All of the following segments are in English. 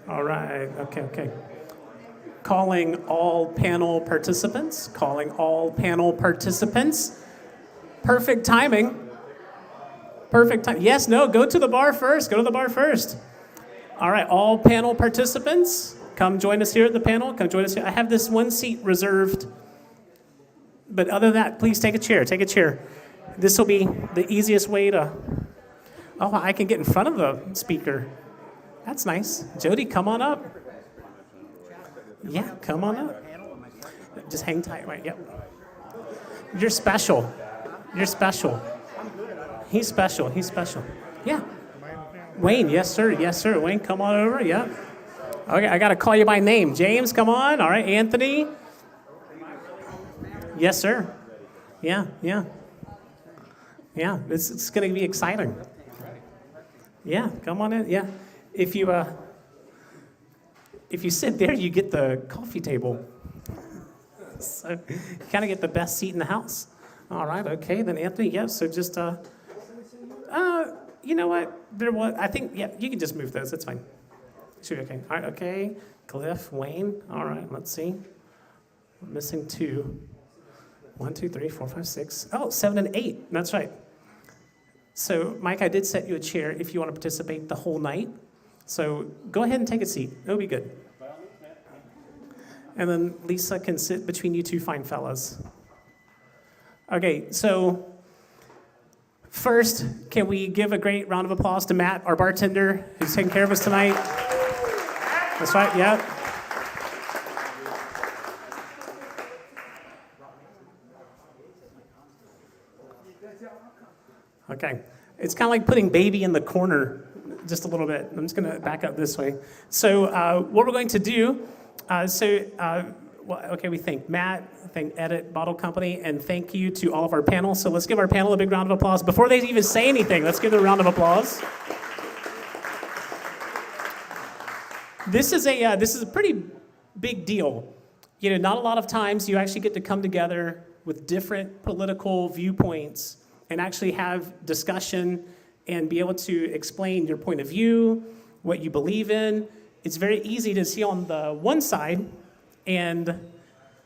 All right, okay. Calling all panel participants. Perfect timing. Perfect time. Yes, no, go to the bar first. All right, all panel participants, come join us here at the panel. Come join us here. I have this one seat reserved. But other than that, please take a chair. This will be the easiest way to... Oh, I can get in front of the speaker. That's nice. Jody, come on up. Yeah, come on up. Just hang tight, right? Yep. You're special. He's special. Yeah. Wayne, yes, sir. Wayne, come on over. Yeah. Okay, I got to call you by name. James, come on. All right, Anthony. Yes, sir. Yeah. It's going to be exciting. Yeah, come on in. Yeah. If you sit there, you get the coffee table. So you kind of get the best seat in the house. All right, okay, then Anthony, yeah, so just, you know what, I think, yeah, you can just move those, that's fine. Should be okay. All right, okay, Cliff, Wayne, all right, let's see. We're missing 2. 1, 2, 3, 4, 5, 6. Oh, 7 and 8, that's right. So, Mike, I did set you a chair if you want to participate the whole night. So go ahead and take a seat. It'll be good. And then Lisa can sit between you two fine fellas. Okay, so first, can we give a great round of applause to Matt, our bartender, who's taking care of us tonight? That's right, yeah. Okay, it's kind of like putting baby in the corner just a little bit. I'm just going to back up this way. So what we're going to do, we thank Matt, thank Edit Bottle Company, and thank you to all of our panel. So let's give our panel a big round of applause. Before they even say anything, let's give them a round of applause. This is a pretty big deal. You know, not a lot of times you actually get to come together with different political viewpoints and actually have discussion and be able to explain your point of view, what you believe in. It's very easy to see on the one side and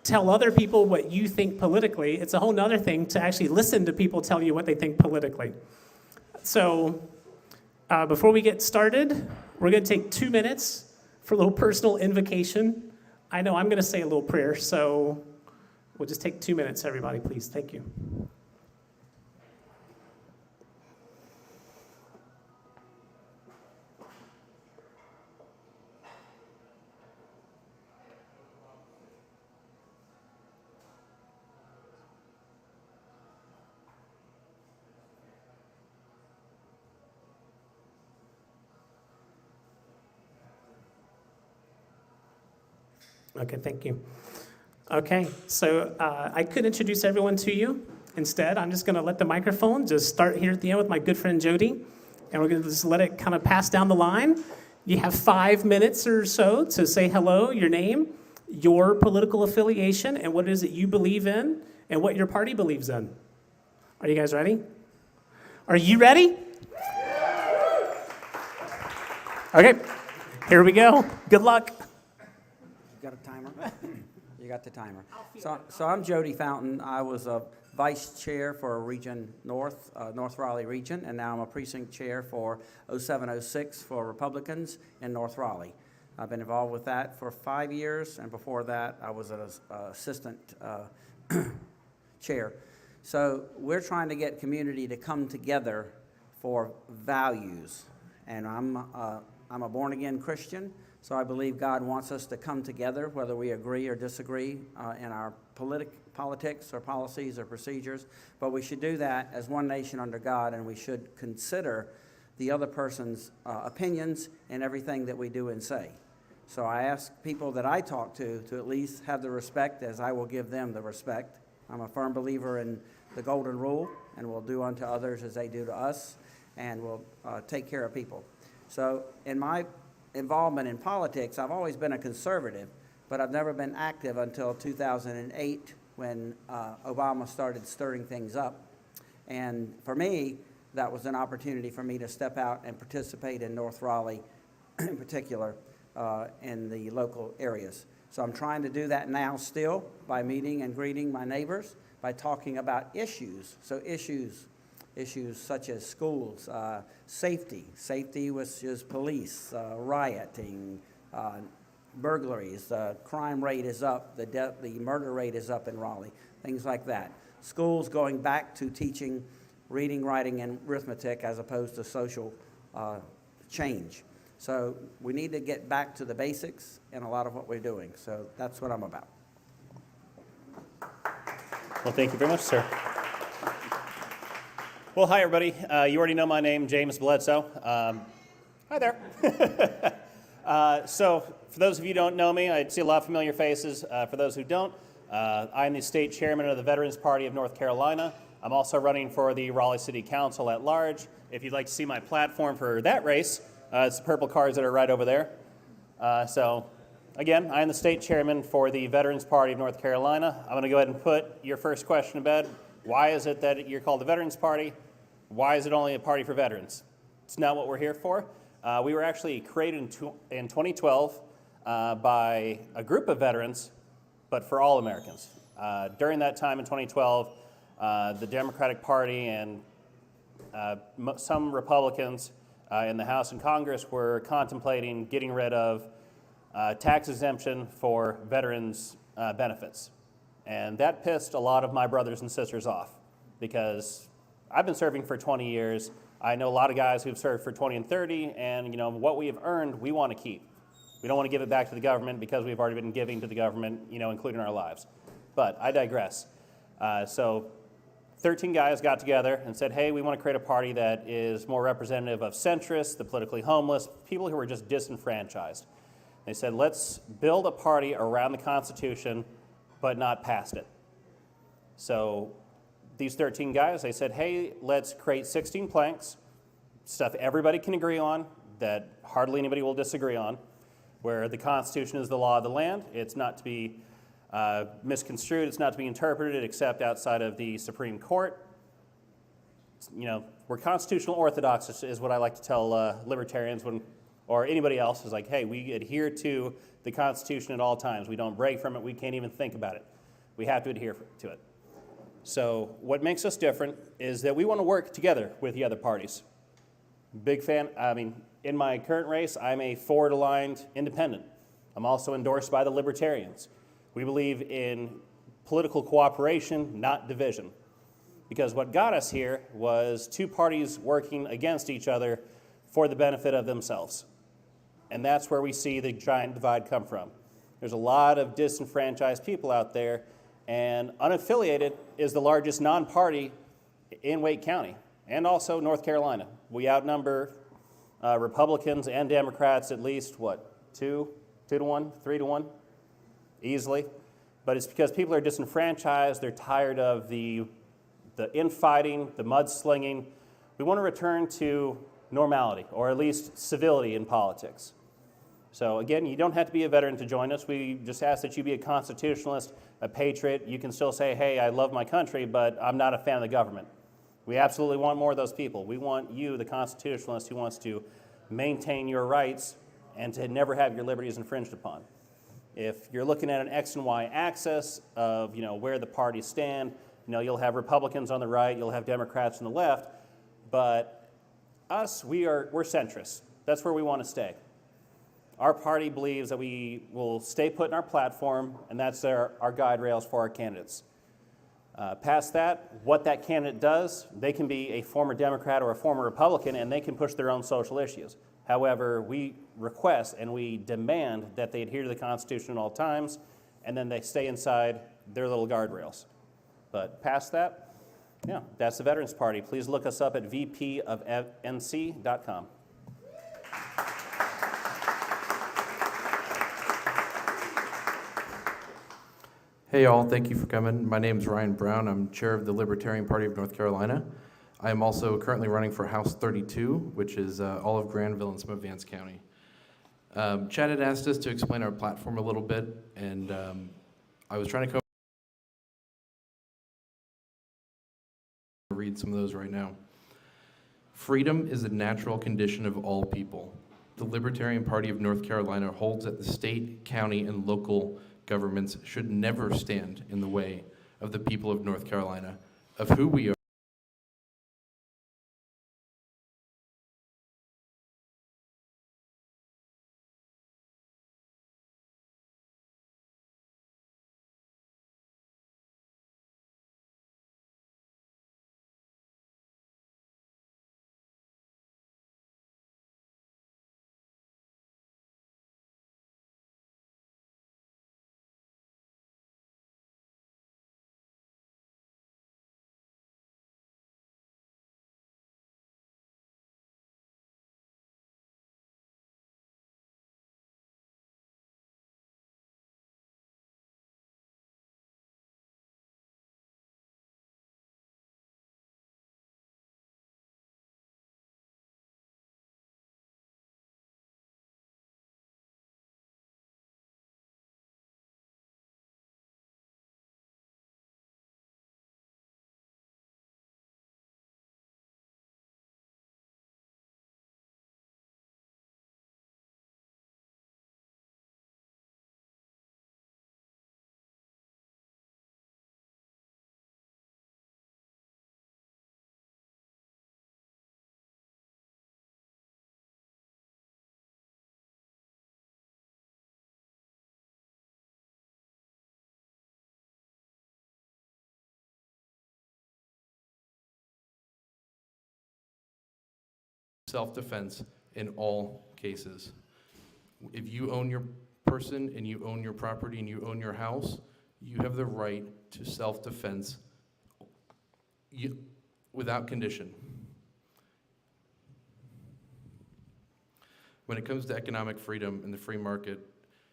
tell other people what you think politically. It's a whole nother thing to actually listen to people tell you what they think politically. So before we get started, we're going to take 2 minutes for a little personal invocation. I know I'm going to say a little prayer, so we'll just take 2 minutes, everybody, please. Thank you. Okay, thank you. Okay, so I could introduce everyone to you. Instead, I'm just going to let the microphone just start here at the end with my good friend Jody, and we're going to just let it kind of pass down the line. You have 5 minutes or so to say hello, your name, your political affiliation, and what it is that you believe in, and what your party believes in. Are you guys ready? Are you ready? Okay, here we go. Good luck. Got a timer? You got the timer. So I'm Jody Fountain. I was a vice chair for Region North, North Raleigh region, and now I'm a precinct chair for 0706 for Republicans in North Raleigh. I've been involved with that for 5 years, and before that I was an assistant chair. So we're trying to get community to come together for values, and I'm a born-again Christian. So I believe God wants us to come together, whether we agree or disagree in our politics or policies or procedures. But we should do that as one nation under God, and we should consider the other person's opinions in everything that we do and say. So I ask people that I talk to at least have the respect as I will give them the respect. I'm a firm believer in the golden rule, and we'll do unto others as they do to us, and we'll take care of people. So in my involvement in politics, I've always been a conservative, but I've never been active until 2008 when Obama started stirring things up. And for me, that was an opportunity for me to step out and participate in North Raleigh in particular. in the local areas. So I'm trying to do that now still by meeting and greeting my neighbors, by talking about issues. So issues such as schools, safety, which is police, rioting, burglaries, crime rate is up, the murder rate is up in Raleigh, things like that. Schools going back to teaching reading, writing, and arithmetic as opposed to social change. So we need to get back to the basics in a lot of what we're doing. So that's what I'm about. Well, thank you very much, sir. Well, hi, everybody. You already know my name, James Bledsoe. Hi there. So for those of you who don't know me, I see a lot of familiar faces. For those who don't, I'm the state chairman of the Veterans Party of North Carolina. I'm also running for the Raleigh City Council at large. If you'd like to see my platform for that race, it's the purple cards that are right over there. So again, I am the state chairman for the Veterans Party of North Carolina. I'm going to go ahead and put your first question to bed. Why is it that you're called the Veterans Party? Why is it only a party for veterans? It's not what we're here for. We were actually created in 2012 by a group of veterans, but for all Americans. During that time in 2012, the Democratic Party and some Republicans in the House and Congress were contemplating getting rid of tax exemption for veterans' benefits. And that pissed a lot of my brothers and sisters off because I've been serving for 20 years. I know a lot of guys who've served for 20 and 30, and what we have earned, we want to keep. We don't want to give it back to the government because we've already been giving to the government, including our lives. But I digress. So 13 guys got together and said, hey, we want to create a party that is more representative of centrists, the politically homeless, people who are just disenfranchised. They said, let's build a party around the Constitution, but not past it. So these 13 guys, they said, hey, let's create 16 planks, stuff everybody can agree on, that hardly anybody will disagree on, where the Constitution is the law of the land. It's not to be misconstrued. It's not to be interpreted except outside of the Supreme Court. We're constitutional orthodox is what I like to tell libertarians or anybody else is like, hey, we adhere to the Constitution at all times. We don't break from it. We can't even think about it. We have to adhere to it. So what makes us different is that we want to work together with the other parties. Big fan. In my current race, I'm a forward-aligned independent. I'm also endorsed by the libertarians. We believe in political cooperation, not division. Because what got us here was two parties working against each other for the benefit of themselves. And that's where we see the giant divide come from. There's a lot of disenfranchised people out there, and unaffiliated is the largest non-party in Wake County and also North Carolina. We outnumber Republicans and Democrats at least, 2 to 1, 3 to 1, easily. But it's because people are disenfranchised. They're tired of the infighting, the mudslinging. We want to return to normality, or at least civility in politics. So again, you don't have to be a veteran to join us. We just ask that you be a constitutionalist, a patriot. You can still say, hey, I love my country, but I'm not a fan of the government. We absolutely want more of those people. We want you, the constitutionalist, who wants to maintain your rights and to never have your liberties infringed upon. If you're looking at an X and Y axis of where the parties stand, you'll have Republicans on the right, you'll have Democrats on the left, but us, we're centrists. That's where we want to stay. Our party believes that we will stay put in our platform, and that's our guide rails for our candidates. Past that, what that candidate does, they can be a former Democrat or a former Republican, and they can push their own social issues. However, we request and we demand that they adhere to the Constitution at all times, and then they stay inside their little guardrails. But past that, that's the Veterans Party. Please look us up at vpofnc.com. Hey all, thank you for coming. My name is Ryan Brown. I'm chair of the Libertarian Party of North Carolina. I am also currently running for House 32, which is all of Granville and some of Vance County. Chad had asked us to explain our platform a little bit, and I was trying to read some of those right now. Freedom is a natural condition of all people. the Libertarian Party of North Carolina holds that the state, county, and local governments should never stand in the way of the people of North Carolina, of who we are. Self-defense in all cases. If you own your person and you own your property and you own your house, you have the right to self-defense without condition. When it comes to economic freedom and the free market,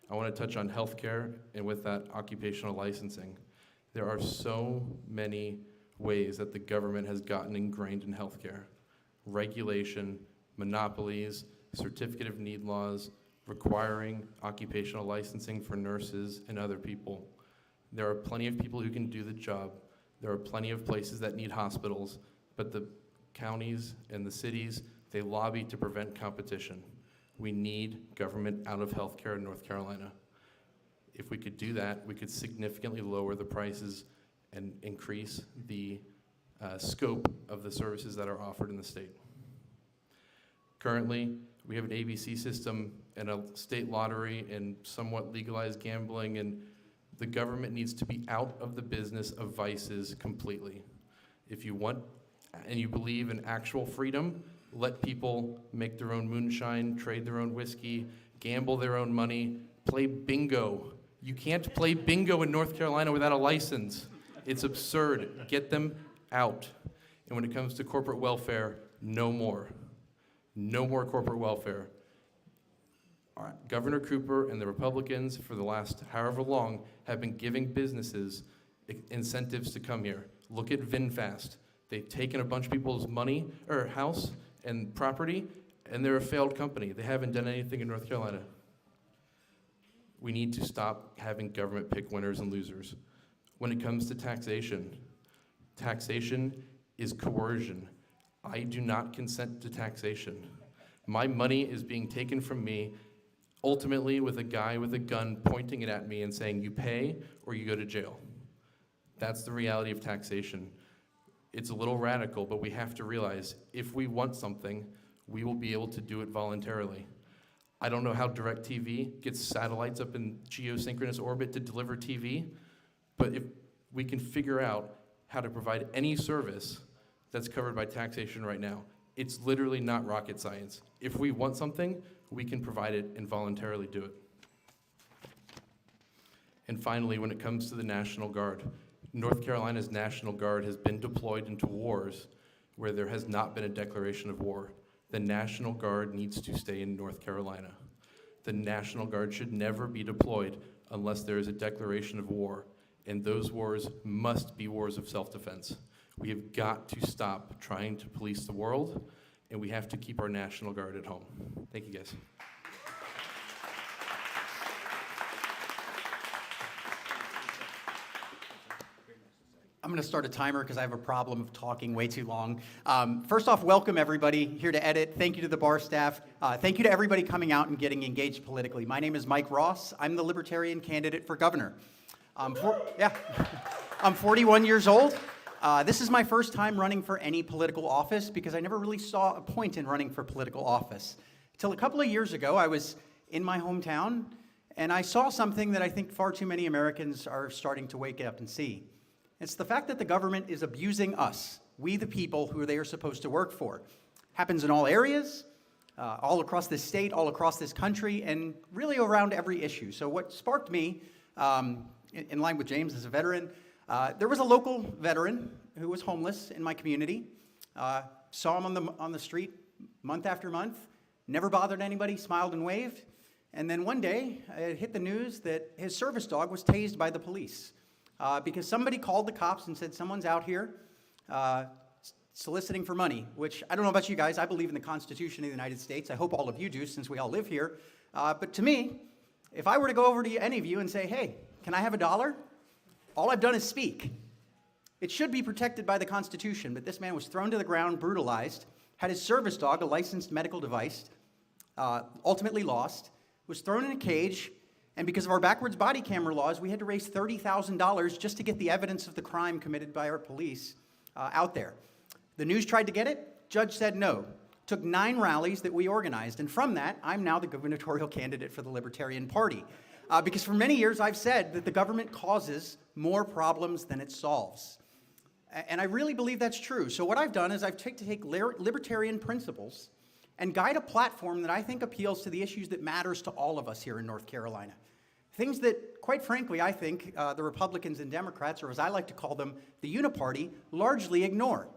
I want to touch on healthcare and with that occupational licensing. There are so many ways that the government has gotten ingrained in healthcare. Regulation, monopolies, certificate of need laws, requiring occupational licensing for nurses and other people. There are plenty of people who can do the job. There are plenty of places that need hospitals, but the counties and the cities, they lobby to prevent competition. We need government out of healthcare in North Carolina. If we could do that, we could significantly lower the prices and increase the scope of the services that are offered in the state. Currently, we have an ABC system and a state lottery and somewhat legalized gambling, and the government needs to be out of the business of vices completely. If you want and you believe in actual freedom, let people make their own moonshine, trade their own whiskey, gamble their own money, play bingo. You can't play bingo in North Carolina without a license. It's absurd. Get them out. And when it comes to corporate welfare, no more. No more corporate welfare. Governor Cooper and the Republicans for the last however long have been giving businesses incentives to come here. Look at VinFast. They've taken a bunch of people's money or house and property, and they're a failed company. They haven't done anything in North Carolina. We need to stop having government pick winners and losers. When it comes to taxation, taxation is coercion. I do not consent to taxation. My money is being taken from me, ultimately with a guy with a gun pointing it at me and saying, you pay or you go to jail. That's the reality of taxation. It's a little radical, but we have to realize if we want something, we will be able to do it voluntarily. I don't know how DirecTV gets satellites up in geosynchronous orbit to deliver TV, but if we can figure out how to provide any service that's covered by taxation right now, it's literally not rocket science. If we want something, we can provide it and voluntarily do it. And finally, when it comes to the National Guard, North Carolina's National Guard has been deployed into wars where there has not been a declaration of war. The National Guard needs to stay in North Carolina. The National Guard should never be deployed unless there is a declaration of war, and those wars must be wars of self-defense. We have got to stop trying to police the world, and we have to keep our National Guard at home. Thank you, guys. I'm going to start a timer because I have a problem of talking way too long. First off, welcome everybody here to edit. Thank you to the bar staff. Thank you to everybody coming out and getting engaged politically. My name is Mike Ross. I'm the Libertarian candidate for governor. I'm 41 years old. This is my first time running for any political office because I never really saw a point in running for political office. Till a couple of years ago, I was in my hometown and I saw something that I think far too many Americans are starting to wake up and see. It's the fact that the government is abusing us, we the people who they are supposed to work for. Happens in all areas, all across this state, all across this country, and really around every issue. So what sparked me, in line with James as a veteran, there was a local veteran who was homeless in my community. Saw him on the street month after month, never bothered anybody, smiled and waved. And then one day, it hit the news that his service dog was tased by the police because somebody called the cops and said, someone's out here soliciting for money, which I don't know about you guys. I believe in the Constitution of the United States. I hope all of you do since we all live here. But to me, if I were to go over to any of you and say, hey, can I have $1? All I've done is speak. It should be protected by the Constitution, but this man was thrown to the ground, brutalized, had his service dog, a licensed medical device, ultimately lost, was thrown in a cage, and because of our backwards body camera laws, we had to raise $30,000 just to get the evidence of the crime committed by our police out there. The news tried to get it. Judge said no. Took 9 rallies that we organized, and from that, I'm now the gubernatorial candidate for the Libertarian Party. Because for many years, I've said that the government causes more problems than it solves. And I really believe that's true. So what I've done is I've taken to take libertarian principles and guide a platform that I think appeals to the issues that matters to all of us here in North Carolina. Things that, quite frankly, I think the Republicans and Democrats, or as I like to call them, the Uniparty, largely ignore.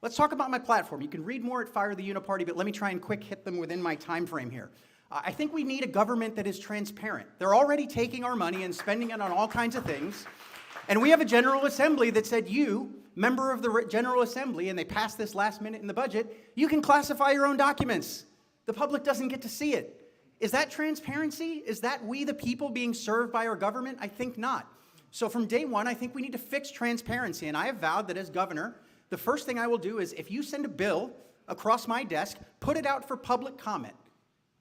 Let's talk about my platform. You can read more at Fire the Uniparty, but let me try and quick hit them within my time frame here. I think we need a government that is transparent. They're already taking our money and spending it on all kinds of things. And we have a General Assembly that said you, member of the General Assembly, and they passed this last minute in the budget, you can classify your own documents. The public doesn't get to see it. Is that transparency? Is that we the people being served by our government? I think not. So from day one, I think we need to fix transparency. And I have vowed that as governor, the first thing I will do is if you send a bill across my desk, put it out for public comment.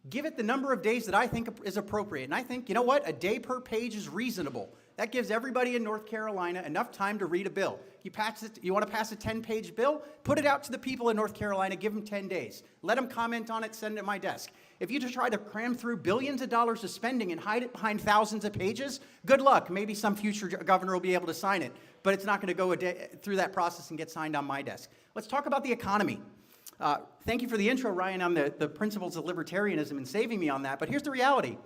Give it the number of days that I think is appropriate. And I think, you know what, a day per page is reasonable. That gives everybody in North Carolina enough time to read a bill. You want to pass a 10-page bill? Put it out to the people in North Carolina, give them 10 days. Let them comment on it, send it to my desk. If you just try to cram through billions of dollars of spending and hide it behind thousands of pages, good luck. Maybe some future governor will be able to sign it, but it's not going to go through that process and get signed on my desk. Let's talk about the economy. Thank you for the intro, Ryan, on the principles of libertarianism and saving me on that, but here's the reality.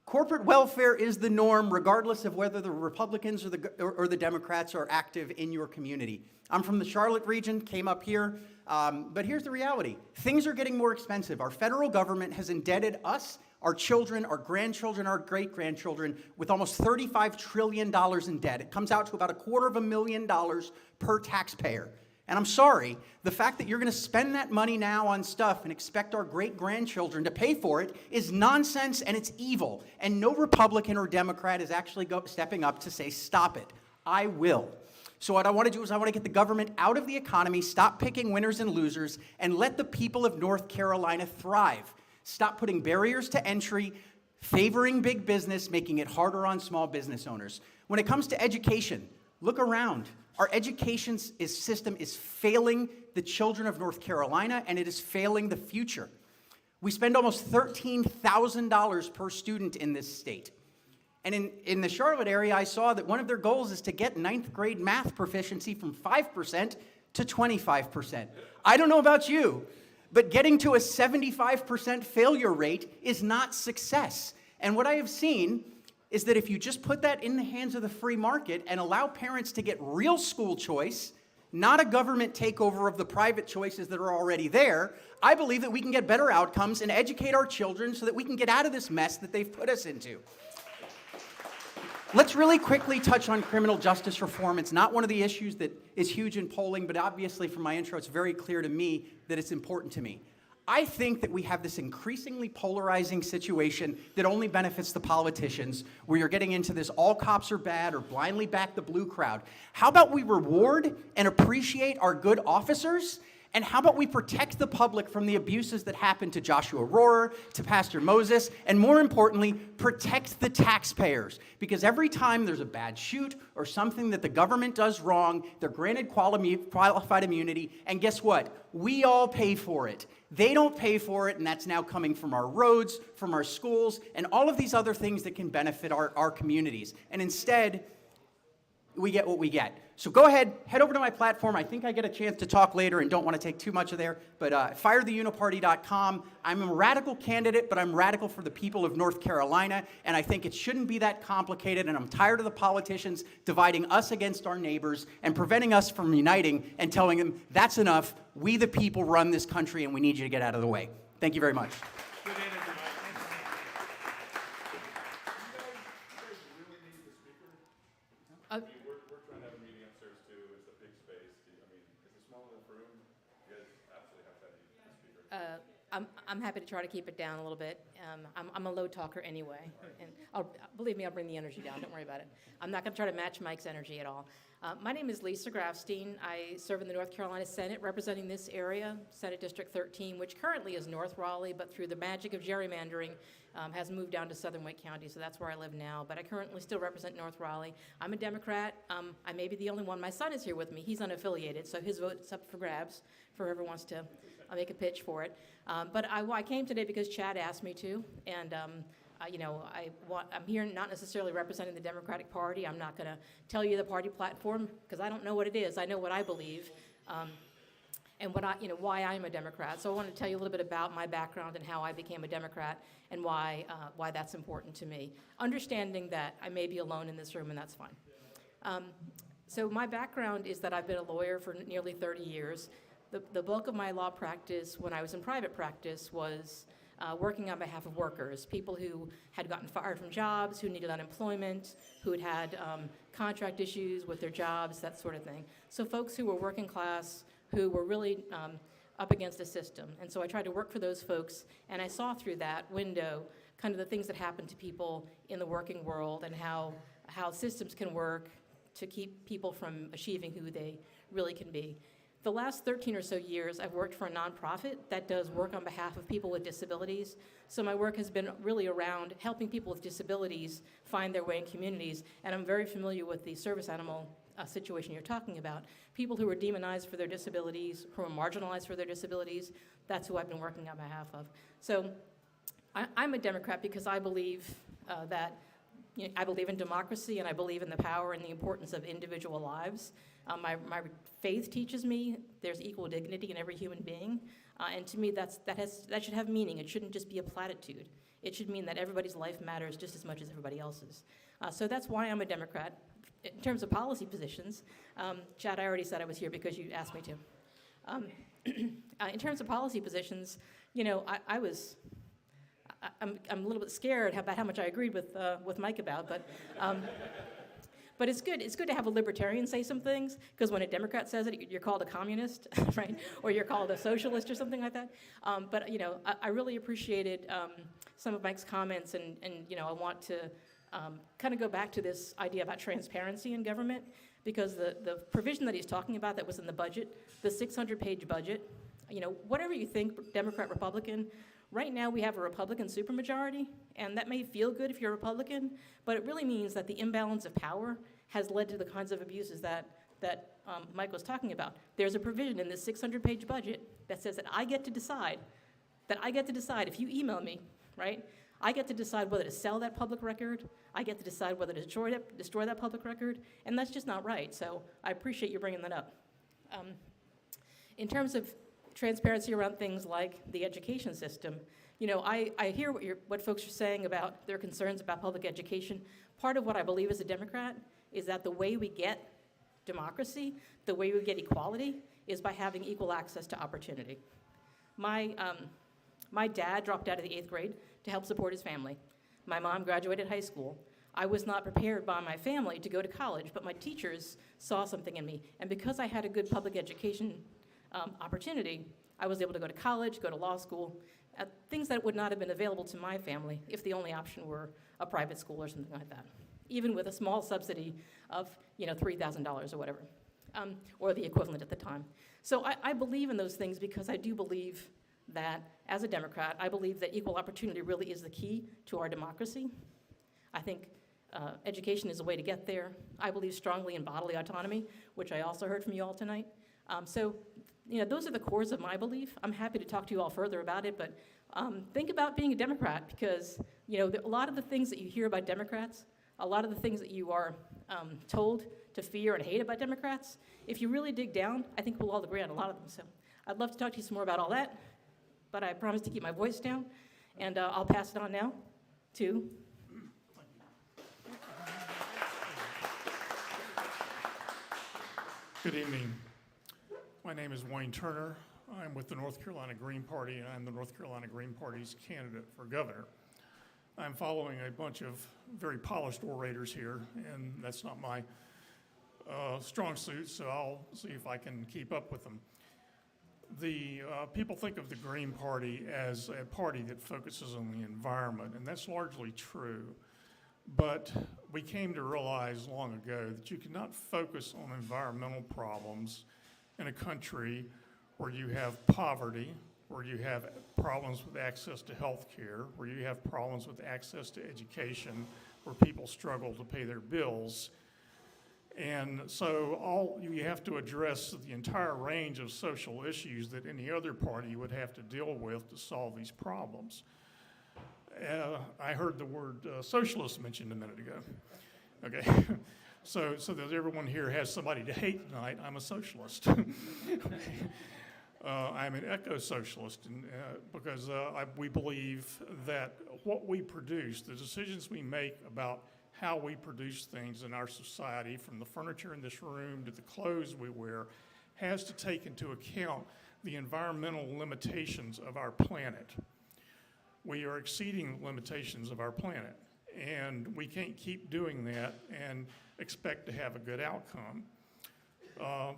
Corporate welfare is the norm regardless of whether the Republicans or the Democrats are active in your community. I'm from the Charlotte region, came up here, but here's the reality. Things are getting more expensive. Our federal government has indebted us, our children, our grandchildren, our great-grandchildren with almost $35 trillion in debt. It comes out to about $250,000 per taxpayer. And I'm sorry, the fact that you're going to spend that money now on stuff and expect our great-grandchildren to pay for it is nonsense and it's evil. And no Republican or Democrat is actually stepping up to say, stop it. I will. So what I want to do is I want to get the government out of the economy, stop picking winners and losers, and let the people of North Carolina thrive. Stop putting barriers to entry, favoring big business, making it harder on small business owners. When it comes to education, look around. Our education system is failing the children of North Carolina, and it is failing the future. We spend almost $13,000 per student in this state. And in the Charlotte area, I saw that one of their goals is to get 9th grade math proficiency from 5% to 25%. I don't know about you, but getting to a 75% failure rate is not success. And what I have seen is that if you just put that in the hands of the free market and allow parents to get real school choice, not a government takeover of the private choices that are already there, I believe that we can get better outcomes and educate our children so that we can get out of this mess that they've put us into. Let's really quickly touch on criminal justice reform. It's not one of the issues that is huge in polling, but obviously from my intro, it's very clear to me that it's important to me. I think that we have this increasingly polarizing situation that only benefits the politicians, where you're getting into this all cops are bad or blindly back the blue crowd. How about we reward and appreciate our good officers? And how about we protect the public from the abuses that happened to Joshua Rohrer, to Pastor Moses, and more importantly, protect the taxpayers? Because every time there's a bad shoot or something that the government does wrong, they're granted qualified immunity, and guess what? We all pay for it. They don't pay for it, and that's now coming from our roads, from our schools, and all of these other things that can benefit our communities. And instead, we get what we get. So go ahead, head over to my platform. I think I get a chance to talk later and don't want to take too much of there, but firetheuniparty.com. I'm a radical candidate, but I'm radical for the people of North Carolina, and I think it shouldn't be that complicated, and I'm tired of the politicians dividing us against our neighbors and preventing us from uniting and telling them, that's enough, we the people run this country and we need you to get out of the way. Thank you very much. We're trying to have a meeting upstairs too. It's a big space. I mean, it's a small enough room. You guys absolutely have to have the speaker. I'm happy to try to keep it down a little bit. I'm a low talker anyway, and believe me, I'll bring the energy down. Don't worry about it. I'm not going to try to match Mike's energy at all. My name is Lisa Grafstein. I serve in the North Carolina Senate representing this area, Senate District 13, which currently is North Raleigh, but through the magic of gerrymandering has moved down to Southern Wake County, so that's where I live now. But I currently still represent North Raleigh. I'm a Democrat. I may be the only one. My son is here with me. He's unaffiliated, so his vote's up for grabs for whoever wants to make a pitch for it. But I came today because Chad asked me to, and I'm here not necessarily representing the Democratic Party. I'm not going to tell you the party platform because I don't know what it is. I know what I believe, and why I'm a Democrat. So I want to tell you a little bit about my background and how I became a Democrat and why that's important to me. Understanding that I may be alone in this room, and that's fine. So my background is that I've been a lawyer for nearly 30 years. The bulk of my law practice when I was in private practice was working on behalf of workers, people who had gotten fired from jobs, who needed unemployment, who had had contract issues with their jobs, that sort of thing. So folks who were working class, who were really up against a system. And so I tried to work for those folks, and I saw through that window kind of the things that happen to people in the working world and how systems can work to keep people from achieving who they really can be. The last 13 or so years, I've worked for a nonprofit that does work on behalf of people with disabilities. So my work has been really around helping people with disabilities find their way in communities, and I'm very familiar with the service animal situation you're talking about. People who are demonized for their disabilities, who are marginalized for their disabilities, that's who I've been working on behalf of. So I'm a Democrat because I believe I believe in democracy, and I believe in the power and the importance of individual lives. My faith teaches me there's equal dignity in every human being, and to me that should have meaning. It shouldn't just be a platitude. It should mean that everybody's life matters just as much as everybody else's. So that's why I'm a Democrat. In terms of policy positions, Chad, I already said I was here because you asked me to. In terms of policy positions, I'm a little bit scared about how much I agreed with Mike about, but it's good. It's good to have a libertarian say some things, because when a Democrat says it, you're called a communist, right? Or you're called a socialist or something like that. But I really appreciated some of Mike's comments, and I want to kind of go back to this idea about transparency in government, because the provision that he's talking about that was in the budget, the 600-page budget, whatever you think, Democrat, Republican. Right now, we have a Republican supermajority, and that may feel good if you're a Republican, but it really means that the imbalance of power has led to the kinds of abuses that Mike was talking about. There's a provision in this 600-page budget that says that I get to decide if you email me, right? I get to decide whether to sell that public record. I get to decide whether to destroy that public record, and that's just not right. So I appreciate you bringing that up. In terms of transparency around things like the education system. I hear what folks are saying about their concerns about public education. Part of what I believe as a Democrat is that the way we get democracy, the way we get equality, is by having equal access to opportunity. My dad dropped out of the 8th grade to help support his family. My mom graduated high school. I was not prepared by my family to go to college, but my teachers saw something in me. And because I had a good public education opportunity, I was able to go to college, go to law school, things that would not have been available to my family if the only option were a private school or something like that, even with a small subsidy of $3,000 or whatever, or the equivalent at the time. So I believe in those things because I do believe that, as a Democrat, I believe that equal opportunity really is the key to our democracy. I think education is a way to get there. I believe strongly in bodily autonomy, which I also heard from you all tonight. So those are the cores of my belief. I'm happy to talk to you all further about it, but think about being a Democrat because, a lot of the things that you hear about Democrats, a lot of the things that you are told to fear and hate about Democrats, if you really dig down, I think we'll all agree on a lot of them. So I'd love to talk to you some more about all that, but I promise to keep my voice down, and I'll pass it on now to... Good evening. My name is Wayne Turner. I'm with the North Carolina Green Party, and I'm the North Carolina Green Party's candidate for governor. I'm following a bunch of very polished orators here, and that's not my strong suit, so I'll see if I can keep up with them. The people think of the Green Party as a party that focuses on the environment, and that's largely true. But we came to realize long ago that you cannot focus on environmental problems in a country where you have poverty, where you have problems with access to health care, where you have problems with access to education, where people struggle to pay their bills. And so you have to address the entire range of social issues that any other party would have to deal with to solve these problems. I heard the word socialist mentioned a minute ago. Okay, so that everyone here has somebody to hate tonight, I'm a socialist. I'm an eco-socialist because we believe that what we produce, the decisions we make about how we produce things in our society, from the furniture in this room to the clothes we wear, has to take into account the environmental limitations of our planet. We are exceeding the limitations of our planet, and we can't keep doing that and expect to have a good outcome.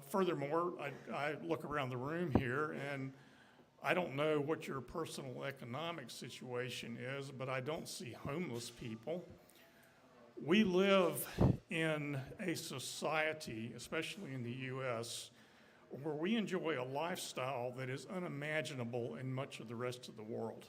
Furthermore, I look around the room here, and I don't know what your personal economic situation is, but I don't see homeless people. We live in a society, especially in the U.S., where we enjoy a lifestyle that is unimaginable in much of the rest of the world.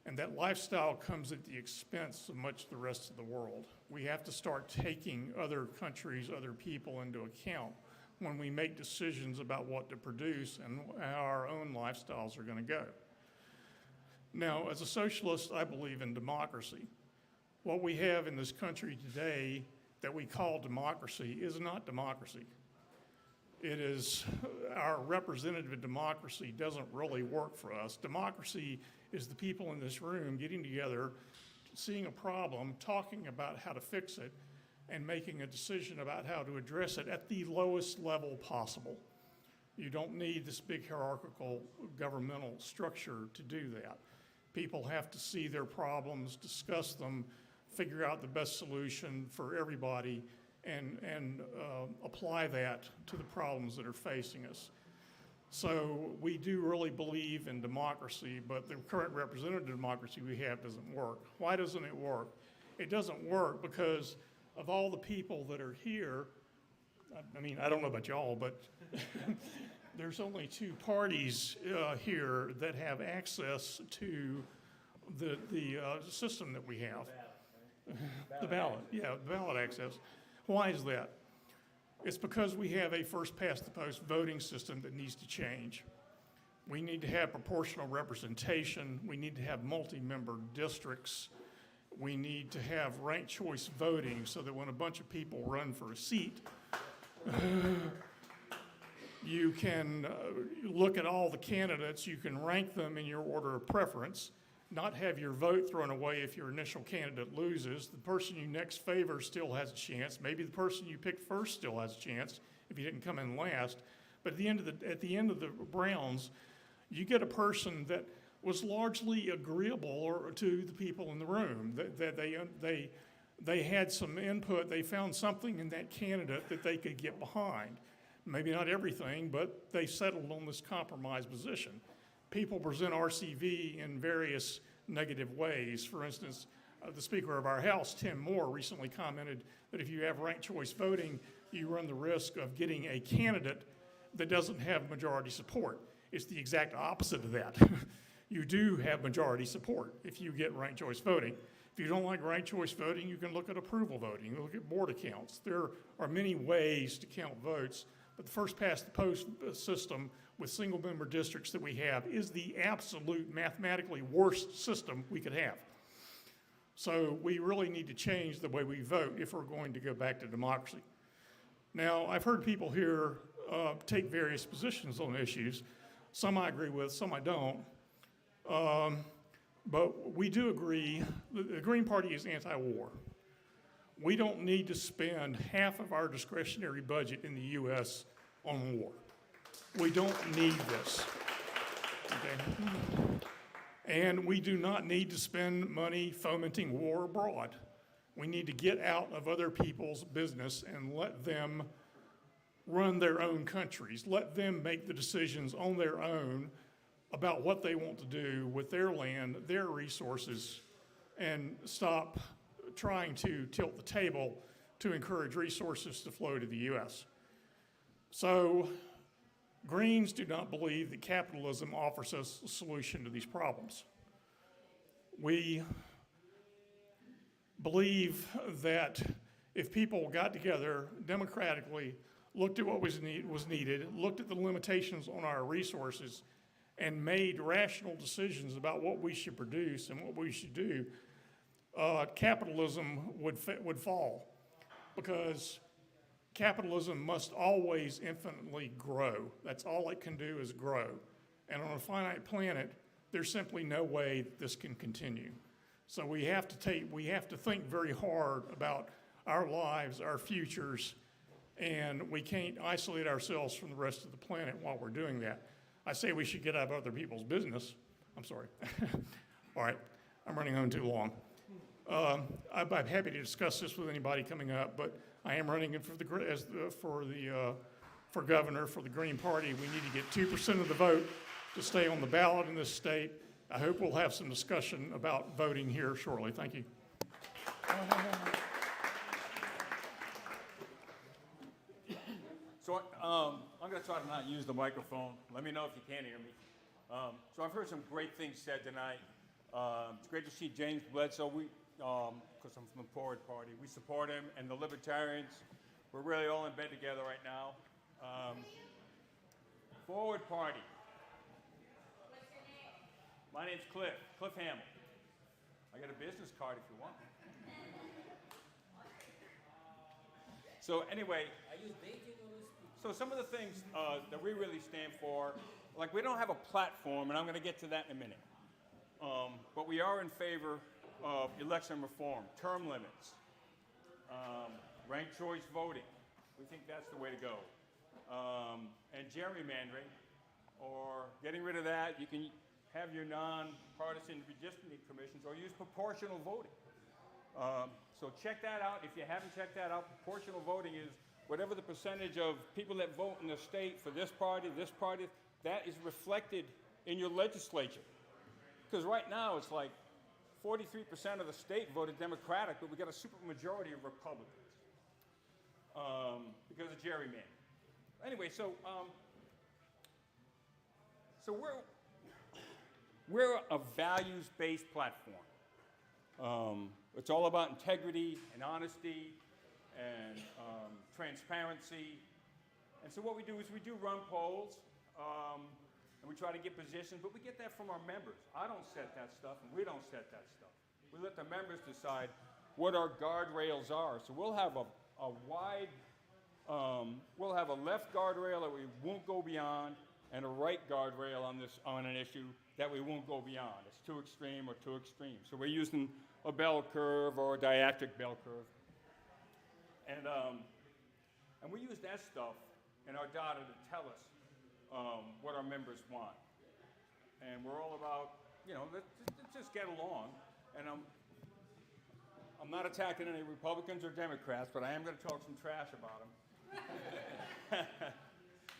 And that lifestyle comes at the expense of much of the rest of the world. We have to start taking other countries, other people into account when we make decisions about what to produce and how our own lifestyles are going to go. Now, as a socialist, I believe in democracy. What we have in this country today that we call democracy is not democracy. It is, our representative democracy doesn't really work for us. Democracy is the people in this room getting together, seeing a problem, talking about how to fix it, and making a decision about how to address it at the lowest level possible. You don't need this big hierarchical governmental structure to do that. People have to see their problems, discuss them, figure out the best solution for everybody, and apply that to the problems that are facing us. So we do really believe in democracy, but the current representative democracy we have doesn't work. Why doesn't it work? It doesn't work because of all the people that are here. I mean, I don't know about y'all, but there's only two parties here that have access to the system that we have. The ballot, yeah, the ballot access. Why is that? It's because we have a first-past-the-post voting system that needs to change. We need to have proportional representation. We need to have multi-member districts. We need to have ranked choice voting so that when a bunch of people run for a seat, you can look at all the candidates, you can rank them in your order of preference, not have your vote thrown away if your initial candidate loses. The person you next favor still has a chance. Maybe the person you picked first still has a chance if you didn't come in last. But at the end of the rounds, you get a person that was largely agreeable to the people in the room. That they had some input. They found something in that candidate that they could get behind. maybe not everything, but they settled on this compromise position. People present RCV in various negative ways. For instance, the Speaker of our House, Tim Moore, recently commented that if you have ranked choice voting, you run the risk of getting a candidate that doesn't have majority support. It's the exact opposite of that. You do have majority support if you get ranked choice voting. If you don't like ranked choice voting, you can look at approval voting, you look at board accounts. There are many ways to count votes, but the first past the post system with single member districts that we have is the absolute mathematically worst system we could have. So we really need to change the way we vote if we're going to go back to democracy. Now, I've heard people here take various positions on issues. Some I agree with, some I don't. But we do agree, the Green Party is anti-war. We don't need to spend half of our discretionary budget in the U.S. on war. We don't need this, okay? And we do not need to spend money fomenting war abroad. We need to get out of other people's business and let them run their own countries. Let them make the decisions on their own about what they want to do with their land, their resources, and stop trying to tilt the table to encourage resources to flow to the U.S. So Greens do not believe that capitalism offers us a solution to these problems. We believe that if people got together democratically, looked at what was needed, looked at the limitations on our resources, and made rational decisions about what we should produce and what we should do, capitalism would fall, because capitalism must always infinitely grow. That's all it can do is grow. And on a finite planet, there's simply no way that this can continue. So we have to think very hard about our lives, our futures, and we can't isolate ourselves from the rest of the planet while we're doing that. I say we should get out of other people's business. I'm sorry. All right, I'm running on too long. I'm happy to discuss this with anybody coming up, but I am running for governor for the Green Party. We need to get 2% of the vote to stay on the ballot in this state. I hope we'll have some discussion about voting here shortly. Thank you. So I'm going to try to not use the microphone. Let me know if you can't hear me. So I've heard some great things said tonight. It's great to see James Bledsoe, because I'm from the Forward Party. We support him, and the Libertarians. We're really all in bed together right now. Forward Party. What's your name? My name's Cliff Hamill. I got a business card if you want. So anyway, so some of the things that we really stand for, like we don't have a platform, and I'm going to get to that in a minute. But we are in favor of election reform, term limits, ranked choice voting. We think that's the way to go. And gerrymandering, or getting rid of that. You can have your non-partisan redistricting commissions or use proportional voting. So check that out. If you haven't checked that out, proportional voting is whatever the percentage of people that vote in the state for this party, that is reflected in your legislature. Because right now it's like 43% of the state voted Democratic, but we got a supermajority of Republicans because of gerrymandering. Anyway, so we're a values-based platform. It's all about integrity and honesty and transparency. And so what we do is we do run polls, and we try to get positions, but we get that from our members. I don't set that stuff, and we don't set that stuff. We let the members decide what our guardrails are. So we'll have we'll have a left guardrail that we won't go beyond, and a right guardrail on an issue that we won't go beyond. It's too extreme or too extreme. So we're using a bell curve or a diacritic bell curve. And we use that stuff in our data to tell us what our members want. And we're all about, let's just get along. And I'm not attacking any Republicans or Democrats, but I am going to talk some trash about them.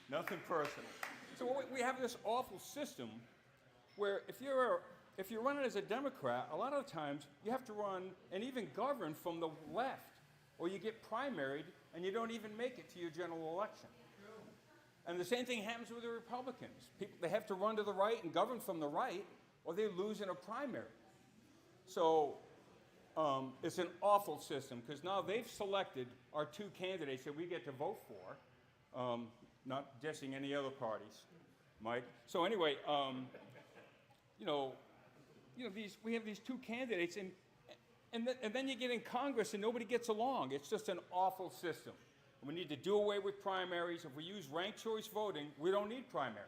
Nothing personal. So we have this awful system where if you're running as a Democrat, a lot of times you have to run and even govern from the left, or you get primaried and you don't even make it to your general election. And the same thing happens with the Republicans. They have to run to the right and govern from the right, or they lose in a primary. So it's an awful system, because now they've selected our two candidates that we get to vote for, not dissing any other parties, Mike. So anyway, we have these two candidates, and then you get in Congress and nobody gets along. It's just an awful system. We need to do away with primaries. If we use ranked choice voting, we don't need primaries,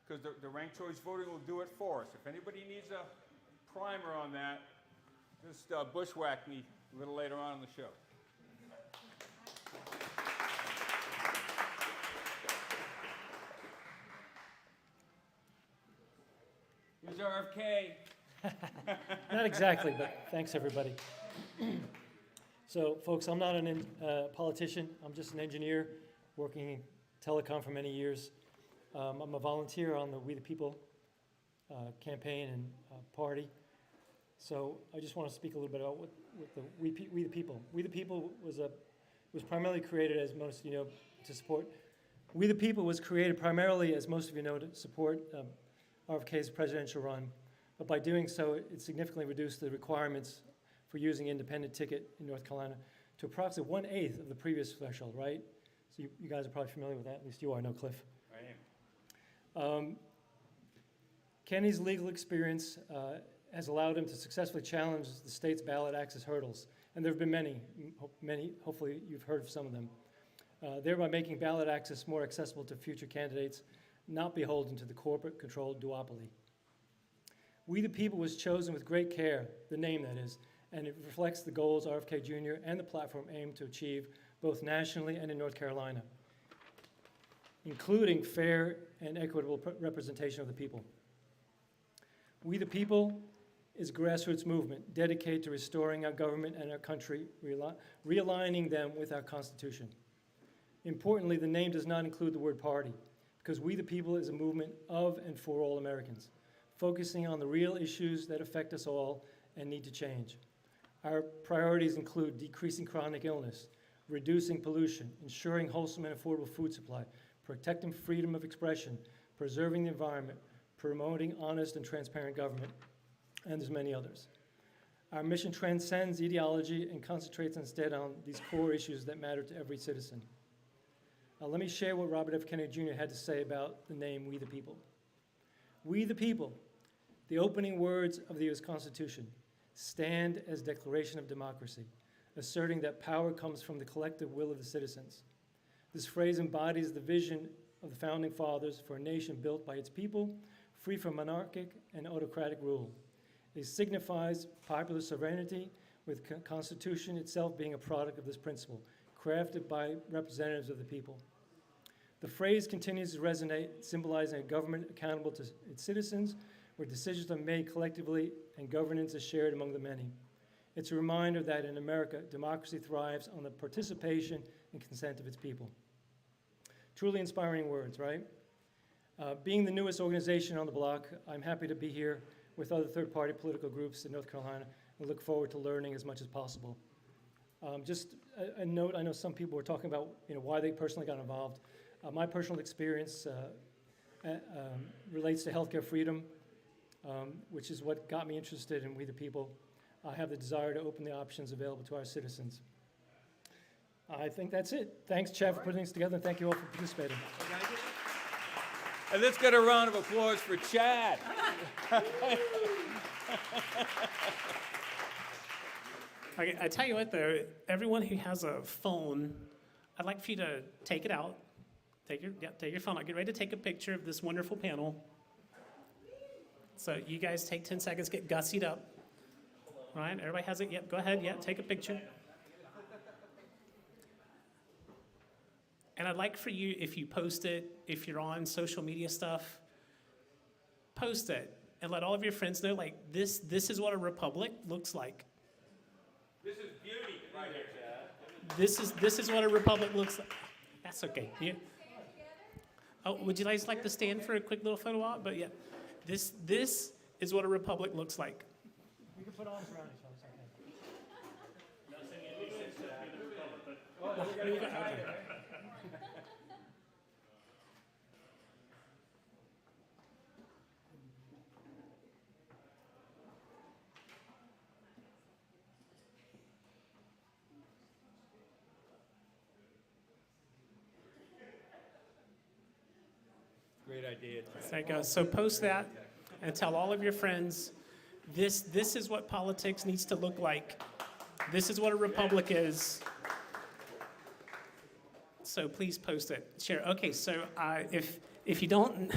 because the ranked choice voting will do it for us. If anybody needs a primer on that, just bushwhack me a little later on in the show. Here's RFK. Not exactly, but thanks, everybody. So, folks, I'm not a politician. I'm just an engineer working in telecom for many years. I'm a volunteer on the We the People campaign and party. So I just want to speak a little bit about what the We the People. We the People was primarily created, as most of you know, to support. We the People was created primarily, as most of you know, to support RFK's presidential run. But by doing so, it significantly reduced the requirements for using independent ticket in North Carolina to approximately 1/8 of the previous threshold, right? So you guys are probably familiar with that. At least you are, no, Cliff. I am. Kenny's legal experience has allowed him to successfully challenge the state's ballot access hurdles. And there have been many, hopefully you've heard of some of them, thereby making ballot access more accessible to future candidates, not beholden to the corporate-controlled duopoly. We the People was chosen with great care, the name that is, and it reflects the goals RFK Jr. and the platform aim to achieve both nationally and in North Carolina, including fair and equitable representation of the people. We the People is a grassroots movement dedicated to restoring our government and our country, realigning them with our Constitution. Importantly, the name does not include the word party, because We the People is a movement of and for all Americans, focusing on the real issues that affect us all and need to change. Our priorities include decreasing chronic illness, reducing pollution, ensuring wholesome and affordable food supply, protecting freedom of expression, preserving the environment, promoting honest and transparent government, and there's many others. Our mission transcends ideology and concentrates instead on these core issues that matter to every citizen. Let me share what Robert F. Kennedy Jr. had to say about the name We the People. We the people, the opening words of the U.S. Constitution, stand as declaration of democracy, asserting that power comes from the collective will of the citizens. This phrase embodies the vision of the Founding Fathers for a nation built by its people, free from monarchic and autocratic rule. It signifies popular sovereignty, with the Constitution itself being a product of this principle, crafted by representatives of the people. The phrase continues to resonate, symbolizing a government accountable to its citizens, where decisions are made collectively and governance is shared among the many. It's a reminder that in America, democracy thrives on the participation and consent of its people. Truly inspiring words, right? Being the newest organization on the block, I'm happy to be here with other third-party political groups in North Carolina and look forward to learning as much as possible. Just a note, I know some people were talking about why they personally got involved. My personal experience relates to healthcare freedom, which is what got me interested in We the People. I have the desire to open the options available to our citizens. I think that's it. Thanks, Chad, for putting this together, and thank you all for participating. And let's get a round of applause for Chad. I tell you what, though, everyone who has a phone, I'd like for you to take it out. Take your phone out. Get ready to take a picture of this wonderful panel. So you guys take 10 seconds, get gussied up. All right, everybody has it? Yep, go ahead. Yeah, take a picture. And I'd like for you, if you post it, if you're on social media stuff, post it and let all of your friends know, like, this is what a republic looks like. This is beauty right here, Chad. This is what a republic looks like. That's okay. Oh, would you guys like to stand for a quick little photo op? But yeah, this is what a republic looks like. You can put arms around each other. Okay. Great idea. There you go. So post that and tell all of your friends, this is what politics needs to look like. This is what a republic is. So please post it. Share. Okay, so if you don't,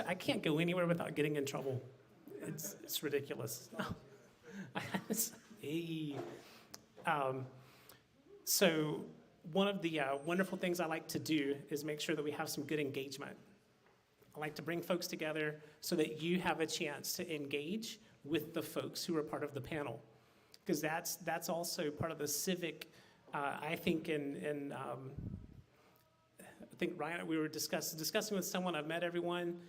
I can't go anywhere without getting in trouble. It's ridiculous. Hey. So one of the wonderful things I like to do is make sure that we have some good engagement. I like to bring folks together so that you have a chance to engage with the folks who are part of the panel, because that's also part of the civic. I think I think Ryan, we were discussing with someone. I've met everyone.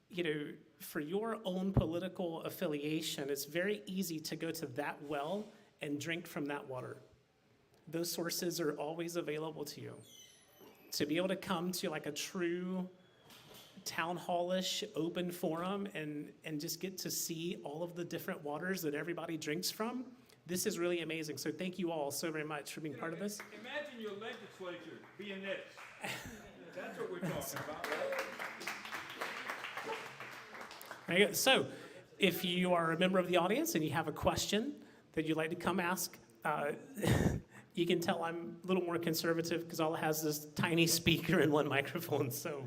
You know, for your own political affiliation, it's very easy to go to that well and drink from that water. Those sources are always available to you. To be able to come to like a true town hall-ish open forum and just get to see all of the different waters that everybody drinks from, this is really amazing. So thank you all so very much for being part of this. Imagine your legislature being this. That's what we're talking about, right? There you go. So if you are a member of the audience and you have a question that you'd like to come ask, you can tell I'm a little more conservative because all it has is this tiny speaker and one microphone. So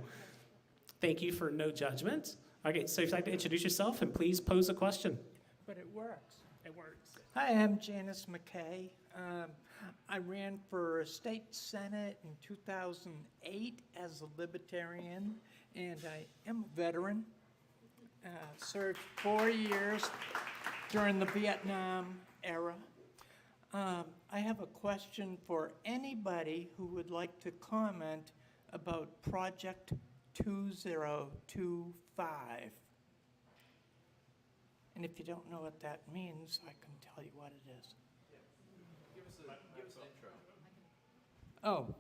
thank you for no judgment. Okay, so if you'd like to introduce yourself and please pose a question. But it works. It works. Hi, I'm Janice McKay. I ran for state senate in 2008 as a libertarian, and I am a veteran. Served 4 years during the Vietnam era. I have a question for anybody who would like to comment about Project 2025. And if you don't know what that means, I can tell you what it is. Give us an intro. Oh,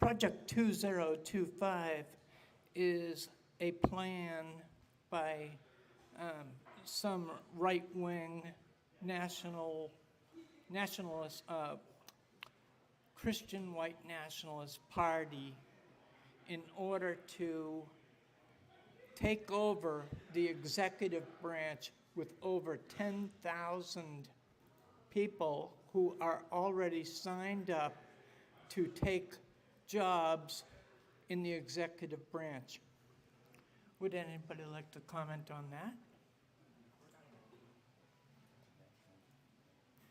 Project 2025 is a plan by some right-wing nationalist, Christian white nationalist party in order to take over the executive branch with over 10,000 people who are already signed up to take jobs in the executive branch. Would anybody like to comment on that?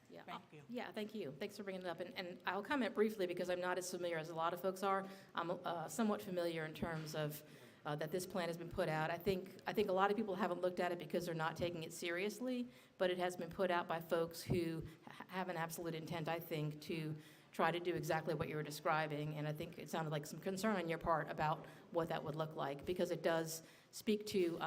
Yeah, Thank you. Yeah, thank you. Thanks for bringing it up. And I'll comment briefly because I'm not as familiar as a lot of folks are. I'm somewhat familiar in terms of that this plan has been put out. I think a lot of people haven't looked at it because they're not taking it seriously, but it has been put out by folks who have an absolute intent, I think, to try to do exactly what you were describing. And I think it sounded like some concern on your part about what that would look like, because it does speak to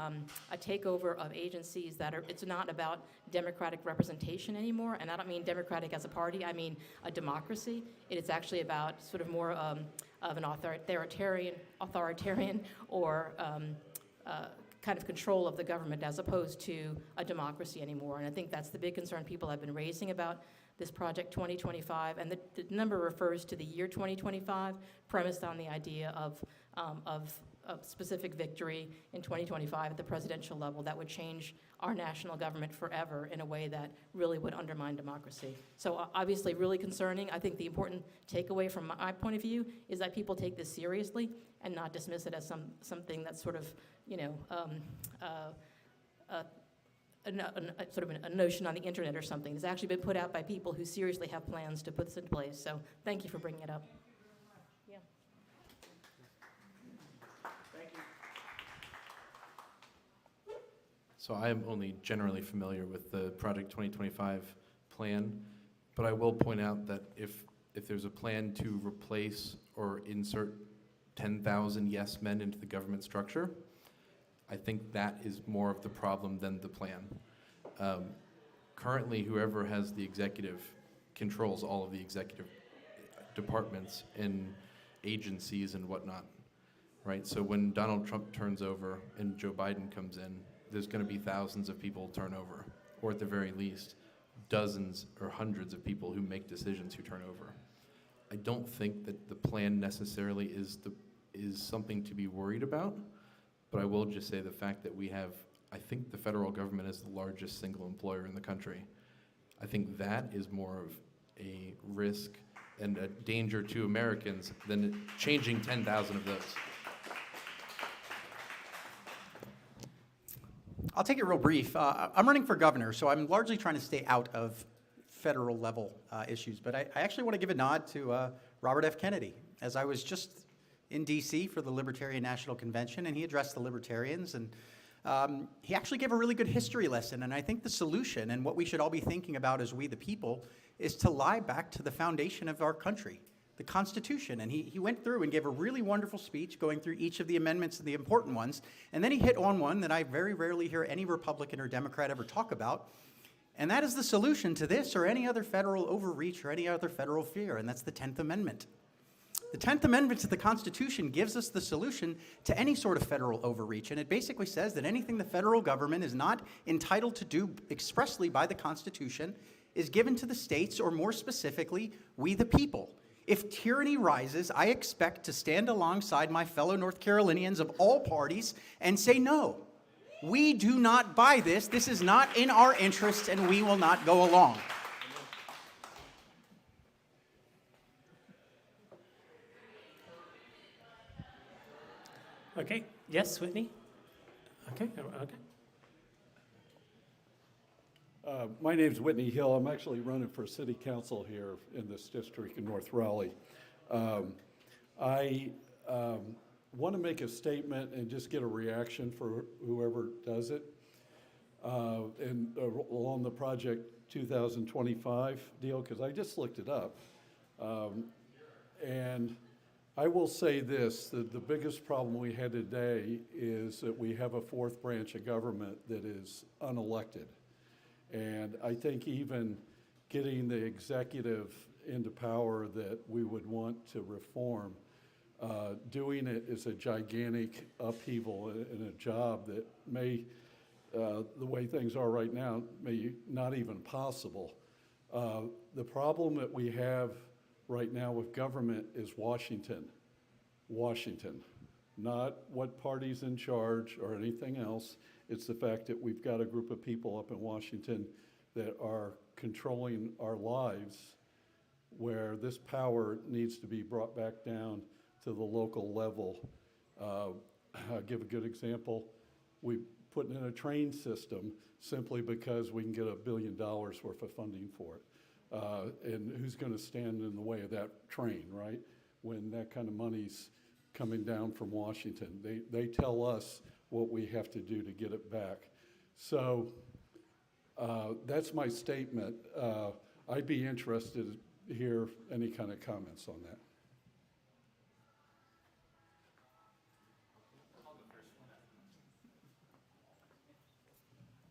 a takeover of agencies that are, it's not about democratic representation anymore, and I don't mean democratic as a party, I mean a democracy. It is actually about sort of more of an authoritarian or kind of control of the government as opposed to a democracy anymore. And I think that's the big concern people have been raising about this Project 2025, and the number refers to the year 2025, premised on the idea of specific victory in 2025 at the presidential level that would change our national government forever in a way that really would undermine democracy. So obviously really concerning. I think the important takeaway from my point of view is that people take this seriously and not dismiss it as something that's sort of, you know, sort of a notion on the internet or something. It's actually been put out by people who seriously have plans to put this in place. So thank you for bringing it up. Yeah. So I am only generally familiar with the Project 2025 plan, but I will point out that if there's a plan to replace or insert 10,000 yes men into the government structure. I think that is more of the problem than the plan. Currently, whoever has the executive controls all of the executive departments and agencies and whatnot, right? So when Donald Trump turns over and Joe Biden comes in, there's going to be thousands of people turn over, or at the very least, dozens or hundreds of people who make decisions who turn over. I don't think that the plan necessarily is something to be worried about, but I will just say the fact that we have, I think the federal government is the largest single employer in the country. I think that is more of a risk and a danger to Americans than changing 10,000 of those. I'll take it real brief. I'm running for governor, so I'm largely trying to stay out of federal level issues. But I actually want to give a nod to Robert F. Kennedy, as I was just in D.C. for the Libertarian National Convention, and he addressed the libertarians, and he actually gave a really good history lesson. And I think the solution, and what we should all be thinking about as we the people, is to lie back to the foundation of our country, the Constitution. And he went through and gave a really wonderful speech going through each of the amendments and the important ones. And then he hit on one that I very rarely hear any Republican or Democrat ever talk about. And that is the solution to this or any other federal overreach or any other federal fear, and that's the 10th Amendment. The 10th Amendment to the Constitution gives us the solution to any sort of federal overreach, and it basically says that anything the federal government is not entitled to do expressly by the Constitution is given to the states, or more specifically, we the people. If tyranny rises, I expect to stand alongside my fellow North Carolinians of all parties and say, no, we do not buy this. This is not in our interest, and we will not go along. Okay, yes, Whitney? Okay, okay. My name's Whitney Hill. I'm actually running for city council here in this district in North Raleigh. I want to make a statement and just get a reaction for whoever does it. And along the Project 2025 deal, because I just looked it up. And I will say this, that the biggest problem we had today is that we have a fourth branch of government that is unelected. And I think even getting the executive into power that we would want to reform, doing it is a gigantic upheaval in a job that may, the way things are right now, may not even possible. The problem that we have right now with government is Washington. Washington, not what party's in charge or anything else. It's the fact that we've got a group of people up in Washington that are controlling our lives, where this power needs to be brought back down to the local level. I'll give a good example. We put in a train system simply because we can get $1 billion worth of funding for it. And who's going to stand in the way of that train, right? When that kind of money's coming down from Washington. They tell us what we have to do to get it back. So that's my statement. I'd be interested to hear any kind of comments on that.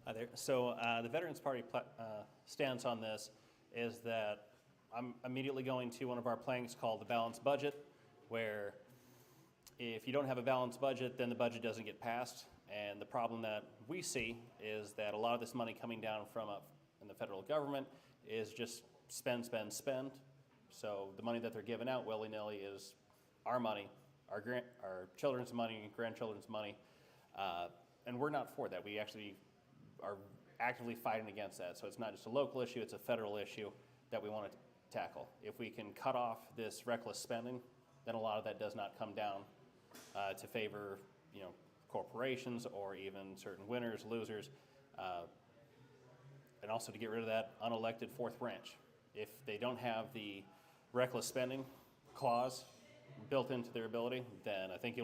Hi there. So the Veterans Party stance on this is that I'm immediately going to one of our planks called the balanced budget, where if you don't have a balanced budget, then the budget doesn't get passed. And the problem that we see is that a lot of this money coming down from in the federal government is just spend, spend, spend. So the money that they're giving out willy-nilly is our money, our children's money, grandchildren's money, and we're not for that. We actually are actively fighting against that. So it's not just a local issue, it's a federal issue that we want to tackle. If we can cut off this reckless spending, then a lot of that does not come down to favor, corporations or even certain winners, losers, and also to get rid of that unelected fourth branch. If they don't have the reckless spending clause built into their ability, then I think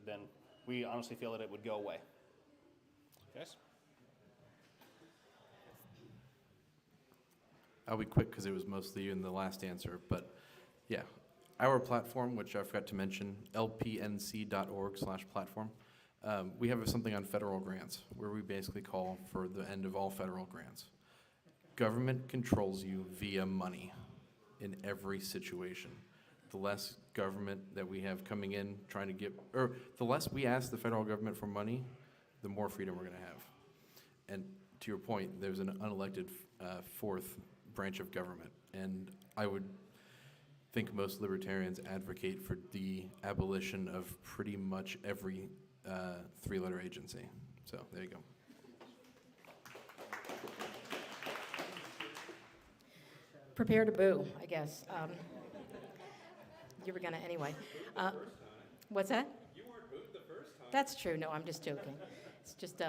then we honestly feel that it would go away. Yes? I'll be quick because it was mostly you in the last answer, but yeah, Our platform, which I forgot to mention, lpnc.org/platform, we have something on federal grants where we basically call for the end of all federal grants. Government controls you via money in every situation. The less government that we have coming in trying to get, or the less we ask the federal government for money, the more freedom we're going to have. And to your point, there's an unelected fourth branch of government, and I would think most libertarians advocate for the abolition of pretty much every three-letter agency. So there you go. Prepare to boo, I guess. You were gonna anyway. What's that? You weren't booed the first time. That's true. No, I'm just joking. It's just,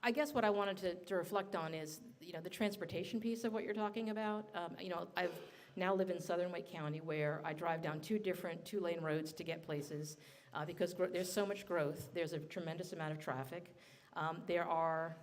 I guess what I wanted to reflect on is, the transportation piece of what you're talking about. I've now live in southern Wake County, where I drive down two different two-lane roads to get places because there's so much growth. There's a tremendous amount of traffic. There are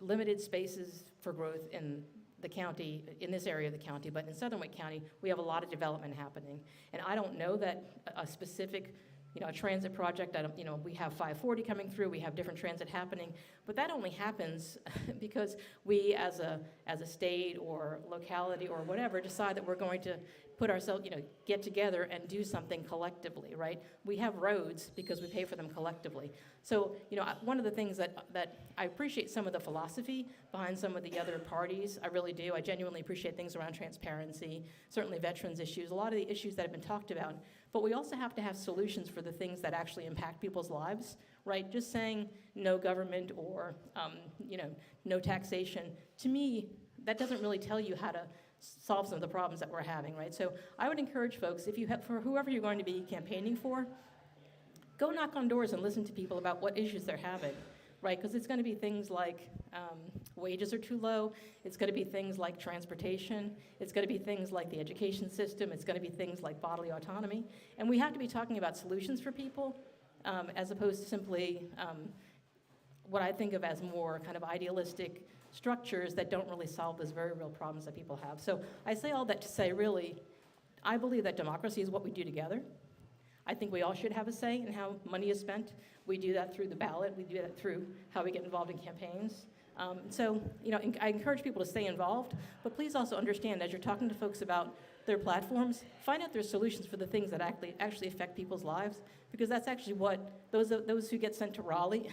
limited spaces for growth in the county, in this area of the county, but in southern Wake County, we have a lot of development happening. And I don't know that a specific, a transit project, we have 540 coming through, we have different transit happening, but that only happens because we as a state or locality or whatever decide that we're going to put ourselves, get together and do something collectively, right? We have roads because we pay for them collectively. So, one of the things that I appreciate some of the philosophy behind some of the other parties, I really do. I genuinely appreciate things around transparency, certainly veterans issues, a lot of the issues that have been talked about. But we also have to have solutions for the things that actually impact people's lives, right? Just saying no government or, no taxation, to me, that doesn't really tell you how to solve some of the problems that we're having, right? So I would encourage folks, if you have, for whoever you're going to be campaigning for, go knock on doors and listen to people about what issues they're having, right? Because it's going to be things like wages are too low. It's going to be things like transportation. It's going to be things like the education system. It's going to be things like bodily autonomy. And we have to be talking about solutions for people as opposed to simply what I think of as more kind of idealistic structures that don't really solve those very real problems that people have. So I say all that to say, really, I believe that democracy is what we do together. I think we all should have a say in how money is spent. We do that through the ballot. We do that through how we get involved in campaigns. So, I encourage people to stay involved, but please also understand, as you're talking to folks about their platforms, find out their solutions for the things that actually affect people's lives, because that's actually what those who get sent to Raleigh,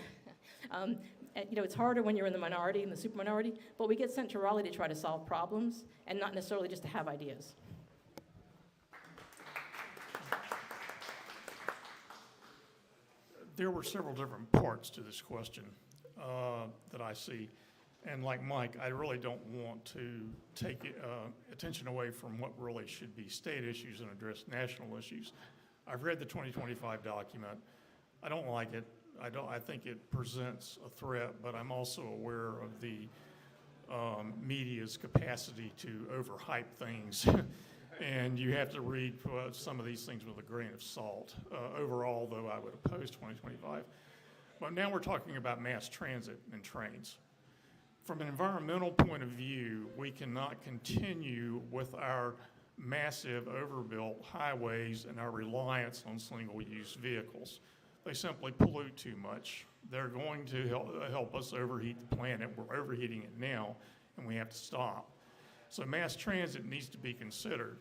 it's harder when you're in the minority, in the super minority, but we get sent to Raleigh to try to solve problems and not necessarily just to have ideas. There were several different parts to this question that I see. And like Mike, I really don't want to take attention away from what really should be state issues and address national issues. I've read the 2025 document. I don't like it. I think it presents a threat, but I'm also aware of the media's capacity to overhype things. And you have to read some of these things with a grain of salt. Overall, though, I would oppose 2025. But now we're talking about mass transit and trains. From an environmental point of view, we cannot continue with our massive overbuilt highways and our reliance on single-use vehicles. They simply pollute too much. They're going to help us overheat the planet. We're overheating it now, and we have to stop. So mass transit needs to be considered.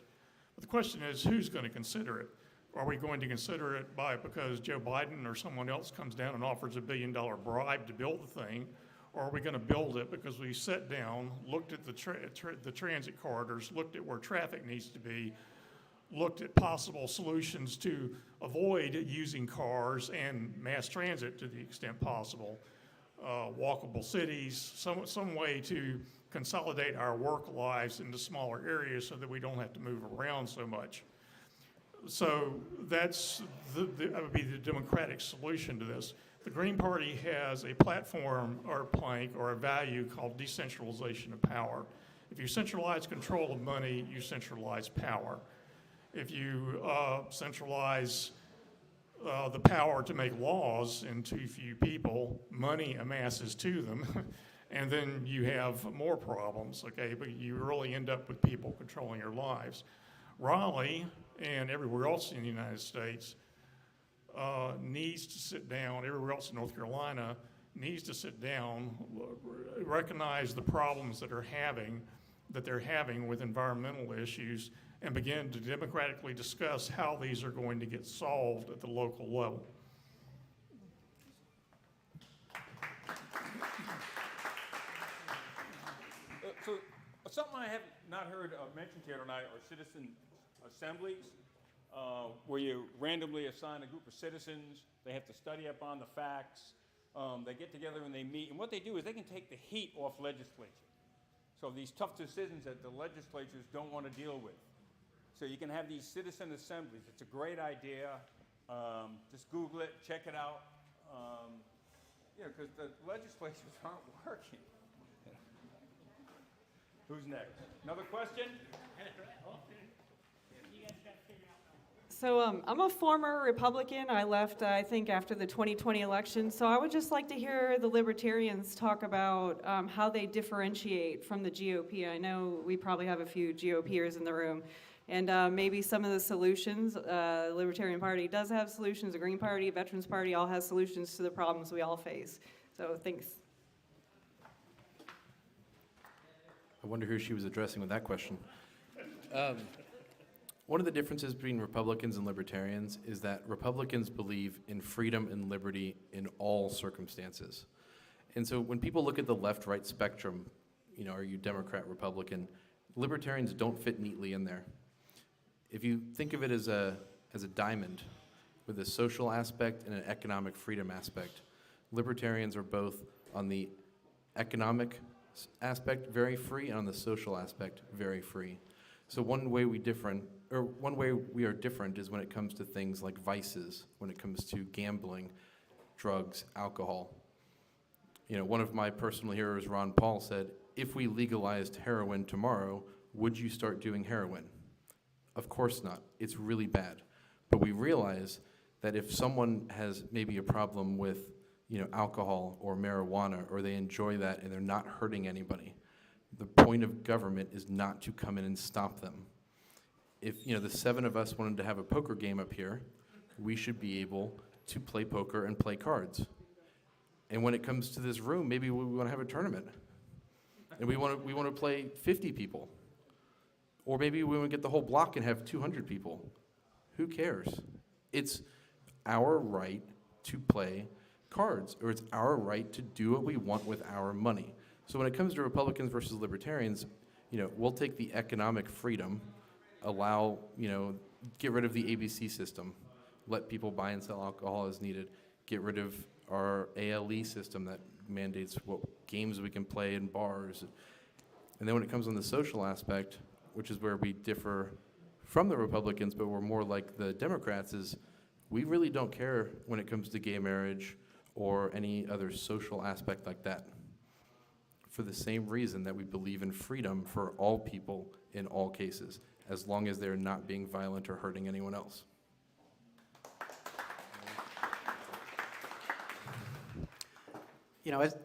But the question is, who's going to consider it? Are we going to consider it because Joe Biden or someone else comes down and offers a $1 billion bribe to build the thing? Or are we going to build it because we sat down, looked at the transit corridors, looked at where traffic needs to be, looked at possible solutions to avoid using cars and mass transit to the extent possible, walkable cities, some way to consolidate our work lives into smaller areas so that we don't have to move around so much. So that would be the democratic solution to this. The Green Party has a platform or a plank or a value called decentralization of power. If you centralize control of money, you centralize power. If you centralize the power to make laws in too few people, money amasses to them, And then you have more problems, okay? But you really end up with people controlling your lives. Raleigh and everywhere else in the United States needs to sit down, everywhere else in North Carolina needs to sit down, recognize the problems that they're having with environmental issues, and begin to democratically discuss how these are going to get solved at the local level. So something I have not heard mentioned here tonight are citizen assemblies, where you randomly assign a group of citizens. They have to study up on the facts. They get together and they meet. And what they do is they can take the heat off legislature. So these tough decisions that the legislatures don't want to deal with. So you can have these citizen assemblies. It's a great idea. Just Google it, check it out. Because the legislatures aren't working. Who's next? Another question? So I'm a former Republican. I left, I think, after the 2020 election. So I would just like to hear the Libertarians talk about how they differentiate from the GOP. I know we probably have a few GOPers in the room. And maybe some of the solutions. The Libertarian Party does have solutions. The Green Party, Veterans Party all has solutions to the problems we all face. So thanks. I wonder who she was addressing with that question. One of the differences between Republicans and Libertarians is that Republicans believe in freedom and liberty in all circumstances. And so when people look at the left-right spectrum, are you Democrat, Republican, Libertarians don't fit neatly in there. If you think of it as a diamond with a social aspect and an economic freedom aspect, Libertarians are both on the economic aspect very free and on the social aspect very free. So one way we are different is when it comes to things like vices, when it comes to gambling, drugs, alcohol. One of my personal heroes, Ron Paul, said, if we legalized heroin tomorrow, would you start doing heroin? Of course not. It's really bad. But we realize that if someone has maybe a problem with alcohol or marijuana, or they enjoy that and they're not hurting anybody, the point of government is not to come in and stop them. If the 7 of us wanted to have a poker game up here, we should be able to play poker and play cards. And when it comes to this room, maybe we want to have a tournament. And we want to play 50 people. Or maybe we want to get the whole block and have 200 people. Who cares? It's our right to play cards, or it's our right to do what we want with our money. So when it comes to Republicans versus Libertarians, we'll take the economic freedom, allow, get rid of the ABC system, let people buy and sell alcohol as needed, get rid of our ALE system that mandates what games we can play in bars. And then when it comes on the social aspect, which is where we differ from the Republicans, but we're more like the Democrats, is we really don't care when it comes to gay marriage or any other social aspect like that, for the same reason that we believe in freedom for all people in all cases, as long as they're not being violent or hurting anyone else.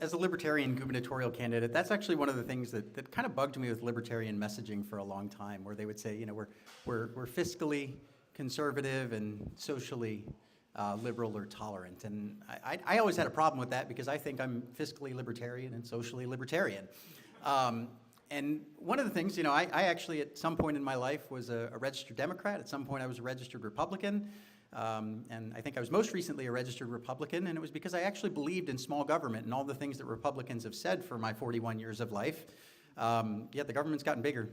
As a Libertarian gubernatorial candidate, that's actually one of the things that kind of bugged me with Libertarian messaging for a long time, where they would say, we're fiscally conservative and socially liberal or tolerant. And I always had a problem with that because I think I'm fiscally libertarian and socially libertarian. And one of the things, I actually at some point in my life was a registered Democrat. At some point I was a registered Republican. And I think I was most recently a registered Republican, and it was because I actually believed in small government and all the things that Republicans have said for my 41 years of life. Yet the government's gotten bigger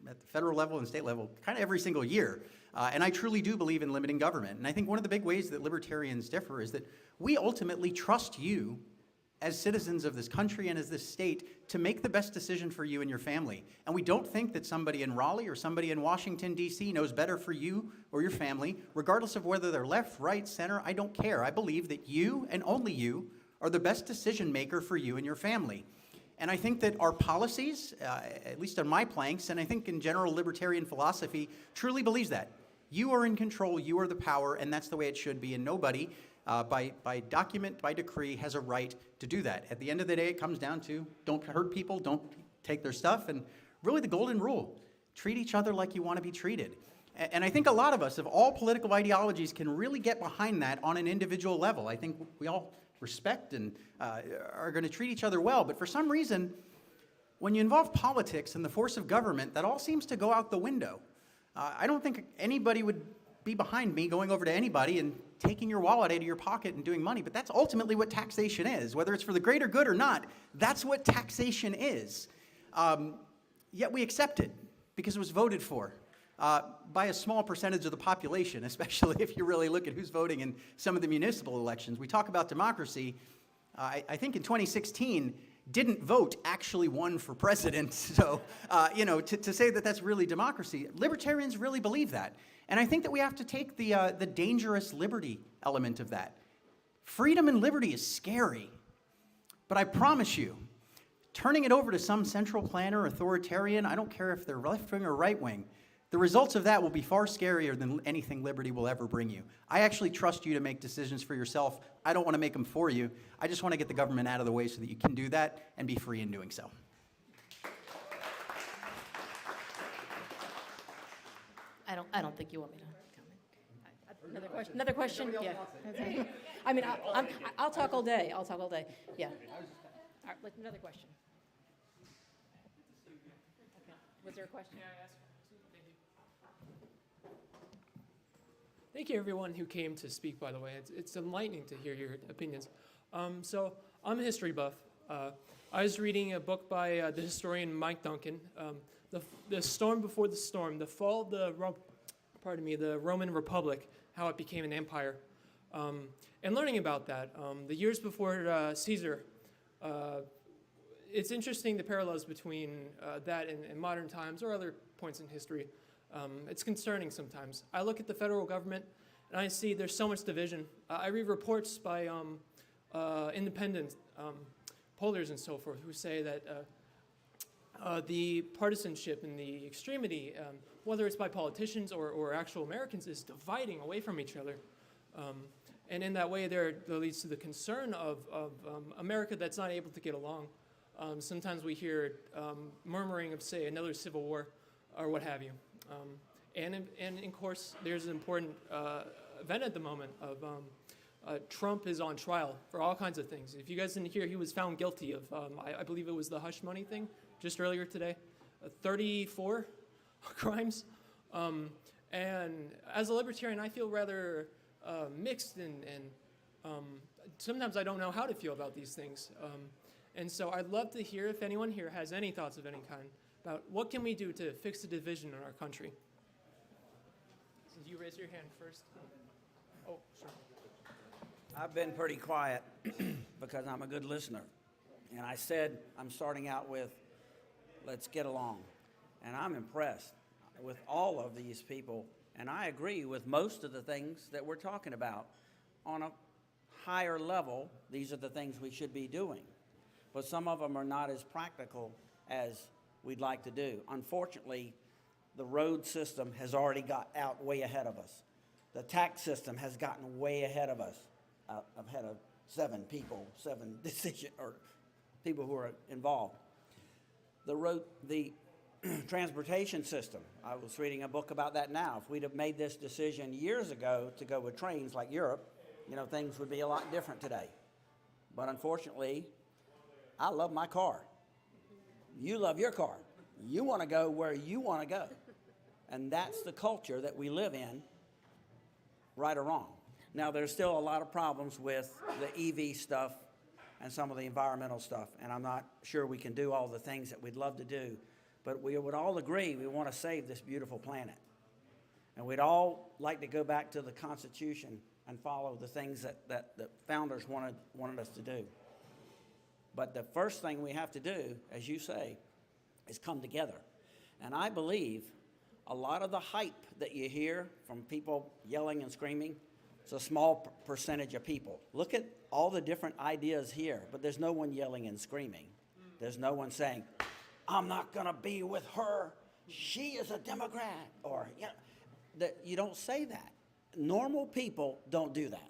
at the federal level and state level kind of every single year. And I truly do believe in limiting government. And I think one of the big ways that Libertarians differ is that we ultimately trust you as citizens of this country and as this state to make the best decision for you and your family. And we don't think that somebody in Raleigh or somebody in Washington, D.C. knows better for you or your family, regardless of whether they're left, right, center. I don't care. I believe that you and only you are the best decision maker for you and your family. And I think that our policies, at least on my planks, and I think in general libertarian philosophy, truly believes that. You are in control, you are the power, and that's the way it should be, and nobody by document, by decree, has a right to do that. At the end of the day, it comes down to don't hurt people, don't take their stuff, and really the golden rule, treat each other like you want to be treated. And I think a lot of us of all political ideologies can really get behind that on an individual level. I think we all respect and are going to treat each other well, but for some reason, when you involve politics and the force of government, that all seems to go out the window. I don't think anybody would be behind me going over to anybody and taking your wallet out of your pocket and doing money, but that's ultimately what taxation is. Whether it's for the greater good or not, that's what taxation is. Yet we accept it because it was voted for by a small percentage of the population, especially if you really look at who's voting in some of the municipal elections. We talk about democracy. I think in 2016, didn't vote actually won for president. So, to say that that's really democracy, libertarians really believe that. And I think that we have to take the dangerous liberty element of that. Freedom and liberty is scary, but I promise you, turning it over to some central planner, authoritarian, I don't care if they're left wing or right wing, the results of that will be far scarier than anything liberty will ever bring you. I actually trust you to make decisions for yourself. I don't want to make them for you. I just want to get the government out of the way so that you can do that and be free in doing so. I don't think you want me to comment. Another question? Yeah. I mean, I'll talk all day. Yeah. All right, another question. Okay. Was there a question? Thank you, everyone who came to speak, by the way. It's enlightening to hear your opinions. So I'm a history buff. I was reading a book by the historian Mike Duncan, The Storm Before the Storm, the fall of the Roman Republic, how it became an empire. And learning about that, the years before Caesar, it's interesting the parallels between that and modern times or other points in history. It's concerning sometimes. I look at the federal government and I see there's so much division. I read reports by independent pollers and so forth who say that the partisanship and the extremity, whether it's by politicians or actual Americans, is dividing away from each other. And in that way, that leads to the concern of America that's not able to get along. Sometimes we hear murmuring of, say, another civil war or what have you. And of course, there's an important event at the moment of Trump is on trial for all kinds of things. If you guys didn't hear, he was found guilty of, I believe it was the hush money thing just earlier today, 34 crimes. And as a libertarian, I feel rather mixed and sometimes I don't know how to feel about these things. And so I'd love to hear if anyone here has any thoughts of any kind about what can we do to fix the division in our country. Since you raised your hand first. Oh, sure. I've been pretty quiet because I'm a good listener. And I said I'm starting out with, let's get along. And I'm impressed with all of these people. And I agree with most of the things that we're talking about. On a higher level, these are the things we should be doing. But some of them are not as practical as we'd like to do. Unfortunately, the road system has already got out way ahead of us. The tax system has gotten way ahead of us, ahead of seven decision or people who are involved. The transportation system. I was reading a book about that now. If we'd have made this decision years ago to go with trains like Europe, things would be a lot different today. But unfortunately, I love my car. You love your car. You want to go where you want to go. And that's the culture that we live in, right or wrong. Now, there's still a lot of problems with the EV stuff and some of the environmental stuff, and I'm not sure we can do all the things that we'd love to do, but we would all agree we want to save this beautiful planet. And we'd all like to go back to the Constitution and follow the things that the founders wanted us to do. But the first thing we have to do, as you say, is come together. And I believe a lot of the hype that you hear from people yelling and screaming, it's a small percentage of people. Look at all the different ideas here, but there's no one yelling and screaming. There's no one saying, I'm not going to be with her. She is a Democrat. Or, you don't say that. Normal people don't do that.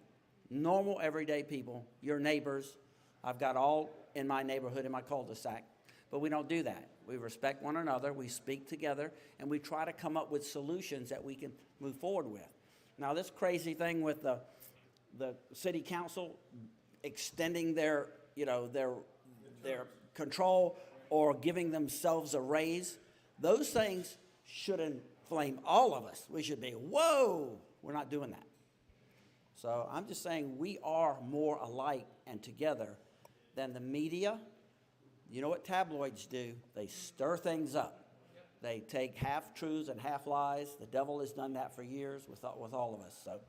normal, everyday people, your neighbors. I've got all in my neighborhood, in my cul-de-sac. But we don't do that. We respect one another, we speak together, and we try to come up with solutions that we can move forward with. Now, this crazy thing with the city council extending their control or giving themselves a raise, those things should inflame all of us. We should be, whoa, we're not doing that. So I'm just saying we are more alike and together than the media. You know what tabloids do? They stir things up. They take half-truths and half-lies. The devil has done that for years with all of us. So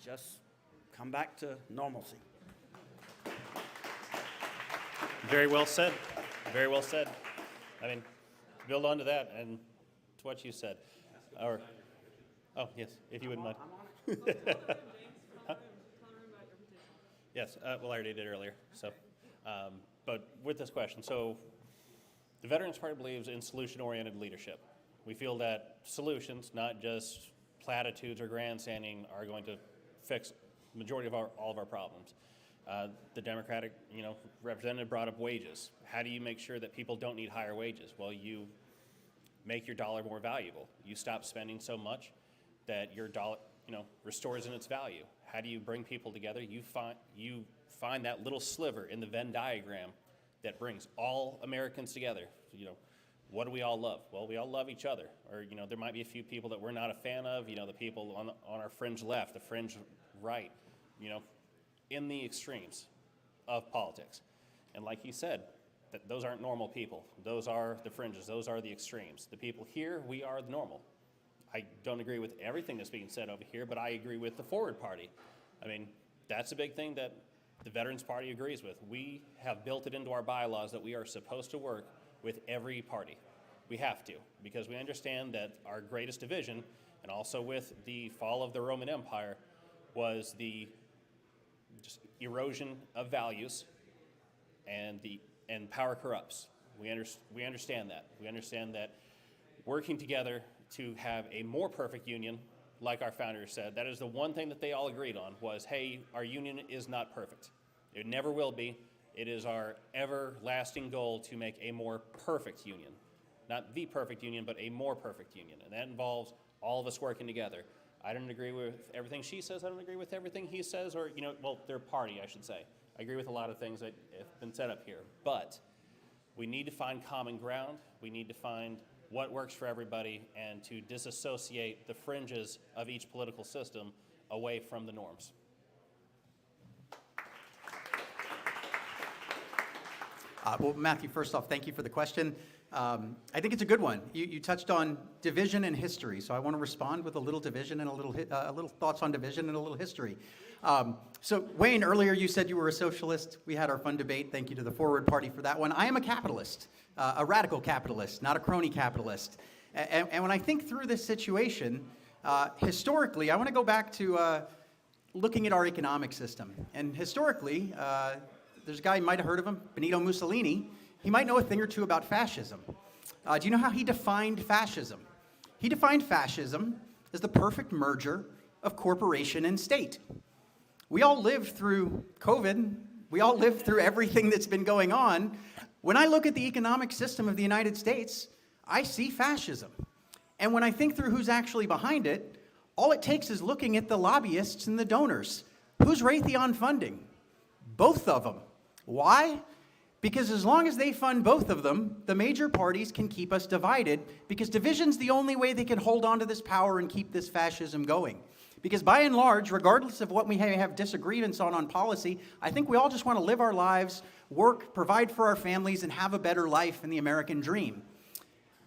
just come back to normalcy. Very well said. Very well said. I mean, build on to that and to what you said. Or, oh, yes, if you wouldn't mind. Huh? Yes, well, I already did earlier. So, but with this question, so the Veterans Party believes in solution-oriented leadership. We feel that solutions, not just platitudes or grandstanding, are going to fix the majority of all of our problems. The Democratic, representative brought up wages. How do you make sure that people don't need higher wages? Well, you make your dollar more valuable. You stop spending so much that your dollar, restores in its value. How do you bring people together? You find that little sliver in the Venn diagram that brings all Americans together. What do we all love? Well, we all love each other. Or, there might be a few people that we're not a fan of, the people on our fringe left, the fringe right, in the extremes of politics. And like you said, those aren't normal people. Those are the fringes. Those are the extremes. The people here, we are the normal. I don't agree with everything that's being said over here, but I agree with the Forward Party. I mean, that's a big thing that the Veterans Party agrees with. We have built it into our bylaws that we are supposed to work with every party. We have to, because we understand that our greatest division, and also with the fall of the Roman Empire, was the just erosion of values, and power corrupts. We understand that. We understand that working together to have a more perfect union, like our founders said, that is the one thing that they all agreed on was, hey, our union is not perfect. It never will be. It is our everlasting goal to make a more perfect union. Not the perfect union, but a more perfect union. And that involves all of us working together. I don't agree with everything she says. I don't agree with everything he says, or, their party, I should say. I agree with a lot of things that have been said up here. But we need to find common ground. We need to find what works for everybody and to disassociate the fringes of each political system away from the norms. Well, Matthew, first off, thank you for the question. I think it's a good one. You touched on division and history, so I want to respond with a little division and a little thoughts on division and a little history. So, Wayne, earlier you said you were a socialist. We had our fun debate. Thank you to the Forward Party for that one. I am a capitalist, a radical capitalist, not a crony capitalist. And when I think through this situation, historically, I want to go back to looking at our economic system. And historically, there's a guy, you might have heard of him, Benito Mussolini. He might know a thing or two about fascism. Do you know how he defined fascism? He defined fascism as the perfect merger of corporation and state. We all lived through COVID. We all lived through everything that's been going on. When I look at the economic system of the United States, I see fascism. And when I think through who's actually behind it, all it takes is looking at the lobbyists and the donors. Who's Raytheon funding? Both of them. Why? Because as long as they fund both of them, the major parties can keep us divided, because division's the only way they can hold on to this power and keep this fascism going. Because by and large, regardless of what we have disagreements on policy, I think we all just want to live our lives, work, provide for our families, and have a better life in the American dream.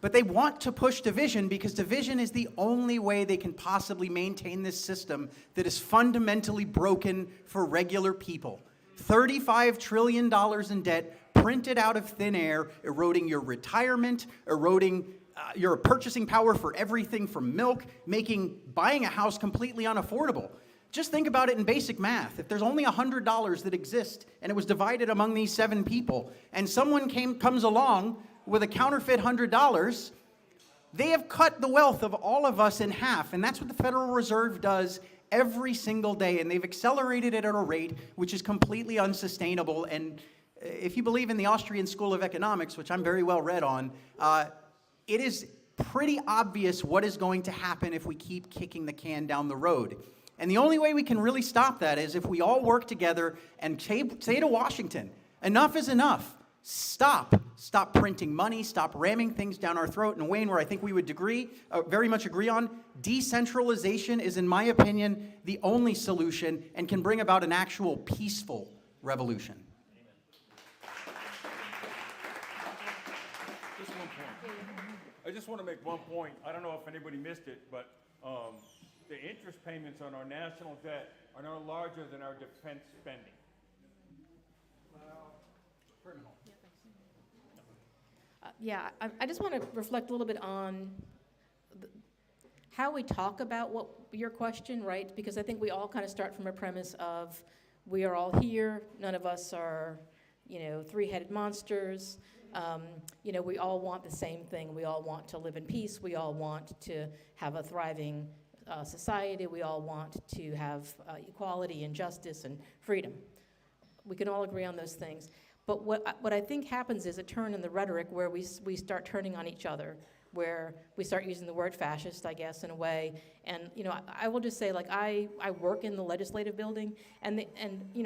But they want to push division because division is the only way they can possibly maintain this system that is fundamentally broken for regular people. $35 trillion in debt printed out of thin air, eroding your retirement, eroding your purchasing power for everything from milk, making buying a house completely unaffordable. Just think about it in basic math. If there's only $100 that exist and it was divided among these 7 people, and someone comes along with a counterfeit $100, they have cut the wealth of all of us in half, and that's what the Federal Reserve does every single day, and they've accelerated it at a rate which is completely unsustainable. And if you believe in the Austrian School of Economics, which I'm very well read on, it is pretty obvious what is going to happen if we keep kicking the can down the road. And the only way we can really stop that is if we all work together and say to Washington, enough is enough. Stop printing money, stop ramming things down our throat. And Wayne, where I think we would very much agree on, decentralization is, in my opinion, the only solution and can bring about an actual peaceful revolution. Just one point. I just want to make one point. I don't know if anybody missed it, but the interest payments on our national debt are now larger than our defense spending. Criminal. I just want to reflect a little bit on how we talk about what your question, right? Because I think we all kind of start from a premise of we are all here, none of us are, three-headed monsters. We all want the same thing. We all want to live in peace. We all want to have a thriving society. We all want to have equality and justice and freedom. We can all agree on those things. But what I think happens is a turn in the rhetoric where we start turning on each other, where we start using the word fascist, I guess, in a way. And, I will just say, I work in the legislative building, and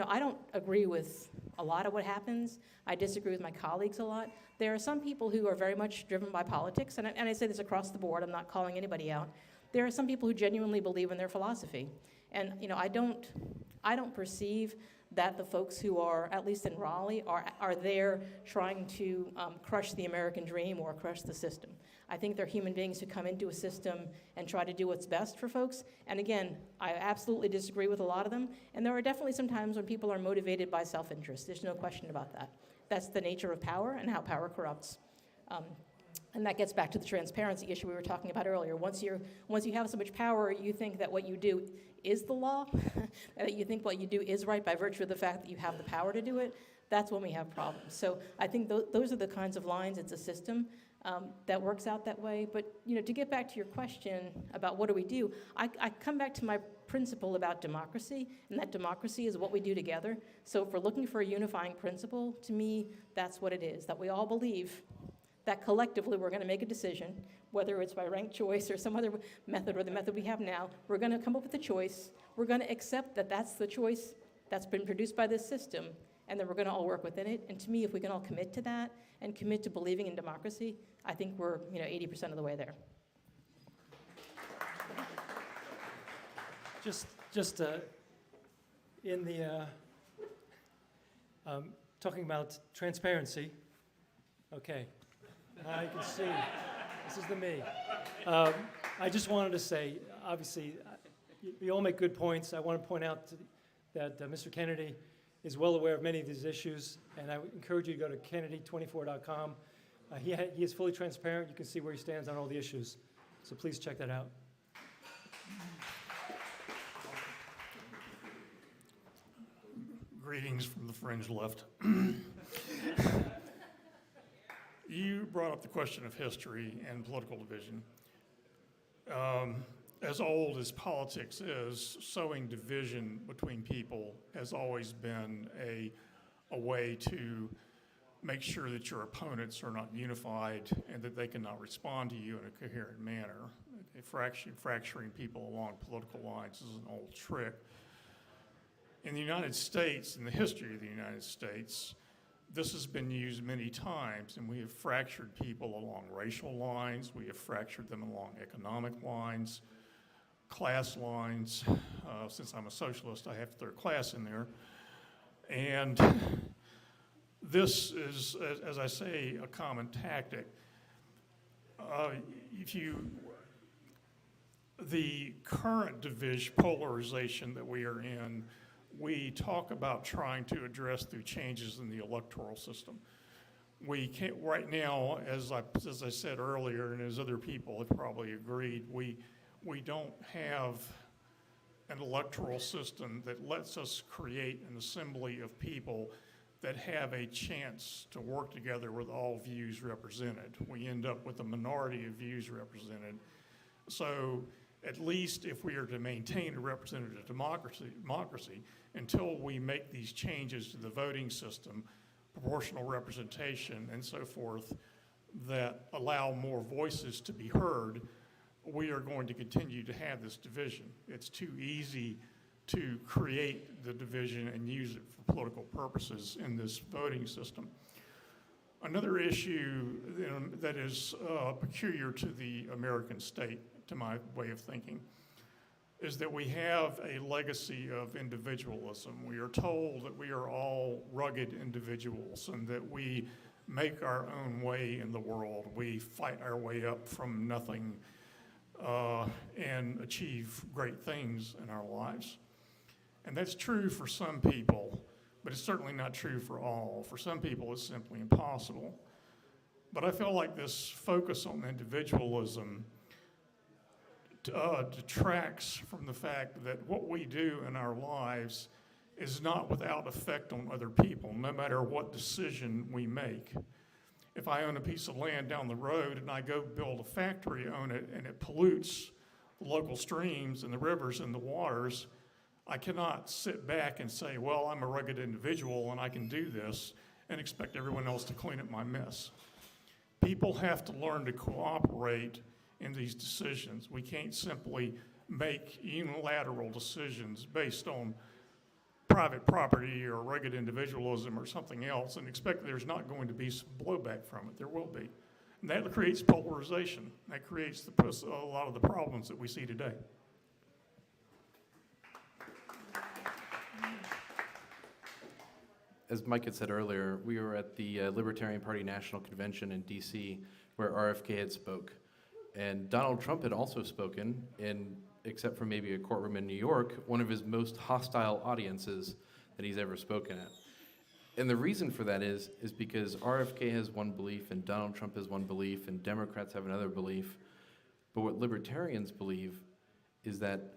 I don't agree with a lot of what happens. I disagree with my colleagues a lot. There are some people who are very much driven by politics, and I say this across the board. I'm not calling anybody out. There are some people who genuinely believe in their philosophy. And, I don't perceive that the folks who are, at least in Raleigh, are there trying to crush the American dream or crush the system. I think they're human beings who come into a system and try to do what's best for folks. And again, I absolutely disagree with a lot of them. And there are definitely some times when people are motivated by self-interest. There's no question about that. That's the nature of power and how power corrupts. And that gets back to the transparency issue we were talking about earlier. Once you have so much power, you think that what you do is the law, that you think what you do is right by virtue of the fact that you have the power to do it. That's when we have problems. So I think those are the kinds of lines. It's a system that works out that way. But to get back to your question about what do we do, I come back to my principle about democracy, and that democracy is what we do together. So if we're looking for a unifying principle, to me, that's what it is, that we all believe that collectively we're going to make a decision, whether it's by ranked choice or some other method or the method we have now. We're going to come up with a choice. We're going to accept that that's the choice that's been produced by this system, and then we're going to all work within it. And to me, if we can all commit to that and commit to believing in democracy, I think we're 80% of the way there. Just in the talking about transparency. Okay. Now you can see, this is the me. I just wanted to say, obviously, you all make good points. I want to point out that Mr. Kennedy is well aware of many of these issues, and I would encourage you to go to kennedy24.com. He is fully transparent. You can see where he stands on all the issues. So please check that out. Greetings from the fringe left. You brought up the question of history and political division. As old as politics is, sowing division between people has always been a way to make sure that your opponents are not unified and that they cannot respond to you in a coherent manner. Fracturing people along political lines is an old trick. In the United States, in the history of the United States, this has been used many times, and we have fractured people along racial lines. We have fractured them along economic lines, class lines. Since I'm a socialist, I have to throw class in there. And this is, as I say, a common tactic. The current polarization that we are in, we talk about trying to address through changes in the electoral system. We can't, right now, as I said earlier, and as other people have probably agreed, we don't have an electoral system that lets us create an assembly of people that have a chance to work together with all views represented. We end up with a minority of views represented. So at least if we are to maintain a representative democracy, until we make these changes to the voting system, proportional representation, and so forth, that allow more voices to be heard, we are going to continue to have this division. It's too easy to create the division and use it for political purposes in this voting system. Another issue that is peculiar to the American state, to my way of thinking, is that we have a legacy of individualism. We are told that we are all rugged individuals and that we make our own way in the world. We fight our way up from nothing and achieve great things in our lives. And that's true for some people, but it's certainly not true for all. For some people, it's simply impossible. But I feel like this focus on individualism detracts from the fact that what we do in our lives is not without effect on other people, no matter what decision we make. If I own a piece of land down the road and I go build a factory on it and it pollutes the local streams and the rivers and the waters, I cannot sit back and say, well, I'm a rugged individual and I can do this, and expect everyone else to clean up my mess. People have to learn to cooperate in these decisions. We can't simply make unilateral decisions based on private property or rugged individualism or something else and expect there's not going to be some blowback from it. There will be. And that creates polarization. That creates a lot of the problems that we see today. As Mike had said earlier, we were at the Libertarian Party National Convention in DC where RFK had spoke. And Donald Trump had also spoken in, except for maybe a courtroom in New York, one of his most hostile audiences that he's ever spoken at. And the reason for that is because RFK has one belief and Donald Trump has one belief and Democrats have another belief. But what libertarians believe is that,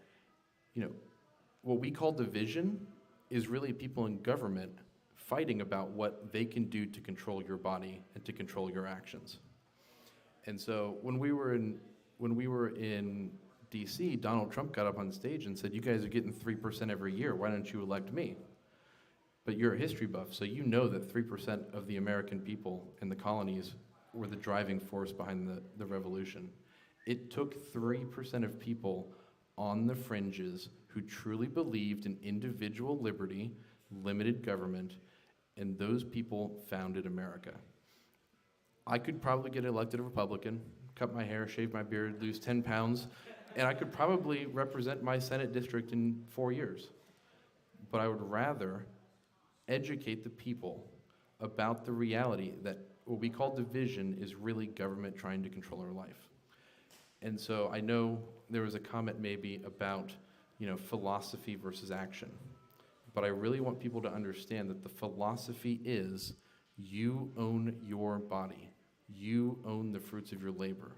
what we call division is really people in government fighting about what they can do to control your body and to control your actions. And so when we were in DC, Donald Trump got up on stage and said, you guys are getting 3% every year, why don't you elect me? But you're a history buff, so you know that 3% of the American people in the colonies were the driving force behind the revolution. It took 3% of people on the fringes who truly believed in individual liberty, limited government, and those people founded America. I could probably get elected a Republican, cut my hair, shave my beard, lose 10 pounds, and I could probably represent my Senate district in 4 years. But I would rather educate the people about the reality that what we call division is really government trying to control our life. And so I know there was a comment maybe about, philosophy versus action. But I really want people to understand that the philosophy is you own your body. You own the fruits of your labor.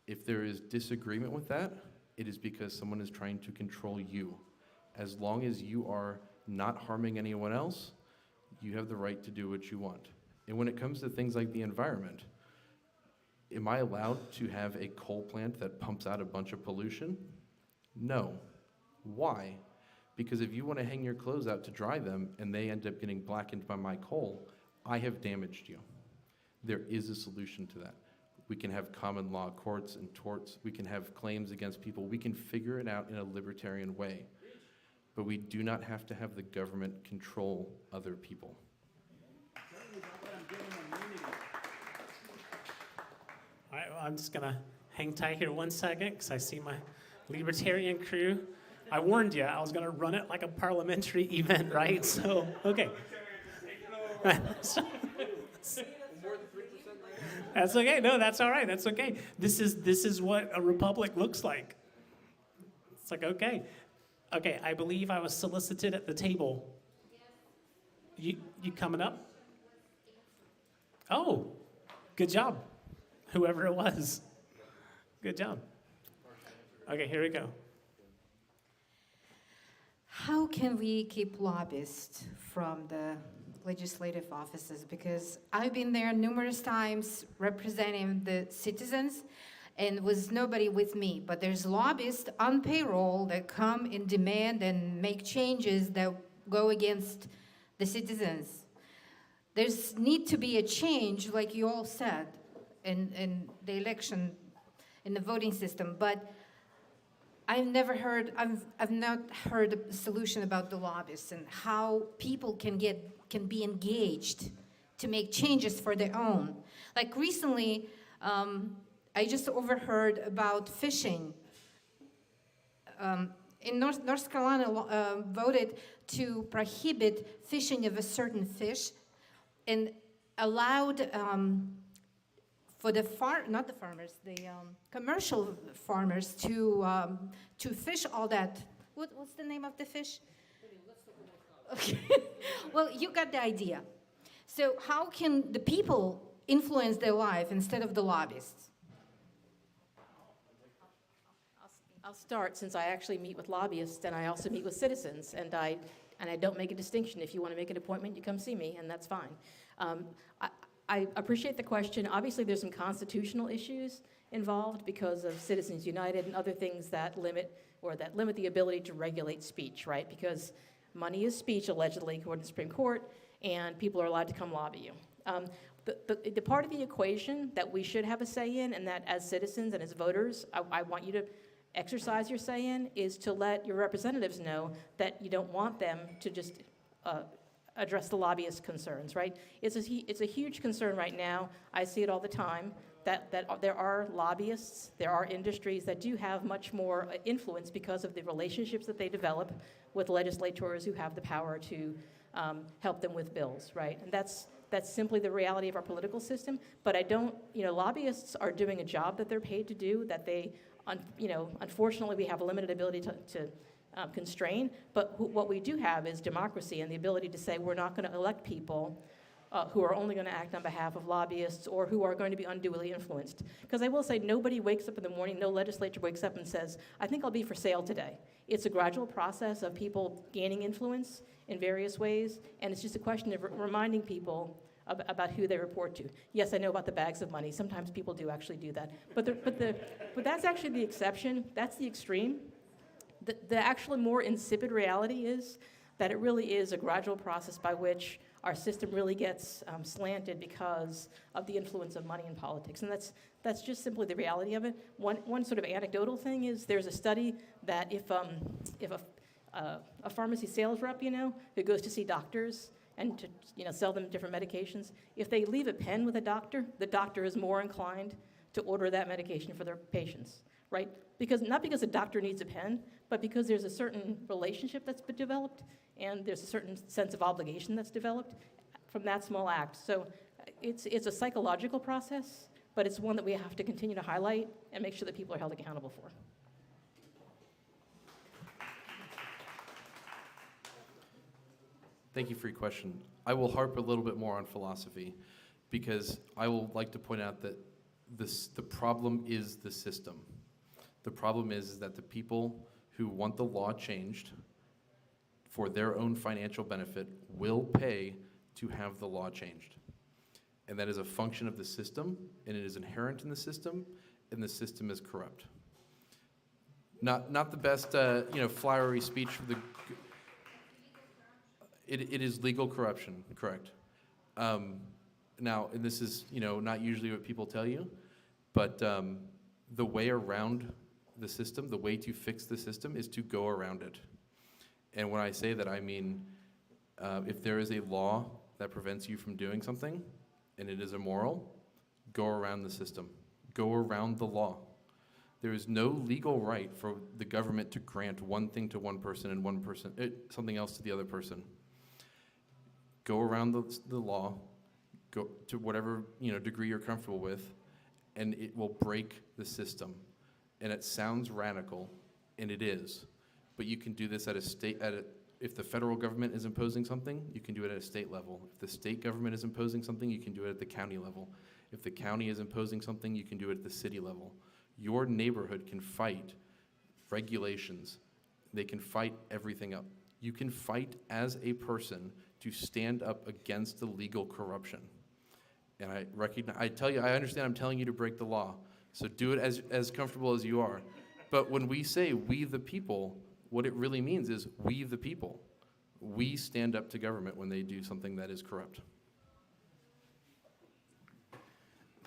If there is disagreement with that, it is because someone is trying to control you. As long as you are not harming anyone else, you have the right to do what you want. And when it comes to things like the environment, am I allowed to have a coal plant that pumps out a bunch of pollution? No. Why? Because if you want to hang your clothes out to dry them and they end up getting blackened by my coal, I have damaged you. There is a solution to that. We can have common law courts and torts. We can have claims against people. We can figure it out in a libertarian way. But we do not have to have the government control other people. All right, well, I'm just going to hang tight here 1 second because I see my libertarian crew. I warned you, I was going to run it like a parliamentary event, right? So, okay. That's okay. No, that's all right. That's okay. This is what a republic looks like. It's like, okay. Okay, I believe I was solicited at the table. You coming up? Oh, good job. Whoever it was. Good job. Okay, here we go. How can we keep lobbyists from the legislative offices? Because I've been there numerous times representing the citizens, and was nobody with me. But there's lobbyists on payroll that come and demand and make changes that go against the citizens. There's need to be a change, like you all said, in the election, in the voting system. But I've not heard a solution about the lobbyists and how people can be engaged to make changes for their own. Like recently, I just overheard about fishing. In North Carolina voted to prohibit fishing of a certain fish and allowed for the commercial farmers to fish all that. What's the name of the fish? Okay. Well, you got the idea. So how can the people influence their life instead of the lobbyists? I'll start, since I actually meet with lobbyists and I also meet with citizens, and I don't make a distinction. If you want to make an appointment, you come see me, and that's fine. I appreciate the question. Obviously, there's some constitutional issues involved because of Citizens United and other things that limit the ability to regulate speech, right? Because money is speech, allegedly, according to the Supreme Court, and people are allowed to come lobby you. The part of the equation that we should have a say in, and that as citizens and as voters, I want you to exercise your say in, is to let your representatives know that you don't want them to just address the lobbyist concerns, right? It's a huge concern right now. I see it all the time, that there are lobbyists, there are industries that do have much more influence because of the relationships that they develop with legislators who have the power to help them with bills, right? And that's simply the reality of our political system. But lobbyists are doing a job that they're paid to do, that they, unfortunately, we have a limited ability to constrain. But what we do have is democracy and the ability to say we're not going to elect people who are only going to act on behalf of lobbyists or who are going to be unduly influenced. Because I will say, nobody wakes up in the morning, no legislature wakes up and says, I think I'll be for sale today. It's a gradual process of people gaining influence in various ways, and it's just a question of reminding people about who they report to. Yes, I know about the bags of money. Sometimes people do actually do that. But that's actually the exception. That's the extreme. The actually more insipid reality is that it really is a gradual process by which our system really gets slanted because of the influence of money in politics. And that's just simply the reality of it. One sort of anecdotal thing is there's a study that if a pharmacy sales rep, who goes to see doctors and to sell them different medications, if they leave a pen with the doctor is more inclined to order that medication for their patients, right? Not because the doctor needs a pen, but because there's a certain relationship that's been developed, and there's a certain sense of obligation that's developed from that small act. So it's a psychological process, but it's one that we have to continue to highlight and make sure that people are held accountable for. Thank you for your question. I will harp a little bit more on philosophy, because I will like to point out that the problem is the system. The problem is that the people who want the law changed for their own financial benefit will pay to have the law changed. And that is a function of the system, and it is inherent in the system, and the system is corrupt. Not the best, flowery speech for the... It is legal corruption, correct. Now, and this is, not usually what people tell you, but the way around the system, the way to fix the system is to go around it. And when I say that, I mean, if there is a law that prevents you from doing something, and it is immoral, go around the system. Go around the law. There is no legal right for the government to grant one thing to one person and something else to the other person. Go around the law, go to whatever degree you're comfortable with, and it will break the system. And it sounds radical, and it is, but you can do this at a state. If the federal government is imposing something, you can do it at a state level. If the state government is imposing something, you can do it at the county level. If the county is imposing something, you can do it at the city level. Your neighborhood can fight regulations. They can fight everything up. You can fight as a person to stand up against the legal corruption. And I understand I'm telling you to break the law, So do it as comfortable as you are. But when we say we the people, what it really means is we the people. We stand up to government when they do something that is corrupt.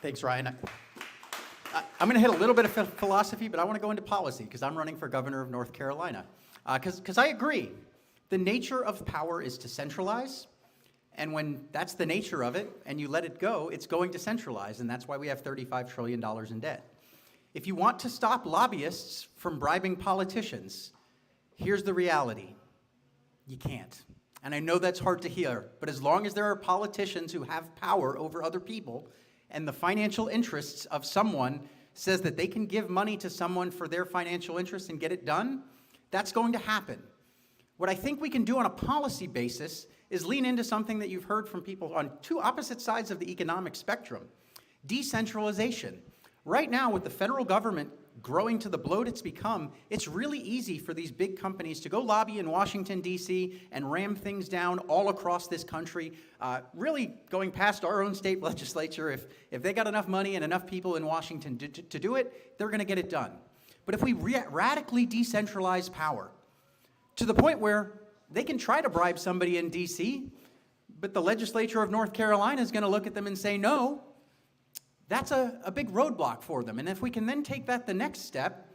Thanks, Ryan. I'm going to hit a little bit of philosophy, but I want to go into policy because I'm running for governor of North Carolina. Because I agree, the nature of power is to centralize, and when that's the nature of it and you let it go, it's going to centralize, and that's why we have $35 trillion in debt. If you want to stop lobbyists from bribing politicians, here's the reality. You can't. And I know that's hard to hear, but as long as there are politicians who have power over other people, and the financial interests of someone says that they can give money to someone for their financial interests and get it done, that's going to happen. What I think we can do on a policy basis is lean into something that you've heard from people on two opposite sides of the economic spectrum. Decentralization. Right now, with the federal government growing to the bloat it's become, it's really easy for these big companies to go lobby in Washington, D.C. and ram things down all across this country, really going past our own state legislature. If they got enough money and enough people in Washington to do it, they're going to get it done. But if we radically decentralize power to the point where they can try to bribe somebody in D.C., but the legislature of North Carolina is going to look at them and say no, that's a big roadblock for them. And if we can then take that the next step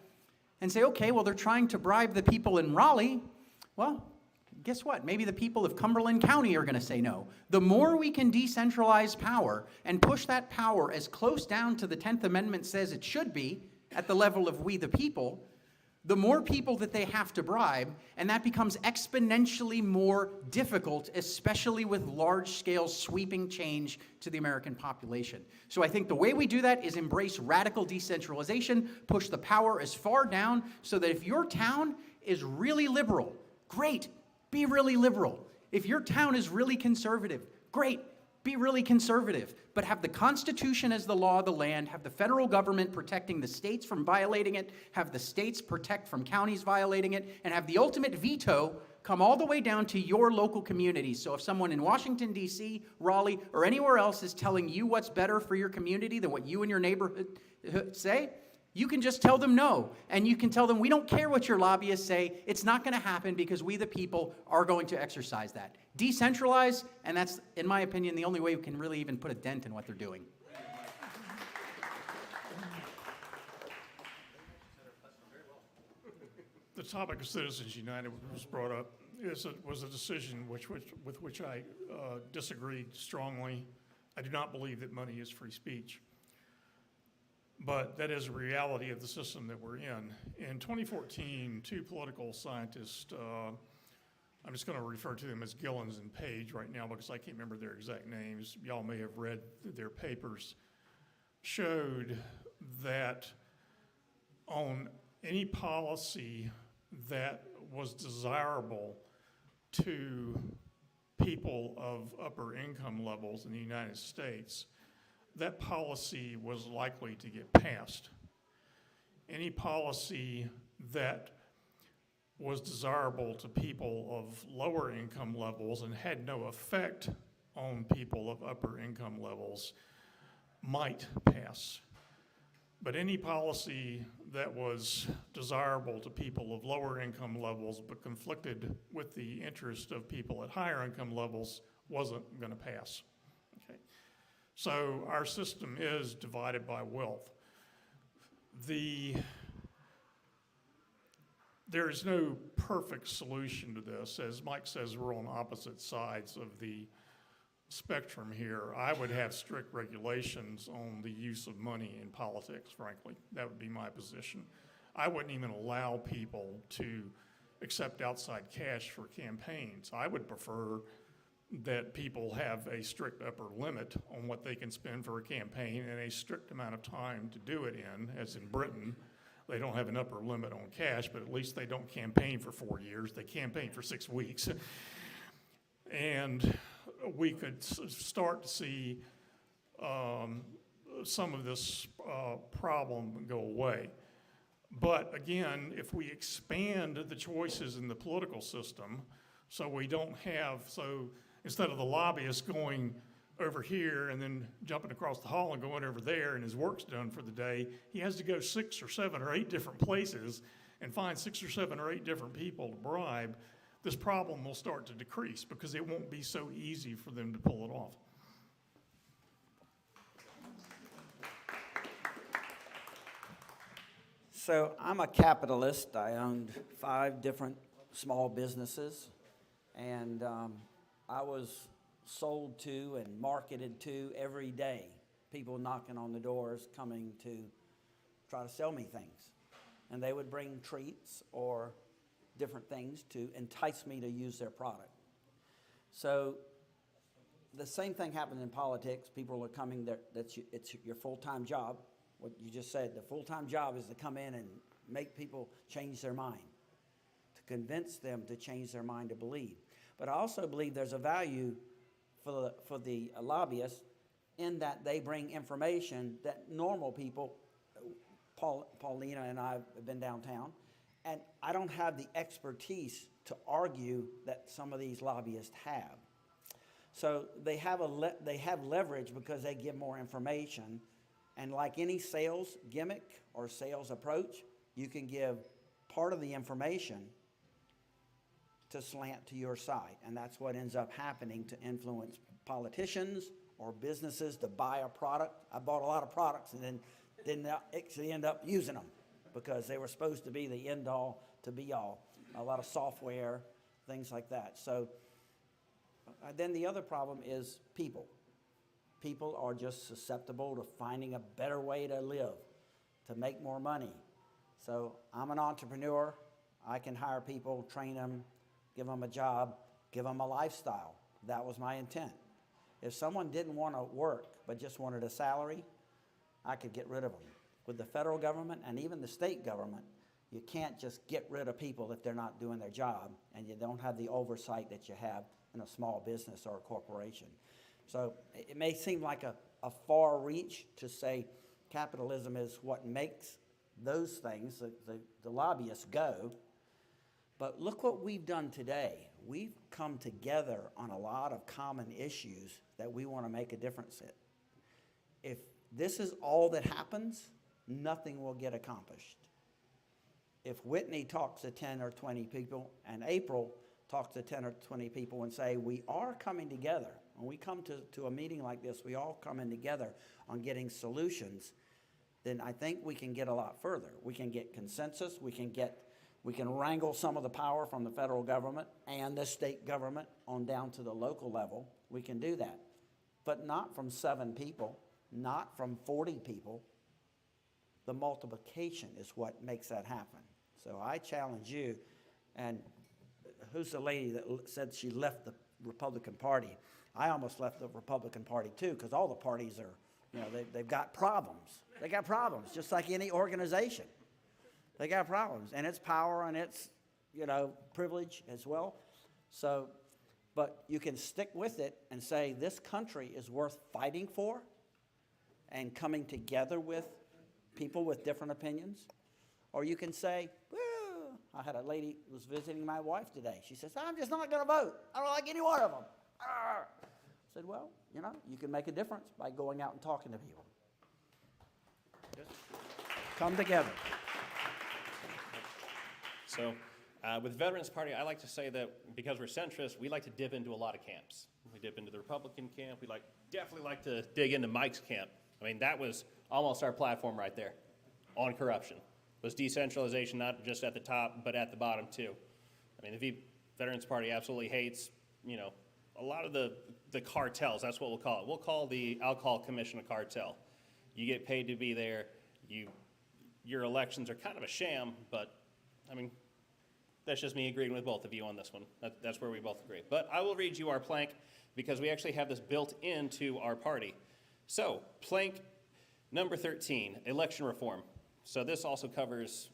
and say, okay, well, they're trying to bribe the people in Raleigh, well, guess what? Maybe the people of Cumberland County are going to say no. The more we can decentralize power and push that power as close down to the 10th Amendment says it should be at the level of we the people, the more people that they have to bribe, and that becomes exponentially more difficult, especially with large-scale sweeping change to the American population. So I think the way we do that is embrace radical decentralization, push the power as far down so that if your town is really liberal, great, be really liberal. If your town is really conservative, great, be really conservative, but have the Constitution as the law of the land, have the federal government protecting the states from violating it, have the states protect from counties violating it, and have the ultimate veto come all the way down to your local communities. So if someone in Washington, D.C., Raleigh, or anywhere else is telling you what's better for your community than what you and your neighborhood say, you can just tell them no. And you can tell them, we don't care what your lobbyists say. It's not going to happen because we, the people, are going to exercise that. Decentralize, and that's, in my opinion, the only way we can really even put a dent in what they're doing. The topic of Citizens United was brought up. Was a decision with which I disagreed strongly. I do not believe that money is free speech. But that is a reality of the system that we're in. In 2014, two political scientists, I'm just going to refer to them as Gillens and Page right now because I can't remember their exact names. Y'all may have read their papers, showed that on any policy that was desirable to people of upper income levels in the United States, that policy was likely to get passed. Any policy that was desirable to people of lower income levels and had no effect on people of upper income levels might pass. But any policy that was desirable to people of lower income levels but conflicted with the interest of people at higher income levels wasn't going to pass. Okay. So our system is divided by wealth. There is no perfect solution to this. As Mike says, we're on opposite sides of the spectrum here. I would have strict regulations on the use of money in politics, frankly. That would be my position. I wouldn't even allow people to accept outside cash for campaigns. I would prefer that people have a strict upper limit on what they can spend for a campaign and a strict amount of time to do it in, as in Britain. They don't have an upper limit on cash, but at least they don't campaign for 4 years. They campaign for 6 weeks. And we could start to see some of this problem go away. But again, if we expand the choices in the political system, so we don't have, so instead of the lobbyists going over here and then jumping across the hall and going over there and his work's done for the day. He has to go 6 or 7 or 8 different places and find 6 or 7 or 8 different people to bribe. This problem will start to decrease because it won't be so easy for them to pull it off. So I'm a capitalist. I owned 5 different small businesses, and I was sold to and marketed to every day. People knocking on the doors, coming to try to sell me things. And they would bring treats or different things to entice me to use their product. So the same thing happened in politics. People are coming there, it's your full-time job. What you just said, the full-time job is to come in and make people change their mind, to convince them to change their mind to believe. But I also believe there's a value for the lobbyists in that they bring information that normal people, Paulina and I have been downtown, and I don't have the expertise to argue that some of these lobbyists have. So they have leverage because they give more information. And like any sales gimmick or sales approach, you can give part of the information to slant to your side. And that's what ends up happening to influence politicians or businesses to buy a product. I bought a lot of products and then didn't actually end up using them because they were supposed to be the end all to be all. A lot of software, things like that. So then the other problem is people. People are just susceptible to finding a better way to live, to make more money. So I'm an entrepreneur. I can hire people, train them, give them a job, give them a lifestyle. That was my intent. If someone didn't want to work but just wanted a salary, I could get rid of them. With the federal government and even the state government, you can't just get rid of people if they're not doing their job and you don't have the oversight that you have in a small business or a corporation. So it may seem like a far reach to say capitalism is what makes those things, the lobbyists, go. But look what we've done today. We've come together on a lot of common issues that we want to make a difference in. If this is all that happens, nothing will get accomplished. If Whitney talks to 10 or 20 people and April talks to 10 or 20 people and say, we are coming together. When we come to a meeting like this, we all come in together on getting solutions, then I think we can get a lot further. We can get consensus. We can wrangle some of the power from the federal government and the state government on down to the local level. We can do that. But not from 7 people, not from 40 people. The multiplication is what makes that happen. So I challenge you, and who's the lady that said she left the Republican Party? I almost left the Republican Party too, because all the parties are, they've got problems. They got problems, just like any organization. They got problems, and it's power and it's, privilege as well. So, but you can stick with it and say this country is worth fighting for and coming together with people with different opinions. Or you can say, well, I had a lady who was visiting my wife today. She says, I'm just not going to vote. I don't like any one of them. I said, well, you can make a difference by going out and talking to people. Just come together. So with Veterans Party, I like to say that because we're centrist, we like to dip into a lot of camps. We dip into the Republican camp. We definitely like to dig into Mike's camp. I mean, that was almost our platform right there on corruption. It was decentralization, not just at the top, but at the bottom too. I mean, the Veterans Party absolutely hates, a lot of the cartels. That's what we'll call it. We'll call the Alcohol Commission a cartel. You get paid to be there. Your elections are kind of a sham, but I mean, that's just me agreeing with both of you on this one. That's where we both agree. But I will read you our plank because we actually have this built into our party. So, plank number 13, election reform. So this also covers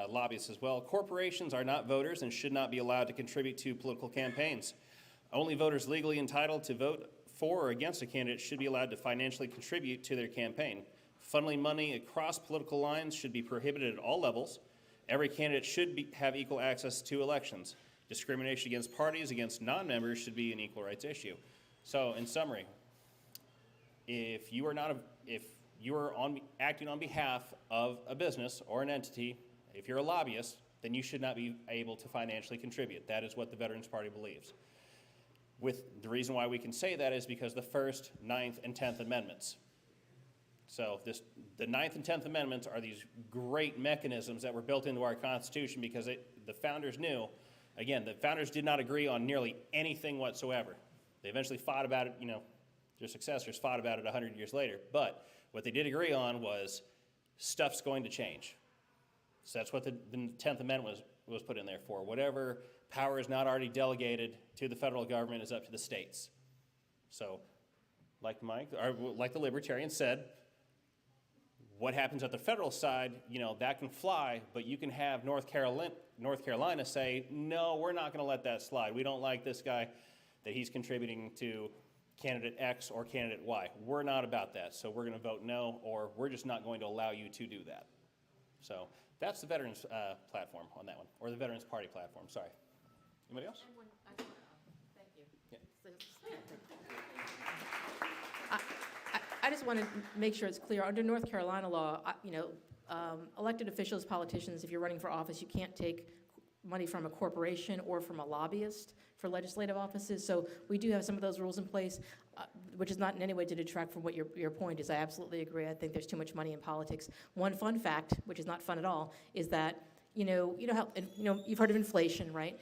lobbyists as well. Corporations are not voters and should not be allowed to contribute to political campaigns. Only voters legally entitled to vote for or against a candidate should be allowed to financially contribute to their campaign. Funneling money across political lines should be prohibited at all levels. Every candidate should have equal access to elections. Discrimination against parties, against non-members should be an equal rights issue. So, in summary, if you are acting on behalf of a business or an entity, if you're a lobbyist, then you should not be able to financially contribute. That is what the Veterans Party believes. With the reason why we can say that is because the First, 9th, and 10th Amendments. So the 9th and 10th Amendments are these great mechanisms that were built into our Constitution because the founders knew, again, the founders did not agree on nearly anything whatsoever. They eventually fought about it, their successors fought about it 100 years later. But what they did agree on was stuff's going to change. So that's what the 10th Amendment was put in there for. Whatever power is not already delegated to the federal government is up to the states. So, like the Libertarian said, what happens at the federal side, that can fly, but you can have North Carolina say, no, we're not going to let that slide. We don't like this guy that he's contributing to candidate X or candidate Y. We're not about that, so we're going to vote no, or we're just not going to allow you to do that. So that's the Veterans platform on that one, or the Veterans Party platform, sorry. Anybody else? Thank you. Yeah. I just want to make sure it's clear. Under North Carolina law, elected officials, politicians, if you're running for office, you can't take money from a corporation or from a lobbyist for legislative offices. So we do have some of those rules in place, which is not in any way to detract from what your point is. I absolutely agree. I think there's too much money in politics. One fun fact, which is not fun at all, is that you know how you've heard of inflation, right?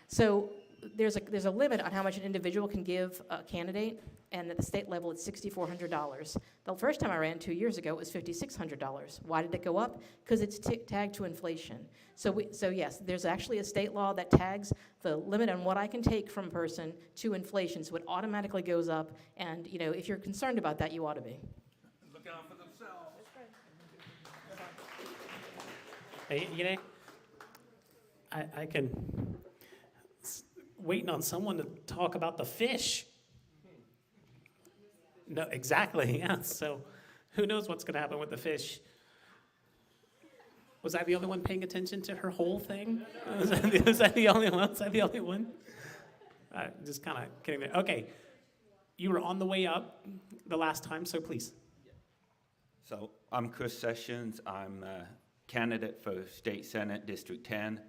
So there's a limit on how much an individual can give a candidate, and at the state level it's $6,400. The first time I ran 2 years ago, it was $5,600. Why did it go up? Because it's tagged to inflation. So yes, there's actually a state law that tags the limit on what I can take from a person to inflation, so it automatically goes up. And if you're concerned about that, you ought to be. Look out for themselves. Hey, I can waiting on someone to talk about the fish. No, exactly, yeah. So who knows what's going to happen with the fish? Was I the only one paying attention to her whole thing? Was that the only one? Was I the only one? Just kind of kidding there. Okay, you were on the way up the last time, so please. So I'm Chris Sessions. I'm a candidate for State Senate, District 10.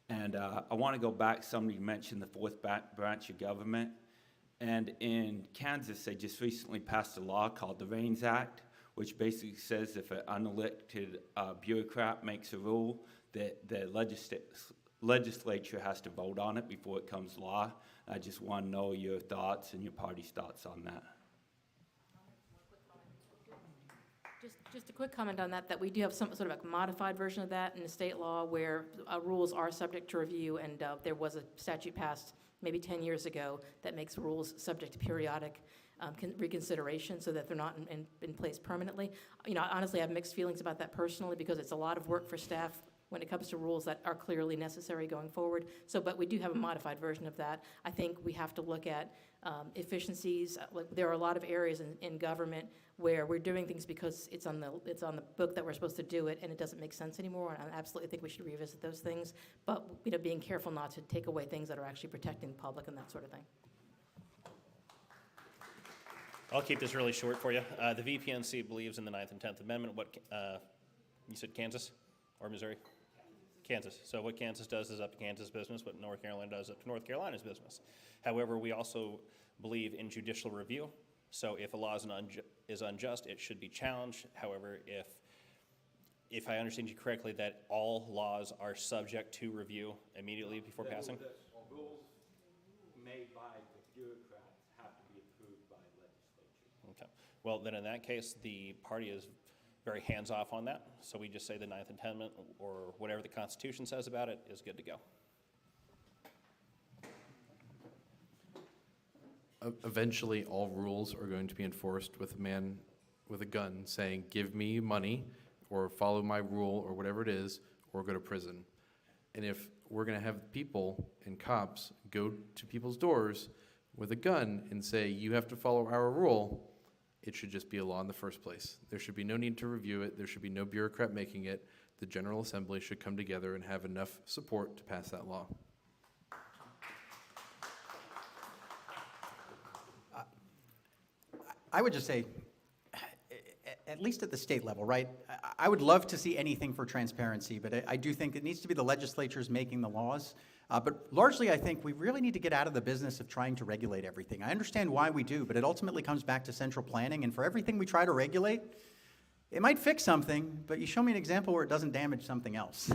And I want to go back, somebody mentioned the fourth branch of government. And in Kansas, they just recently passed a law called the Reins Act, which basically says if an unelected bureaucrat makes a rule, that the legislature has to vote on it before it becomes law. I just want to know your thoughts and your party's thoughts on that. Just a quick comment on that we do have some sort of a modified version of that in the state law where rules are subject to review, and there was a statute passed maybe 10 years ago that makes rules subject to periodic reconsideration so that they're not in place permanently. Honestly, I have mixed feelings about that personally because it's a lot of work for staff when it comes to rules that are clearly necessary going forward. But we do have a modified version of that. I think we have to look at efficiencies. There are a lot of areas in government where we're doing things because it's on the book that we're supposed to do it, and it doesn't make sense anymore. And I absolutely think we should revisit those things, but being careful not to take away things that are actually protecting the public and that sort of thing. I'll keep this really short for you. The VPNC believes in the 9th and 10th Amendment. What you said, Kansas or Missouri? Kansas. So what Kansas does is up to Kansas' business. What North Carolina does up to North Carolina's business. However, we also believe in judicial review. So if a law is unjust, it should be challenged. However, if I understand you correctly, that all laws are subject to review immediately before passing? Rules made by the bureaucrats have to be approved by the legislature. Okay. Well, then in that case, the party is very hands-off on that. So we just say the 9th Amendment or whatever the Constitution says about it is good to go. Eventually, all rules are going to be enforced with a man with a gun saying, give me money, or follow my rule, or whatever it is, or go to prison. And if we're going to have people and cops go to people's doors with a gun and say, you have to follow our rule, it should just be a law in the first place. There should be no need to review it. There should be no bureaucrat making it. The General Assembly should come together and have enough support to pass that law. I would just say, at least at the state level, right? I would love to see anything for transparency, but I do think it needs to be the legislatures making the laws. But largely, I think we really need to get out of the business of trying to regulate everything. I understand why we do, but it ultimately comes back to central planning. And for everything we try to regulate, it might fix something, but you show me an example where it doesn't damage something else.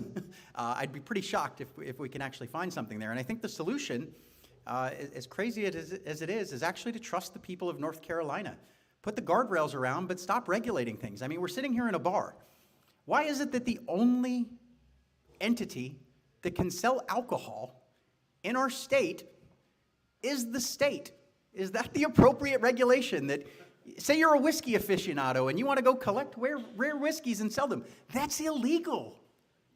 I'd be pretty shocked if we can actually find something there. And I think the solution, as crazy as it is actually to trust the people of North Carolina. Put the guardrails around, but stop regulating things. I mean, we're sitting here in a bar. Why is it that the only entity that can sell alcohol in our state is the state? Is that the appropriate regulation? That, say you're a whiskey aficionado and you want to go collect rare whiskeys and sell them. That's illegal.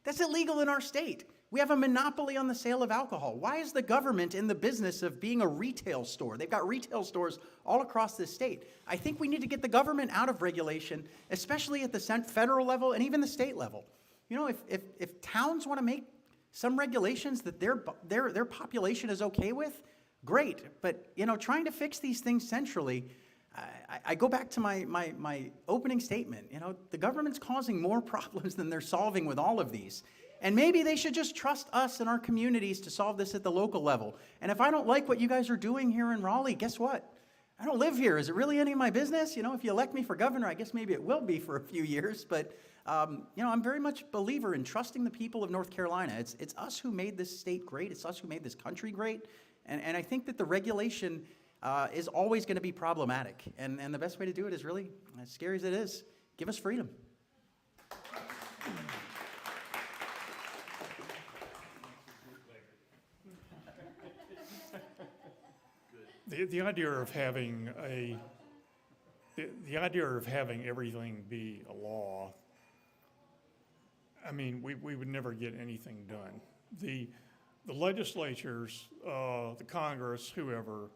That's illegal in our state. We have a monopoly on the sale of alcohol. Why is the government in the business of being a retail store? They've got retail stores all across this state. I think we need to get the government out of regulation, especially at the federal level and even the state level. You know, if towns want to make some regulations that their population is okay with, great. But, you know, trying to fix these things centrally, I go back to my opening statement. You know, the government's causing more problems than they're solving with all of these. And maybe they should just trust us and our communities to solve this at the local level. And if I don't like what you guys are doing here in Raleigh, guess what? I don't live here. Is it really any of my business? You know, if you elect me for governor, I guess maybe it will be for a few years. But, you know, I'm very much a believer in trusting the people of North Carolina. It's us who made this state great. It's us who made this country great. And I think that the regulation is always going to be problematic. And the best way to do it is really, as scary as it is, give us freedom. The idea of having everything be a law, I mean, we would never get anything done. The legislatures, the Congress, whoever,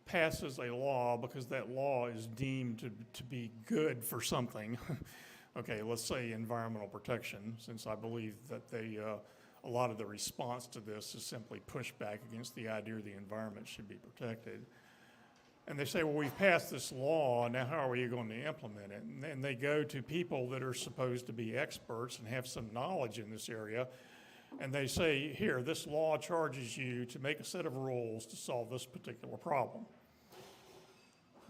passes a law because that law is deemed to be good for something. Okay, let's say environmental protection, since I believe that a lot of the response to this is simply pushback against the idea the environment should be protected. And they say, well, we've passed this law, now how are you going to implement it? And they go to people that are supposed to be experts and have some knowledge in this area, and they say, here, this law charges you to make a set of rules to solve this particular problem.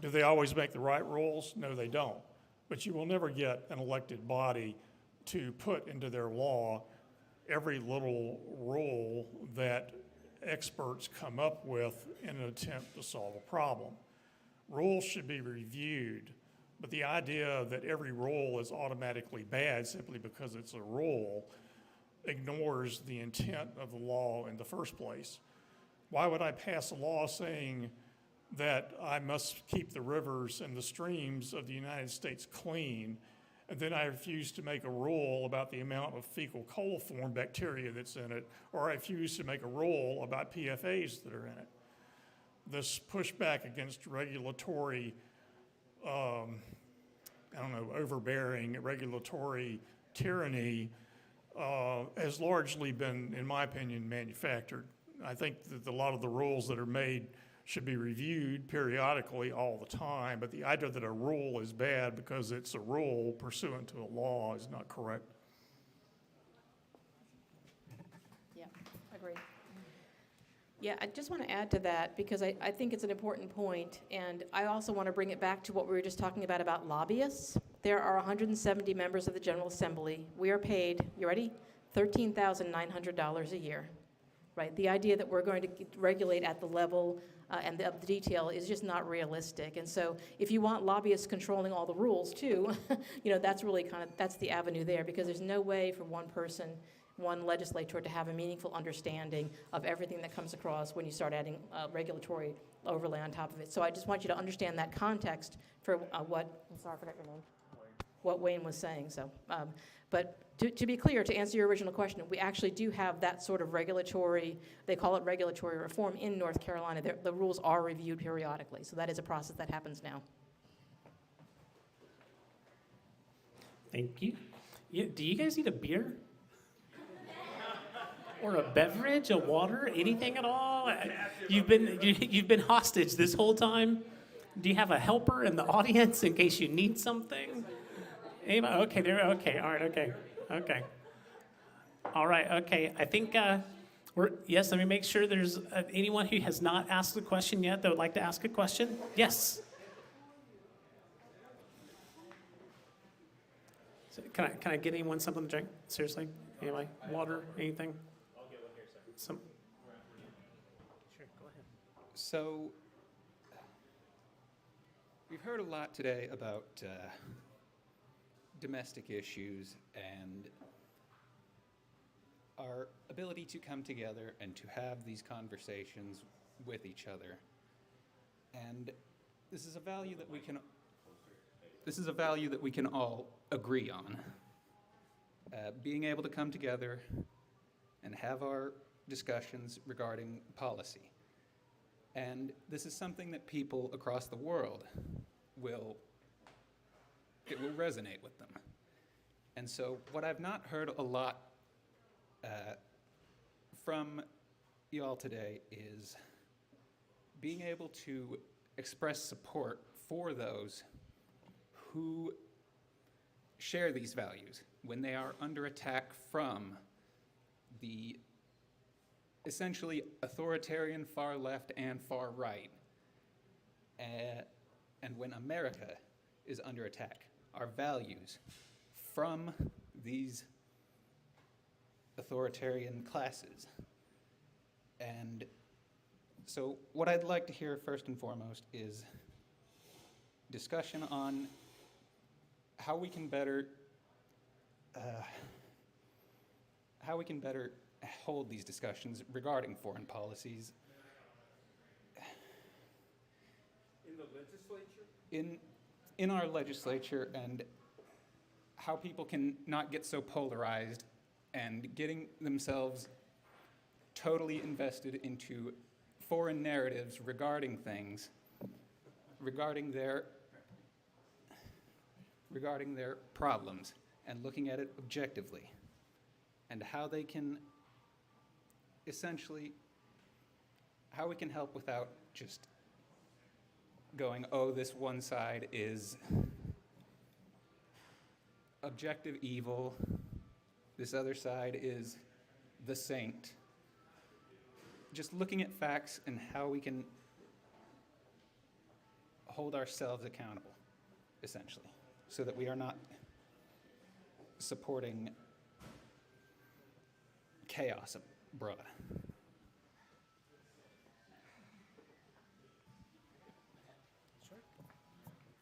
Do they always make the right rules? No, they don't. But you will never get an elected body to put into their law every little rule that experts come up with in an attempt to solve a problem. Rules should be reviewed, but the idea that every rule is automatically bad simply because it's a rule ignores the intent of the law in the first place. Why would I pass a law saying that I must keep the rivers and the streams of the United States clean, and then I refuse to make a rule about the amount of fecal coliform bacteria that's in it, or I refuse to make a rule about PFAS that are in it? This pushback against regulatory, overbearing regulatory tyranny has largely been, in my opinion, manufactured. I think that a lot of the rules that are made should be reviewed periodically all the time, but the idea that a rule is bad because it's a rule pursuant to a law is not correct. Yeah, agree. Yeah, I just want to add to that because I think it's an important point, and I also want to bring it back to what we were just talking about lobbyists. There are 170 members of the General Assembly. We are paid, you ready? $13,900 a year, right? The idea that we're going to regulate at the level and the detail is just not realistic. And so if you want lobbyists controlling all the rules too, you know, that's really that's the avenue there, because there's no way for one person, one legislator to have a meaningful understanding of everything that comes across when you start adding regulatory overlay on top of it. So I just want you to understand that context for I forgot your name. What Wayne was saying. So, but to be clear, to answer your original question, we actually do have that sort of regulatory, they call it regulatory reform in North Carolina. The rules are reviewed periodically. So that is a process that happens now. Thank you. Do you guys need a beer? Or a beverage, a water, anything at all? You've been hostage this whole time. Do you have a helper in the audience in case you need something? Anybody? Okay, there. Okay, all right. Okay, okay. All right. Okay. I think yes. Let me make sure there's anyone who has not asked a question yet that would like to ask a question. Yes. So can I get anyone something to drink? Seriously, anybody? Water? Anything? I'll get one here, sir. Some. Sure. Go ahead. So, we've heard a lot today about domestic issues and our ability to come together and to have these conversations with each other. And this is a value that we can all agree on. Being able to come together and have our discussions regarding policy. And this is something that people across the world will resonate with them. And so what I've not heard a lot from you all today is being able to express support for those who share these values when they are under attack from the essentially authoritarian far left and far right. And when America is under attack, our values from these authoritarian classes. And so what I'd like to hear first and foremost is discussion on how we can better hold these discussions regarding foreign policies. In the legislature? In our legislature, and how people can not get so polarized and getting themselves totally invested into foreign narratives regarding things, regarding their problems, and looking at it objectively, and how they can essentially, how we can help without just going, oh, this one side is objective evil, this other side is the saint. Just looking at facts and how we can hold ourselves accountable, essentially, so that we are not supporting chaos abroad.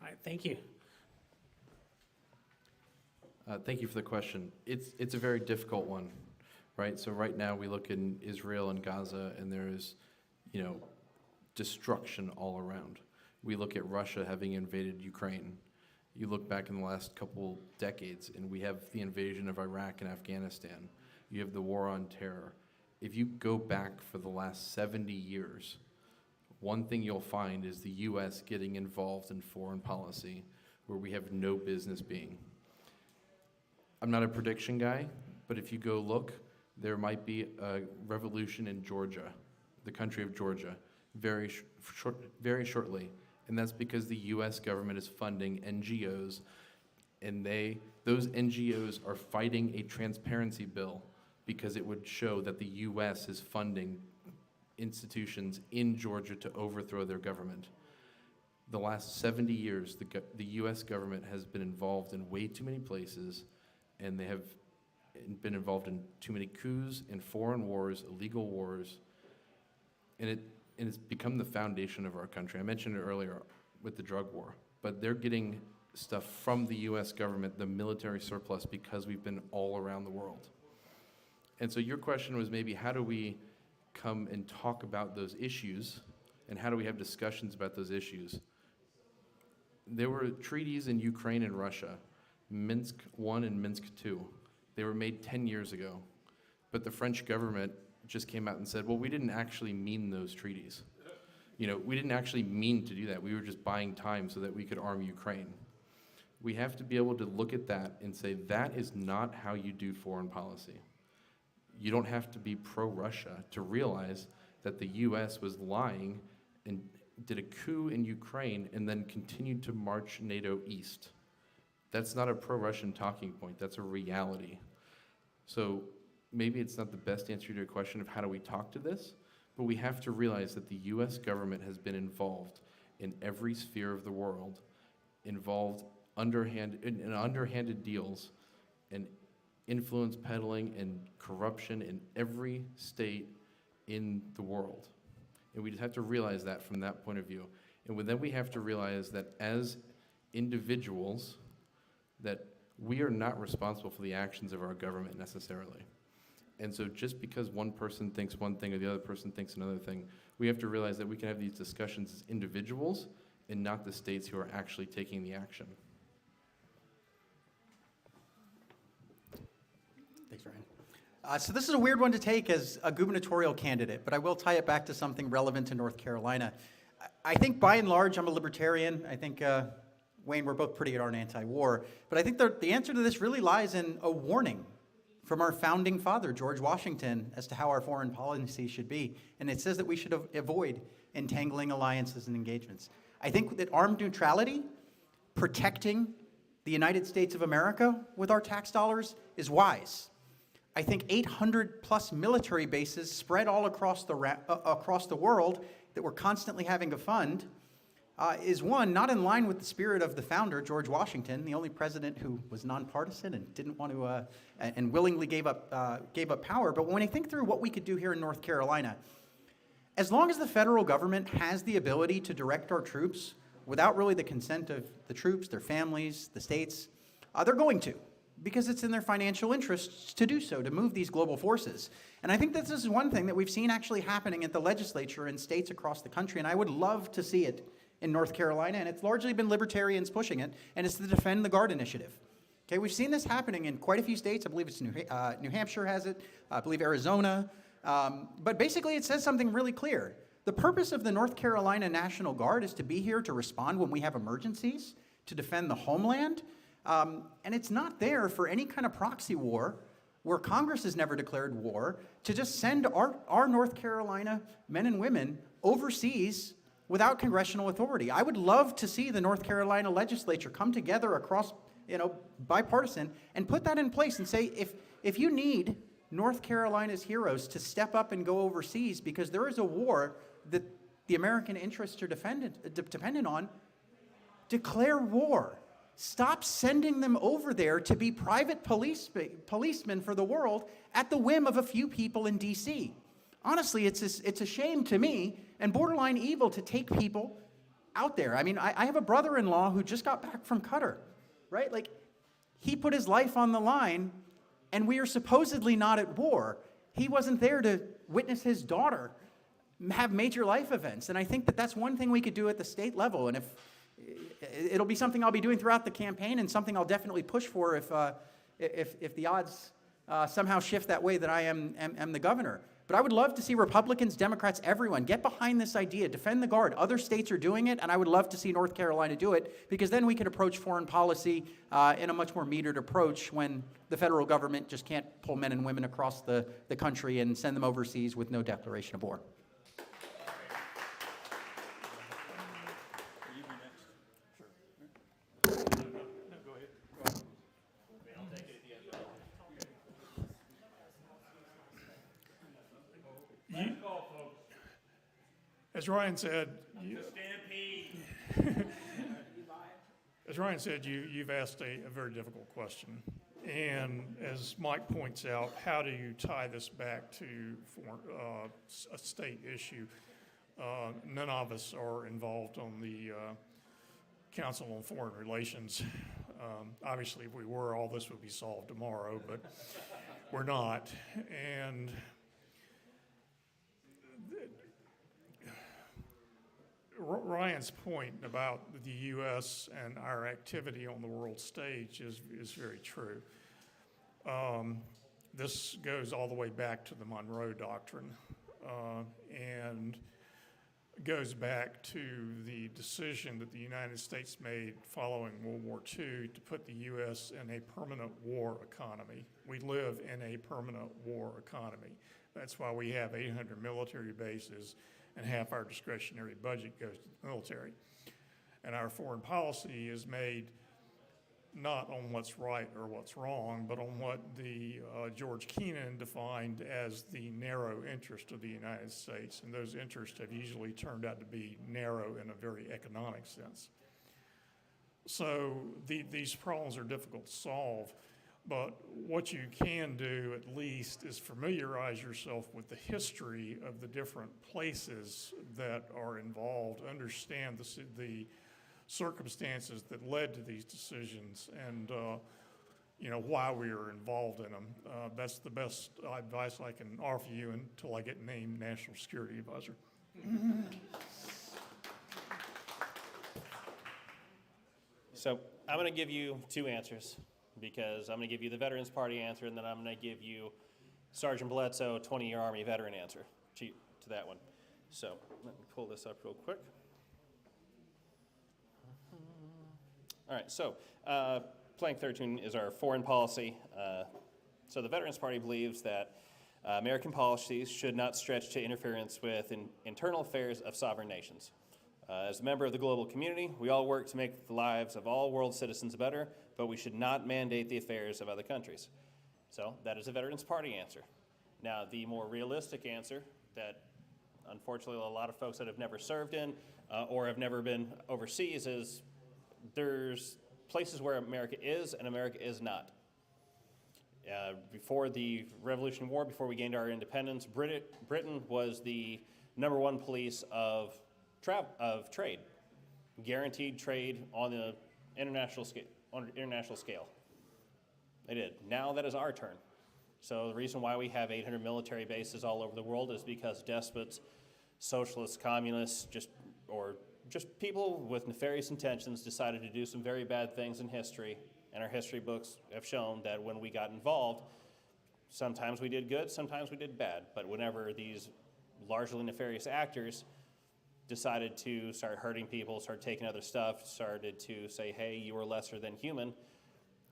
All right, thank you. Thank you for the question. It's a very difficult one, right? So right now we look in Israel and Gaza, and there's, destruction all around. We look at Russia having invaded Ukraine. You look back in the last couple decades, and we have the invasion of Iraq and Afghanistan. You have the war on terror. If you go back for the last 70 years, one thing you'll find is the U.S. getting involved in foreign policy where we have no business being. I'm not a prediction guy, but if you go look, there might be a revolution in Georgia, the country of Georgia, very shortly. And that's because the U.S. government is funding NGOs, and those NGOs are fighting a transparency bill because it would show that the U.S. is funding institutions in Georgia to overthrow their government. The last 70 years, the U.S. government has been involved in way too many places, and they have been involved in too many coups and foreign wars, illegal wars, and it's become the foundation of our country. I mentioned it earlier with the drug war, but they're getting stuff from the U.S. government, the military surplus, because we've been all around the world. And so your question was maybe how do we come and talk about those issues, and how do we have discussions about those issues? There were treaties in Ukraine and Russia, Minsk I and Minsk II. They were made 10 years ago, but the French government just came out and said, well, we didn't actually mean those treaties. We didn't actually mean to do that. We were just buying time so that we could arm Ukraine. We have to be able to look at that and say, that is not how you do foreign policy. You don't have to be pro-Russia to realize that the U.S. was lying and did a coup in Ukraine and then continued to march NATO east. That's not a pro-Russian talking point, that's a reality. So maybe it's not the best answer to your question of how do we talk to this, but we have to realize that the US government has been involved in every sphere of the world, involved in underhanded deals and influence peddling and corruption in every state in the world. And we just have to realize that from that point of view. And then we have to realize that as individuals, that we are not responsible for the actions of our government necessarily. And so just because one person thinks one thing or the other person thinks another thing, we have to realize that we can have these discussions as individuals and not the states who are actually taking the action. Thanks, Ryan. So this is a weird one to take as a gubernatorial candidate, but I will tie it back to something relevant to North Carolina. I think by and large, I'm a libertarian. I think, Wayne, we're both pretty good on anti-war, but I think the answer to this really lies in a warning from our founding father, George Washington, as to how our foreign policy should be. And it says that we should avoid entangling alliances and engagements. I think that armed neutrality, protecting the United States of America with our tax dollars, is wise. I think 800 plus military bases spread all across the world that we're constantly having to fund is one, not in line with the spirit of the founder, George Washington, the only president who was nonpartisan and didn't want to, and willingly gave up power. But when I think through what we could do here in North Carolina, as long as the federal government has the ability to direct our troops without really the consent of the troops, their families, the states, they're going to, because it's in their financial interests to do so, to move these global forces. And I think that this is one thing that we've seen actually happening at the legislature in states across the country, and I would love to see it in North Carolina, and it's largely been libertarians pushing it, and it's the Defend the Guard initiative. Okay, we've seen this happening in quite a few states. I believe it's New Hampshire has it, I believe Arizona, but basically it says something really clear. The purpose of the North Carolina National Guard is to be here to respond when we have emergencies, to defend the homeland, and it's not there for any kind of proxy war where Congress has never declared war, to just send our North Carolina men and women overseas without congressional authority. I would love to see the North Carolina legislature come together across, bipartisan, and put that in place and say, if you need North Carolina's heroes to step up and go overseas because there is a war that the American interests are dependent on, declare war. Stop sending them over there to be private policemen for the world at the whim of a few people in D.C. Honestly, it's a shame to me and borderline evil to take people out there. I mean, I have a brother-in-law who just got back from Qatar, right? Like, he put his life on the line, and we are supposedly not at war. He wasn't there to witness his daughter have major life events. And I think that that's one thing we could do at the state level. And if it'll be something I'll be doing throughout the campaign and something I'll definitely push for if the odds somehow shift that way that I am the governor. But I would love to see Republicans, Democrats, everyone get behind this idea, defend the guard. Other states are doing it, and I would love to see North Carolina do it, because then we can approach foreign policy in a much more metered approach when the federal government just can't pull men and women across the country and send them overseas with no declaration of war. As Ryan said, you've asked a very difficult question. And as Mike points out, how do you tie this back to a state issue? None of us are involved on the Council on Foreign Relations. Obviously, if we were, all this would be solved tomorrow, but we're not. And Ryan's point about the U.S. and our activity on the world stage is very true. This goes all the way back to the Monroe Doctrine and goes back to the decision that the United States made following World War II to put the U.S. in a permanent war economy. We live in a permanent war economy. That's why we have 800 military bases. and half our discretionary budget goes to the military. And our foreign policy is made not on what's right or what's wrong, but on what the George Kennan defined as the narrow interest of the United States. And those interests have usually turned out to be narrow in a very economic sense. So these problems are difficult to solve, but what you can do at least is familiarize yourself with the history of the different places that are involved, understand the circumstances that led to these decisions, and why we are involved in them. That's the best advice I can offer you until I get named National Security Advisor. So I'm going to give you two answers, because I'm going to give you the Veterans Party answer, and then I'm going to give you Sergeant Bledsoe, 20-year Army veteran answer to that one. So let me pull this up real quick. All right, so Plank 13 is our foreign policy. So the Veterans Party believes that American policies should not stretch to interference with internal affairs of sovereign nations. As a member of the global community, we all work to make the lives of all world citizens better, but we should not mandate the affairs of other countries. So that is a Veterans Party answer. Now, the more realistic answer that unfortunately a lot of folks that have never served in or have never been overseas is there's places where America is and America is not. Before the Revolutionary War, before we gained our independence, Britain was the #1 police of trade, guaranteed trade on the international scale. They did. Now that is our turn. So the reason why we have 800 military bases all over the world is because despots, socialists, communists, just people with nefarious intentions decided to do some very bad things in history, and our history books have shown that when we got involved, sometimes we did good, sometimes we did bad, but whenever these largely nefarious actors decided to start hurting people, start taking other stuff, started to say, hey, you are lesser than human,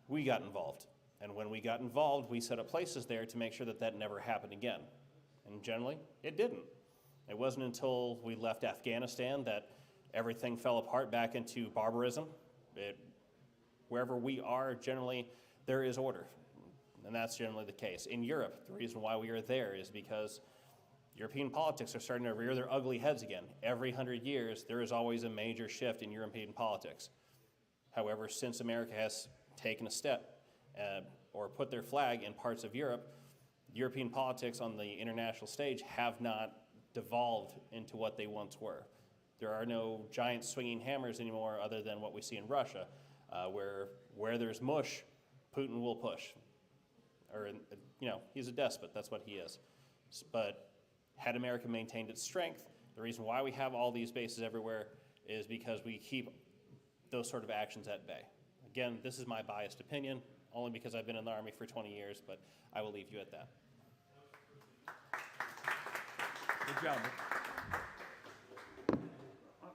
we got involved. And when we got involved, we set up places there to make sure that that never happened again. And generally, it didn't. It wasn't until we left Afghanistan that everything fell apart back into barbarism. Wherever we are, generally, there is order. And that's generally the case. In Europe, the reason why we are there is because European politics are starting to rear their ugly heads again. Every 100 years, there is always a major shift in European politics. However, since America has taken a step or put their flag in parts of Europe, European politics on the international stage have not devolved into what they once were. There are no giant swinging hammers anymore other than what we see in Russia, where there's mush, Putin will push. Or, he's a despot, that's what he is. But had America maintained its strength, the reason why we have all these bases everywhere is because we keep those sort of actions at bay. Again, this is my biased opinion, only because I've been in the Army for 20 years, but I will leave you at that. Good job.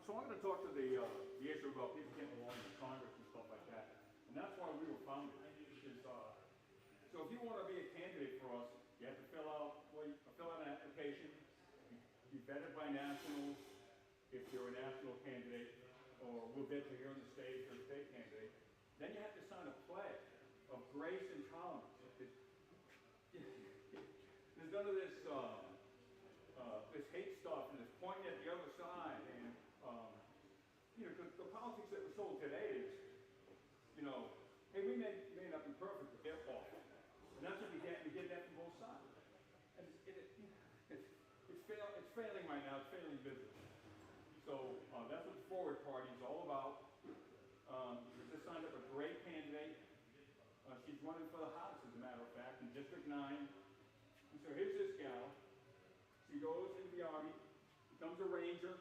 So I'm going to talk to the issue about people getting along with Congress and stuff like that. And that's why we were founded. So if you want to be a candidate for us, you have to fill out an application, be vetted by nationals if you're a national candidate, or we'll get you here on the stage for a state candidate. Then you have to sign a pledge of grace and tolerance. There's none of this hate stuff and this pointing at the other side, and the politics that we're sold today is, hey, we may not be perfect, but they're awful, and that's what we get. We get that from both sides, and it's failing right now. It's failing business. So that's what the Forward Party is all about. We just signed up a great candidate. She's running for the House, as a matter of fact, in District 9. And so here's this gal. She goes into the Army, becomes a Ranger,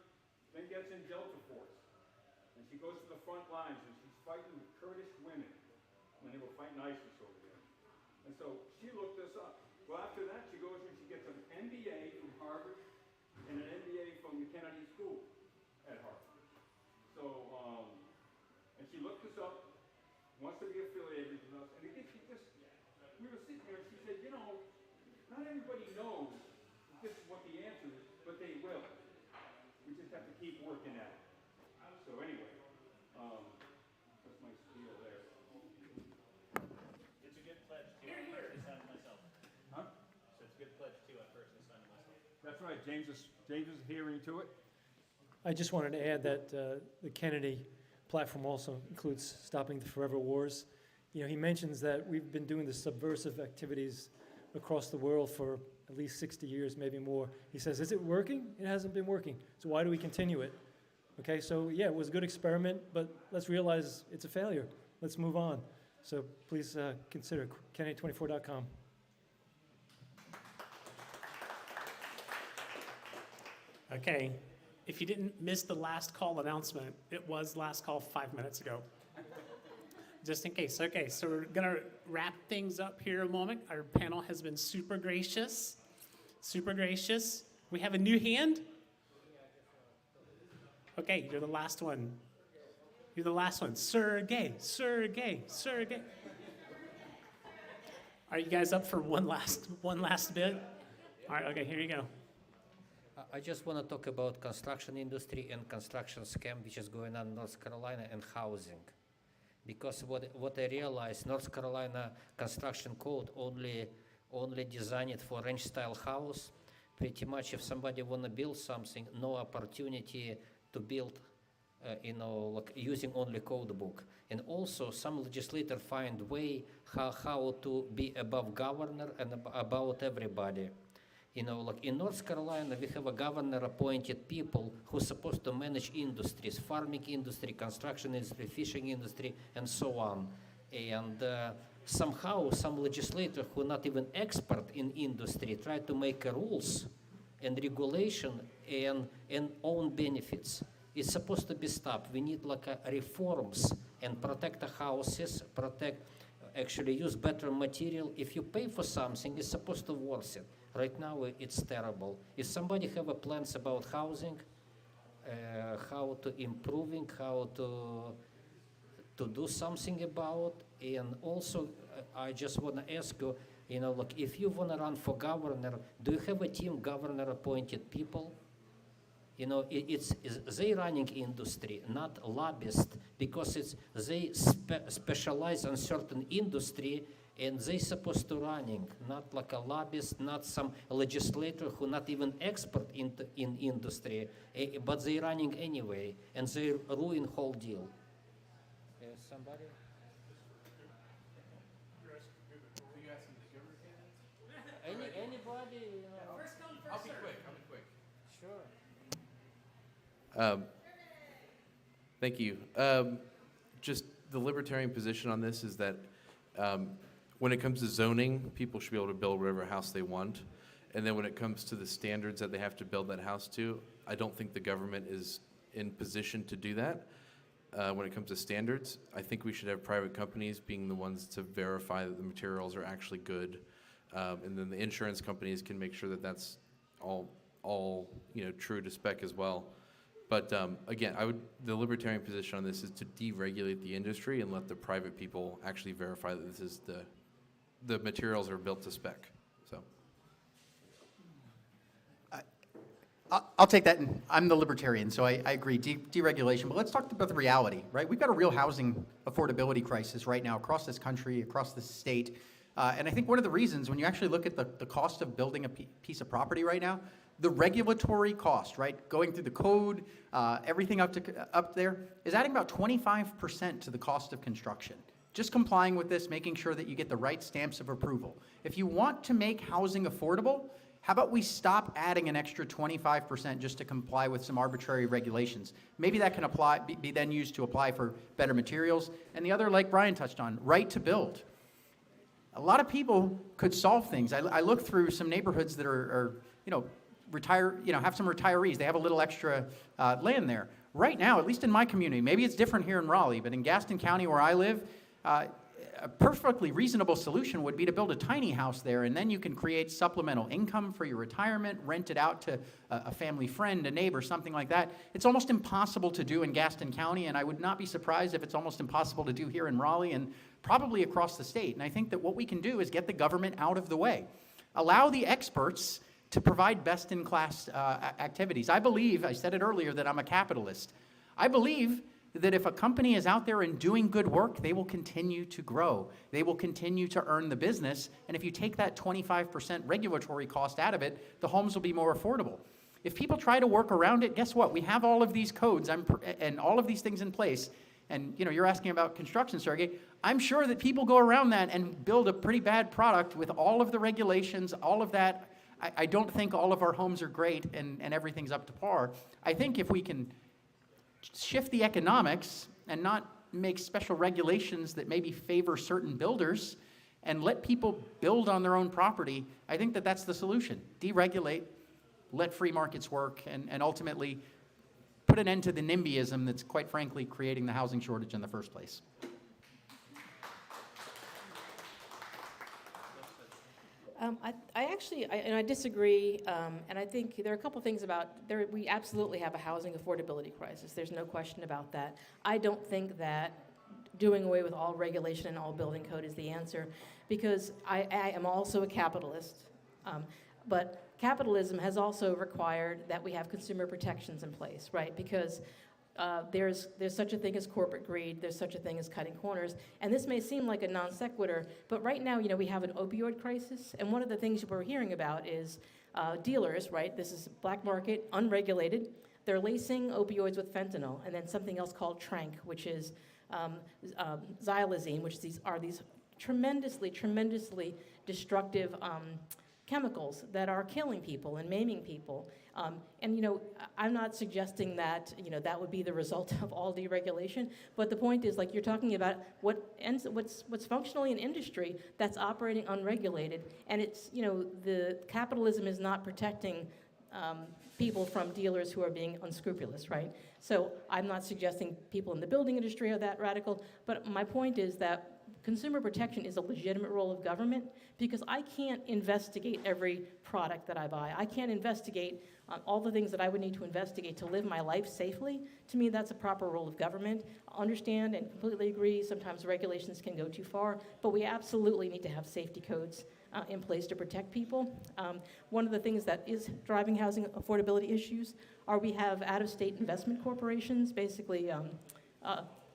then gets in Delta Force. And she goes to the front lines, and she's fighting with Kurdish women when they were fighting ISIS over there. And so she looked this up. Well, after that, she goes and she gets an MBA from Harvard and an MBA from the Kennedy School at Harvard. So, and she looked this up, wants to be affiliated with us, and again, we were sitting there, and she said, not everybody knows this is what the answer is, but they will. have to keep working at it. So anyway, that's my spiel there. It's a good pledge too. I personally signed it myself. Huh? So it's a good pledge too. I personally signed it myself. That's right, James is adhering to it. I just wanted to add that the Kennedy platform also includes stopping the forever wars. You know, he mentions that we've been doing the subversive activities across the world for at least 60 years, maybe more. He says, is it working? It hasn't been working. So why do we continue it? Okay, so yeah, it was a good experiment, but let's realize it's a failure. Let's move on. So please consider Kennedy24.com. Okay, if you didn't miss the last call announcement, it was last call 5 minutes ago. Just in case. Okay, so we're gonna wrap things up here a moment. Our panel has been super gracious. Super gracious. We have a new hand. Okay, you're the last one. You're the last one. Sergey, Sergey, Sergey. Are you guys up for one last bit? All right, okay, here you go. I just want to talk about construction industry and construction scam which is going on in North Carolina and housing. Because what I realized, North Carolina construction code only designed it for ranch style house. Pretty much if somebody want to build something, no opportunity to build, like using only code book. And also some legislator find way how to be above governor and about everybody. Like in North Carolina, we have a governor-appointed people who are supposed to manage industries, farming industry, construction industry, fishing industry, and so on. And somehow, some legislator who are not even expert in industry try to make rules and regulation and own benefits. It's supposed to be stopped. We need like reforms and protect the houses, actually use better material. If you pay for something, it's supposed to worth it. Right now, it's terrible. If somebody have plans about housing, how to improving, how to do something about, and also I just want to ask you, like if you want to run for governor, do you have a team governor-appointed people? It's they running industry, not lobbyists, because they specialize on certain industry. And they supposed to running, not like a lobbyist, not some legislator who not even expert in industry, but they running anyway, and they ruin whole deal. Somebody? Anybody? I'll be quick. Sure. Thank you. Just the libertarian position on this is that when it comes to zoning, people should be able to build whatever house they want. And then when it comes to the standards that they have to build that house to, I don't think the government is in position to do that. When it comes to standards, I think we should have private companies being the ones to verify that the materials are actually good. And then the insurance companies can make sure that that's all true to spec as well. But again, the libertarian position on this is to deregulate the industry and let the private people actually verify that this is the materials are built to spec. So I'll take that. And I'm the libertarian, so I agree, deregulation. But let's talk about the reality, right? We've got a real housing affordability crisis right now across this country, across this state. And I think one of the reasons, when you actually look at the cost of building a piece of property right now, the regulatory cost, right, going through the code, everything up there, is adding about 25% to the cost of construction. Just complying with this, making sure that you get the right stamps of approval. If you want to make housing affordable, how about we stop adding an extra 25% just to comply with some arbitrary regulations? Maybe that can be then used to apply for better materials. And the other, like Brian touched on, right to build. A lot of people could solve things. I look through some neighborhoods that are have some retirees. They have a little extra land there. Right now, at least in my community, maybe it's different here in Raleigh, but in Gaston County where I live, a perfectly reasonable solution would be to build a tiny house there, and then you can create supplemental income for your retirement, rent it out to a family friend, a neighbor, something like that. It's almost impossible to do in Gaston County, and I would not be surprised if it's almost impossible to do here in Raleigh and probably across the state. And I think that what we can do is get the government out of the way. Allow the experts to provide best-in-class activities. I believe, I said it earlier, that I'm a capitalist. I believe that if a company is out there and doing good work, they will continue to grow. They will continue to earn the business. And if you take that 25% regulatory cost out of it, the homes will be more affordable. If people try to work around it, guess what? We have all of these codes and all of these things in place. And you're asking about construction, Sergey. I'm sure that people go around that and build a pretty bad product with all of the regulations, all of that. I don't think all of our homes are great and everything's up to par. I think if we can shift the economics and not make special regulations that maybe favor certain builders and let people build on their own property, I think that that's the solution. Deregulate, let free markets work, and ultimately put an end to the NIMBYism that's quite frankly creating the housing shortage in the first place. I disagree, and I think there are a couple things about there. We absolutely have a housing affordability crisis. There's no question about that. I don't think that doing away with all regulation and all building code is the answer, because I am also a capitalist, but capitalism has also required that we have consumer protections in place, right? Because there's such a thing as corporate greed, there's such a thing as cutting corners, and this may seem like a non sequitur, but right now, we have an opioid crisis, and one of the things we're hearing about is dealers, right? This is black market, unregulated. They're lacing opioids with fentanyl, and then something else called tranq, which is xylazine, which are these tremendously destructive chemicals that are killing people and maiming people. I'm not suggesting that, that would be the result of all deregulation, but the point is, like, you're talking about what's functionally an industry that's operating unregulated, and it's, the capitalism is not protecting people from dealers who are being unscrupulous, right? So I'm not suggesting people in the building industry are that radical, but my point is that consumer protection is a legitimate role of government, because I can't investigate every product that I buy. I can't investigate all the things that I would need to investigate to live my life safely. To me, that's a proper role of government. I understand and completely agree, sometimes regulations can go too far, but we absolutely need to have safety codes in place to protect people. One of the things that is driving housing affordability issues are we have out-of-state investment corporations, basically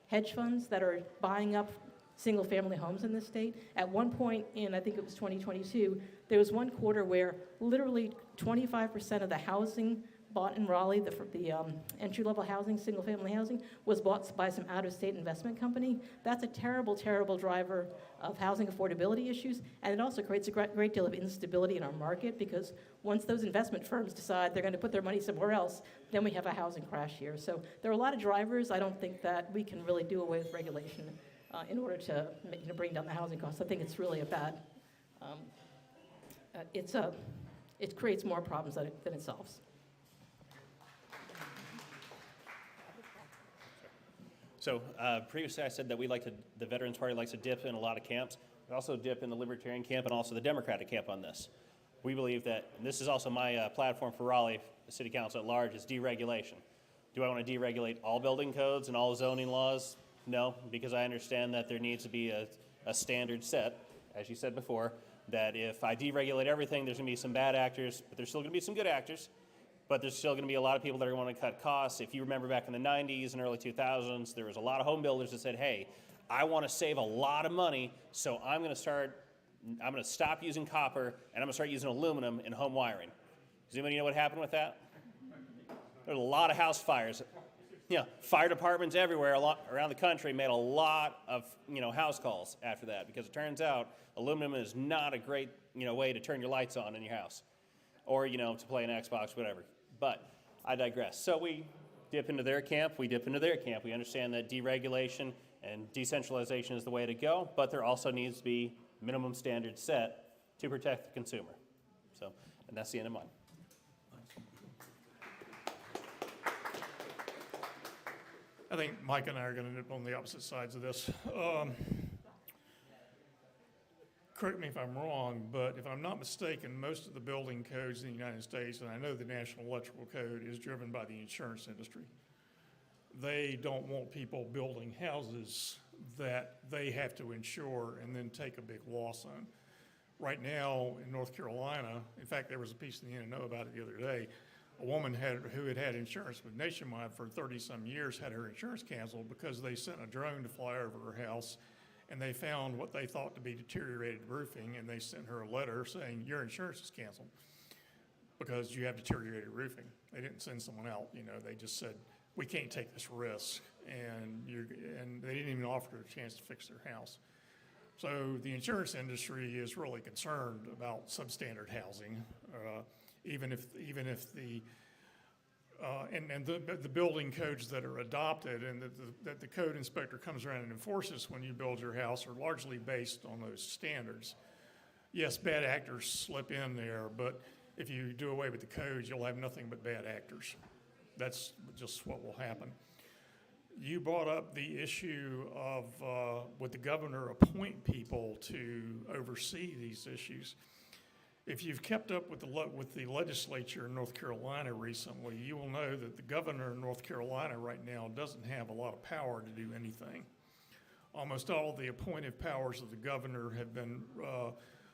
hedge funds that are buying up single-family homes in this state. At one point in, I think it was 2022, there was one quarter where literally 25% of the housing bought in Raleigh, the entry-level housing, single-family housing, was bought by some out-of-state investment company. That's a terrible, terrible driver of housing affordability issues, and it also creates a great deal of instability in our market, because once those investment firms decide they're going to put their money somewhere else, then we have a housing crash here. So there are a lot of drivers. I don't think that we can really do away with regulation in order to bring down the housing costs. I think it's really a bad, it creates more problems than it solves. So previously I said that the Veterans Party likes to dip in a lot of camps. We also dip in the Libertarian camp and also the Democratic camp on this. We believe that, and this is also my platform for Raleigh, the City Council at large, is deregulation. Do I want to deregulate all building codes and all zoning laws? No, because I understand that there needs to be a standard set, as you said before, that if I deregulate everything, there's going to be some bad actors, but there's still going to be some good actors. But there's still going to be a lot of people that are going to cut costs. If you remember back in the 90s and early 2000s, there was a lot of home builders that said, hey, I want to save a lot of money, so I'm going to stop using copper, and I'm going to start using aluminum in home wiring. Does anybody know what happened with that? There were a lot of house fires. Fire departments everywhere around the country made a lot of house calls after that, because it turns out aluminum is not a great way to turn your lights on in your house, or to play an Xbox, whatever. But I digress. So we dip into their camp. We dip into their camp. We understand that deregulation and decentralization is the way to go, but there also needs to be minimum standards set to protect the consumer. So, and that's the end of mine. I think Mike and I are going to dip on the opposite sides of this. Correct me if I'm wrong, but if I'm not mistaken, most of the building codes in the United States, and I know the National Electrical Code is driven by the insurance industry. They don't want people building houses that they have to insure and then take a big loss on. right now in North Carolina, in fact, there was a piece in the NNO about it the other day. A woman who had had insurance with Nationwide for 30-some years had her insurance canceled because they sent a drone to fly over her house, and they found what they thought to be deteriorated roofing, and they sent her a letter saying, your insurance is canceled because you have deteriorated roofing. They didn't send someone out, they just said, we can't take this risk, and they didn't even offer her a chance to fix their house. So the insurance industry is really concerned about substandard housing, even if the the building codes that are adopted and that the code inspector comes around and enforces when you build your house are largely based on those standards. Yes, bad actors slip in there, but if you do away with the codes, you'll have nothing but bad actors. That's just what will happen. You brought up the issue of would the governor appoint people to oversee these issues. If you've kept up with the legislature in North Carolina recently, you will know that the governor in North Carolina right now doesn't have a lot of power to do anything. Almost all of the appointive powers of the governor have been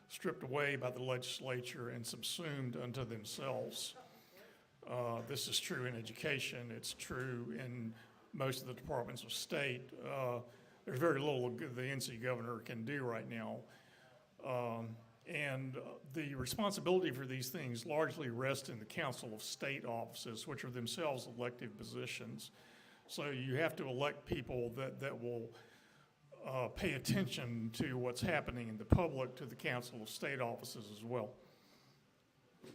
stripped away by the legislature and subsumed unto themselves. This is true in education. It's true in most of the departments of state. There's very little the NC governor can do right now. And the responsibility for these things largely rests in the Council of State offices, which are themselves elective positions. So you have to elect people that will pay attention to what's happening in the public to the Council of State offices as well. So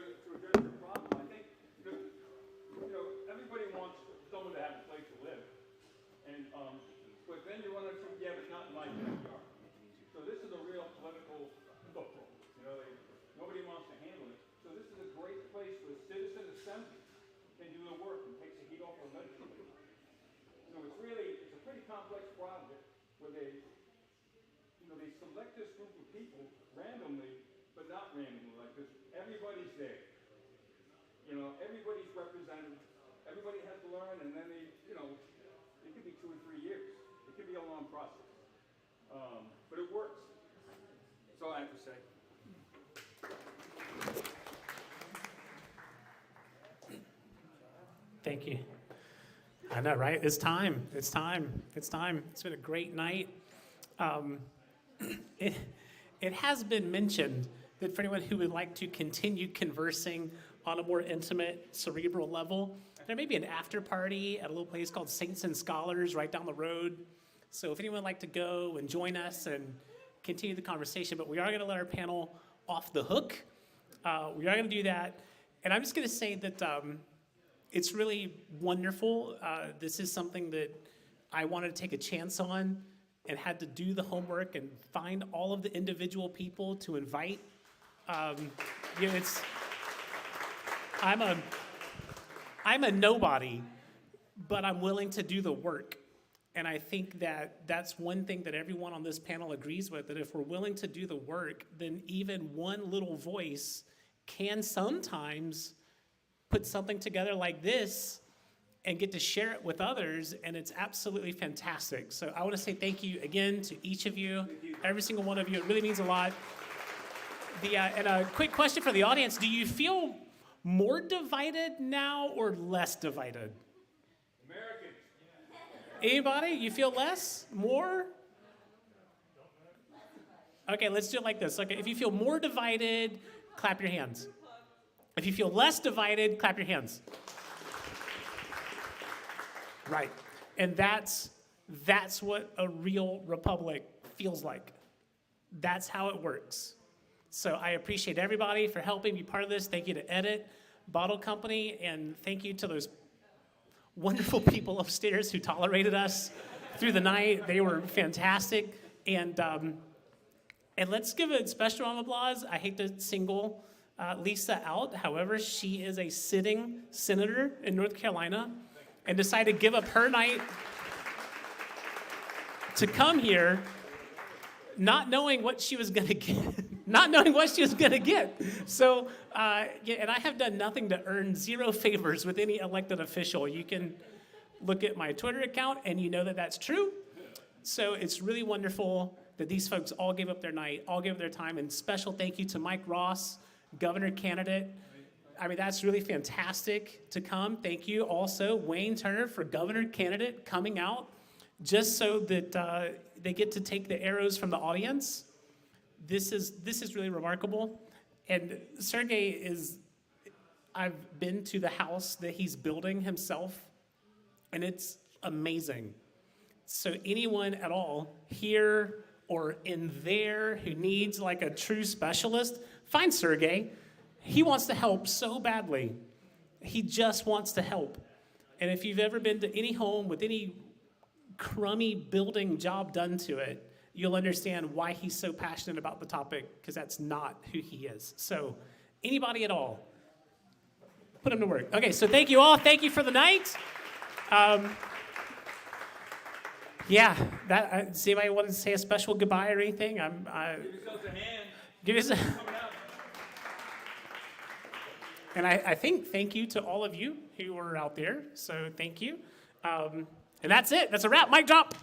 to address your problem, I think, everybody wants someone to have a place to live. And, but then you run into, yeah, but not in my backyard. So this is a real political football. Nobody wants to handle it. So this is a great place where citizen assembly can do the work and takes the heat off the legislature. So it's a pretty complex project where they select this group of people randomly, but not randomly, like this. Everybody's there. Everybody's represented. Everybody has to learn, and then it could be 2 or 3 years. It could be a long process. But it works. That's all I have to say. Thank you. I know, right? It's time. It's time. It's time. It's been a great night. It has been mentioned that for anyone who would like to continue conversing on a more intimate, cerebral level, there may be an after party at a little place called Saints and Scholars right down the road. So if anyone would like to go and join us and continue the conversation, but we are going to let our panel off the hook. We are going to do that. And I'm just going to say that it's really wonderful. This is something that I wanted to take a chance on and had to do the homework and find all of the individual people to invite. I'm a nobody, but I'm willing to do the work. And I think that that's one thing that everyone on this panel agrees with, that if we're willing to do the work, then even one little voice can sometimes put something together like this and get to share it with others, and it's absolutely fantastic. So I want to say thank you again to each of you, every single one of you. It really means a lot. And a quick question for the audience. Do you feel more divided now or less divided? Americans. Anybody? You feel less? More? Okay, let's do it like this. Okay, if you feel more divided, clap your hands. If you feel less divided, clap your hands. Right. And that's what a real republic feels like. That's how it works. So I appreciate everybody for helping be part of this. Thank you to Edit, Bottle Company, and thank you to those wonderful people upstairs who tolerated us through the night. They were fantastic. And let's give a special round of applause. I hate to single Lisa out. However, she is a sitting senator in North Carolina and decided to give up her night to come here, not knowing what she was going to get. So, and I have done nothing to earn zero favors with any elected official. You can look at my Twitter account and you know that that's true. So it's really wonderful that these folks all gave up their night, all gave up their time, and special thank you to Mike Ross, governor candidate. I mean, that's really fantastic to come. Thank you also, Wayne Turner, for governor candidate, coming out just so that they get to take the arrows from the audience. This is really remarkable. And Sergey I've been to the house that he's building himself, and it's amazing. So anyone at all here or in there who needs like a true specialist, find Sergey. He wants to help so badly. He just wants to help. And if you've ever been to any home with any crummy building job done to it, you'll understand why he's so passionate about the topic, because that's not who he is. So anybody at all, put him to work. Okay, so thank you all. Thank you for the night. Yeah, does anybody want to say a special goodbye or anything? Give yourselves a hand. Give us a... Coming out. And I think thank you to all of you who were out there. So thank you. And that's it. That's a wrap. Mic drop.